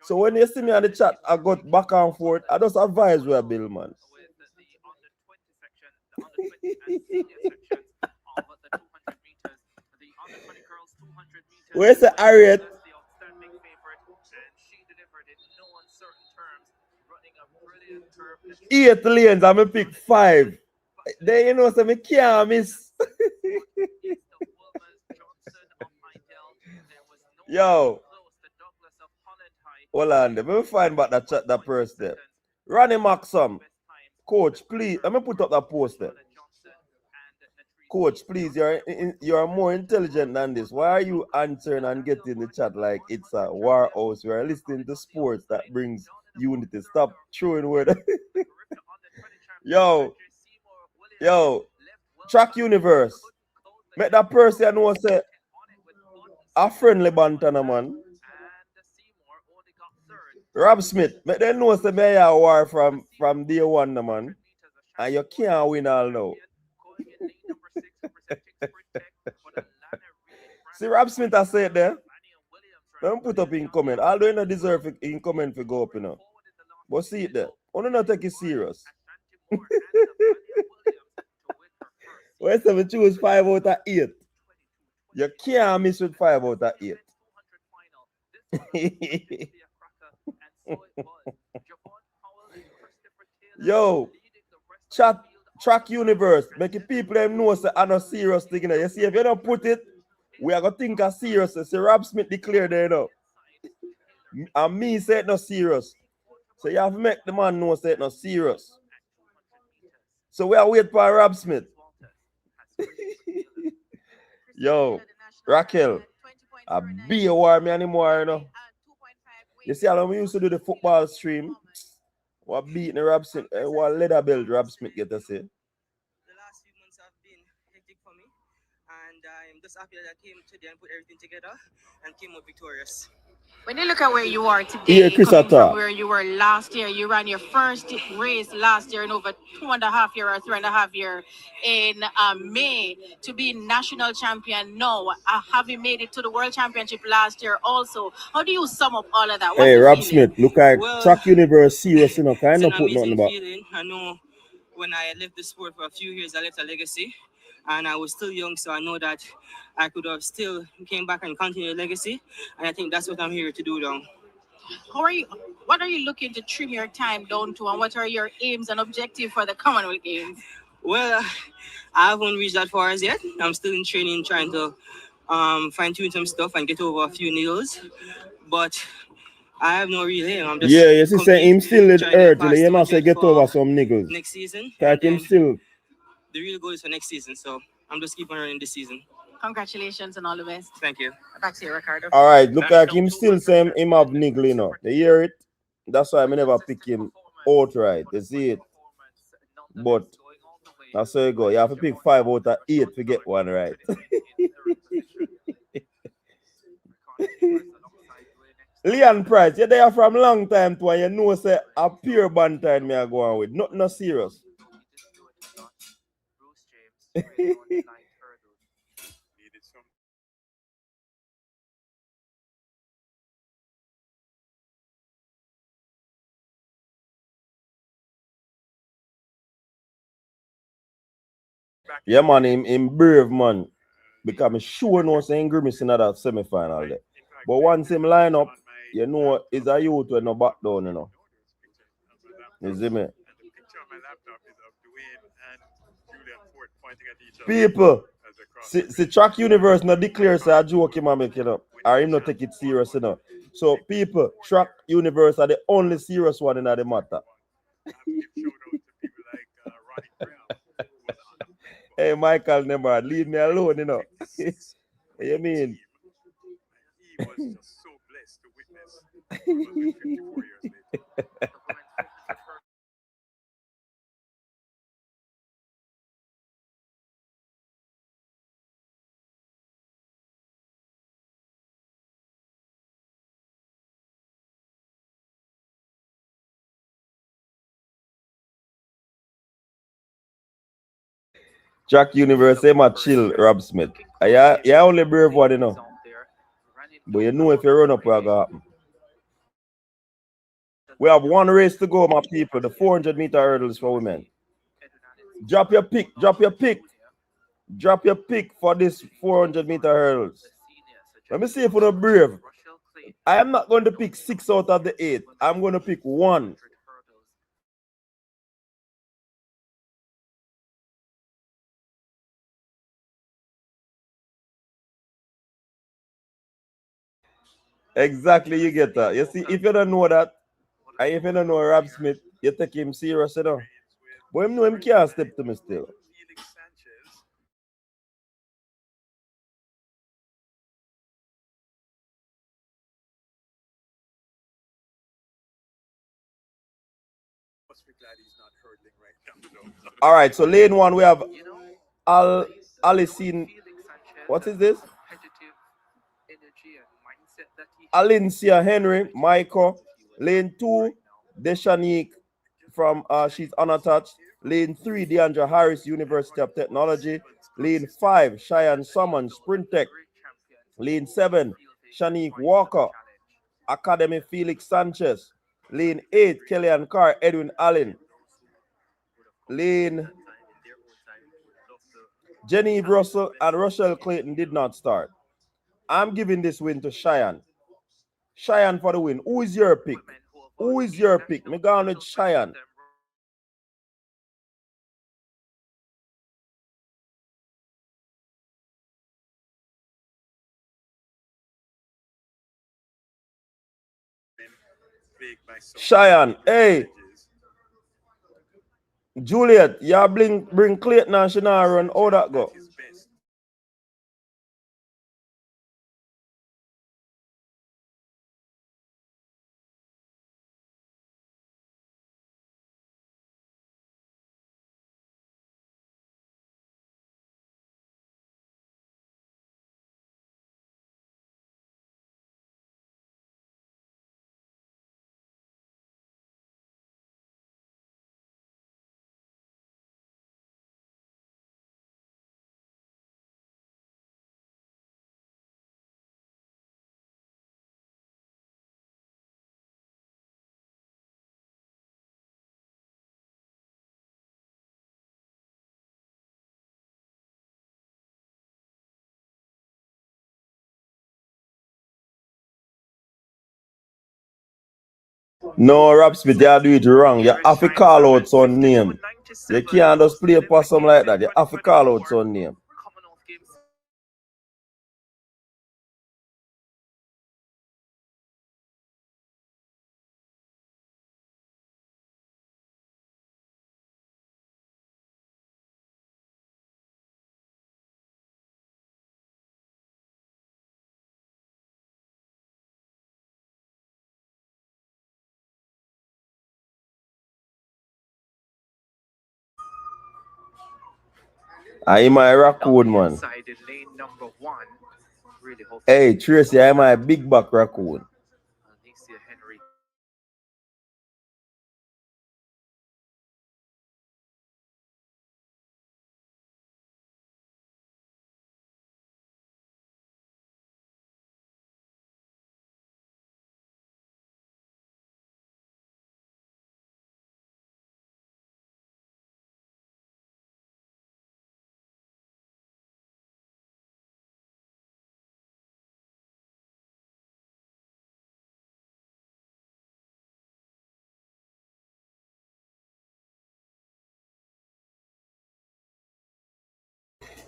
So when you see me on the chat, I got back and forth. I just advise where Bill, man. Where's the Harriet? 8 lanes, I'm gonna pick 5. There you know, so me can't miss. Yo. Hold on, let me find back that person there. Ronnie Maxim. Coach, please. Let me put up that post there. Coach, please, you're more intelligent than this. Why are you answering and getting the chat like it's a war house? We are listening to sports that brings unity. Stop throwing word. Yo, Track Universe. Make that person know say a friendly bantana, man. Rob Smith, make them know say me a war from day one, man. And you can't win all now. See, Rob Smith I said there. Let me put up in comment. Although you don't deserve it in comment to go up, you know. But see it there. I don't take it serious. Why say we choose 5 out of 8? You can't miss with 5 out of 8. Yo, Track Universe, make people them know say I'm not serious thing. You see, if you don't put it, we are gonna think of serious. See, Rob Smith declared there, you know. And me say it not serious. So you have to make the man know say it not serious. So we are waiting for Rob Smith. Yo, Raquel, I be a war me anymore, you know. You see how we used to do the football stream? What beating the Rob Smith, what leather belt Rob Smith get to say? The last few months have been hectic for me, and I'm just happy that I came today and put everything together and came out victorious. When you look at where you are today, coming from where you were last year, you ran your first race last year in over 2.5 years or 3.5 years in May to be national champion now. Having made it to the World Championship last year also. How do you sum up all of that? Hey, Rob Smith, look like Track Universe serious, you know, kind of put nothing about. I know when I left the sport for a few years, I left a legacy. And I was still young, so I know that I could have still came back and continued the legacy. And I think that's what I'm here to do now. What are you looking to trim your time down to, and what are your aims and objectives for the Commonwealth Games? Well, I haven't reached that far as yet. I'm still in training, trying to fine-tune some stuff and get over a few needles. But I have no real aim. I'm just you see, say him still in earth, you know, he must say get over some niggas. Next season. Like him still. The real goal is for next season, so I'm just keeping running this season. Congratulations and all the best. Thank you. Back to you, Ricardo. All right, look like him still saying him have niggle, you know. You hear it? That's why I never pick him outright. You see it? But that's how you go. You have to pick 5 out of 8 to get one right. Leon Price, you're there from long time to, and you know say a pure banter me are going with. Not serious. Yeah, man, him brave, man. Because I'm sure no saying grimace in that semi-final there. But once him line up, you know, it's a youth with no back down, you know. You see me? People, see track universe not declare say a joke him a make it up. Or him not take it serious enough. So people, track universe are the only serious one in the matter. Hey Michael Nemar, leave me alone, you know. What you mean? He was just so blessed to witness 54 years later. Track universe, say my chill, Rob Smith. Yeah, only brave one, you know. But you know if you run up, what gonna happen. We have one race to go, my people. The 400-meter hurdles for women. Drop your pick. Drop your pick. Drop your pick for this 400-meter hurdles. Let me see if you're brave. I am not going to pick 6 out of the 8. I'm going to pick 1. Exactly, you get that. You see, if you don't know that, and if you don't know Rob Smith, you take him serious, you know. But him know him can't step to me still. All right, so lane 1, we have Alicine. What is this? Alincia Henry, Michael. Lane 2, Deshanique from she's unattached. Lane 3, Deandra Harris, University of Technology. Lane 5, Cheyenne Summon, Sprint Tech. Lane 7, Shanique Walker, Academy Felix Sanchez. Lane 8, Kellyanne Carr, Edwin Allen. Lane Genevieve Russell and Rochelle Clayton did not start. I'm giving this win to Cheyenne. Cheyenne for the win. Who is your pick? Who is your pick? Me going with Cheyenne. Cheyenne, hey. Juliet, y'all bring Clayton and Shania run. How that go? No, Rap Smith, you do it wrong. You have to call out some name. You can't just play possum like that. You have to call out some name. I'm my raccoon, man. Hey, Tracy, I'm my big back raccoon.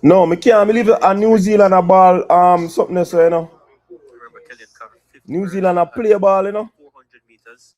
No, me can't believe it. A New Zealand a ball something else, you know. Remember Killian Carr, fifth New world Zealand a play ball, you know. 400 meters.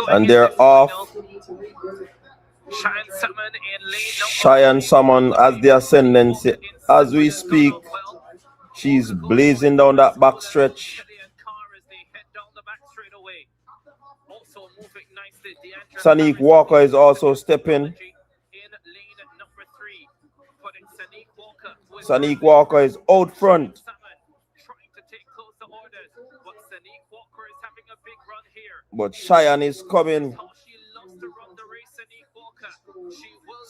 And they're off. Cheyenne Salmon as the ascendancy. As we speak, she's blazing down that back stretch. Sanique Walker is also stepping. Sanique Walker is out front. But Cheyenne is coming.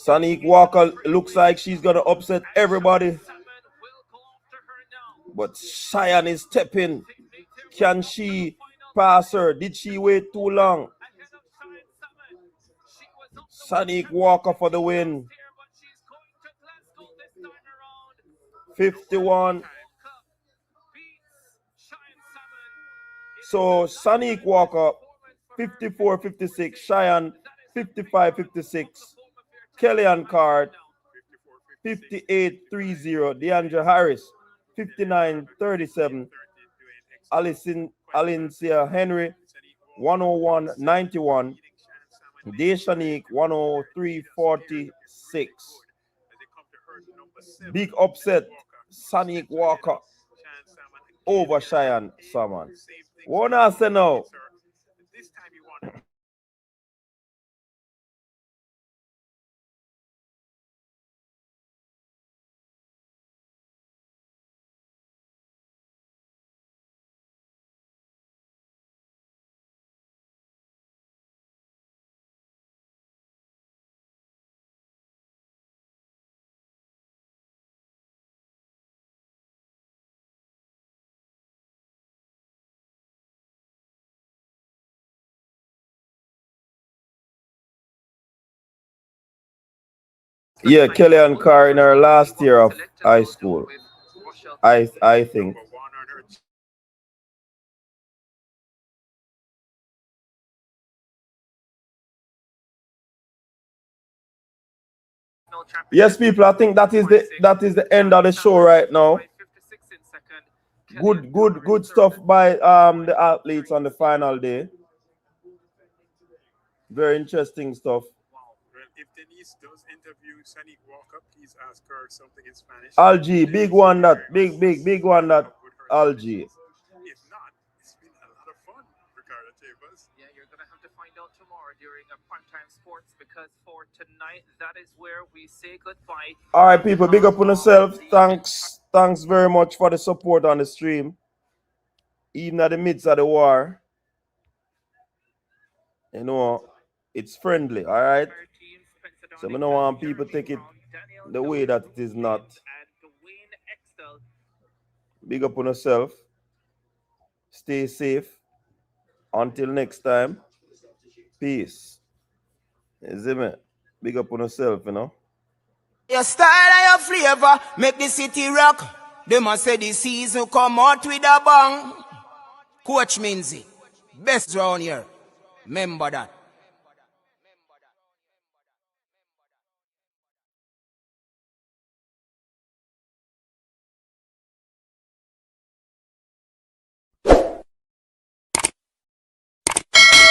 Sanique Walker looks like she's going to upset everybody. But Cheyenne is stepping. Can she pass her? Did she wait too long? Sanique Walker for the win. 51. So Sanique Walker 54-56. Cheyenne 55-56. Kellyanne Carr 58-30. DeAndre Harris 59-37. Alicia Henry 101-91. Deshanique 103-46. Big upset. Sanique Walker over Cheyenne Salmon. What I say now? Yeah, Kellyanne Carr in her last year of high school. I think. Yes, people, I think that is the end of the show right now. Good stuff by the athletes on the final day. Very interesting stuff. Well, if Denise does interview Sanique Walker, please ask her something in Spanish. Algie, big one that, big one that, Algie. If not, it's been a lot of fun, Ricardo Chambers. Yeah, you're going to have to find out tomorrow during a primetime sports because for tonight, that is where we say goodbye. All right, people, big up on yourself. Thanks very much for the support on the stream. Even at the midst of the war, you know, it's friendly, all right? So I don't want people to take it the way that it is not. Big up on yourself. Stay safe. Until next time, peace. You see me? Big up on yourself, you know. Your style and your flavor make the city rock. They must say the season come out with a bang. Coach Minzy, best round here. Remember that.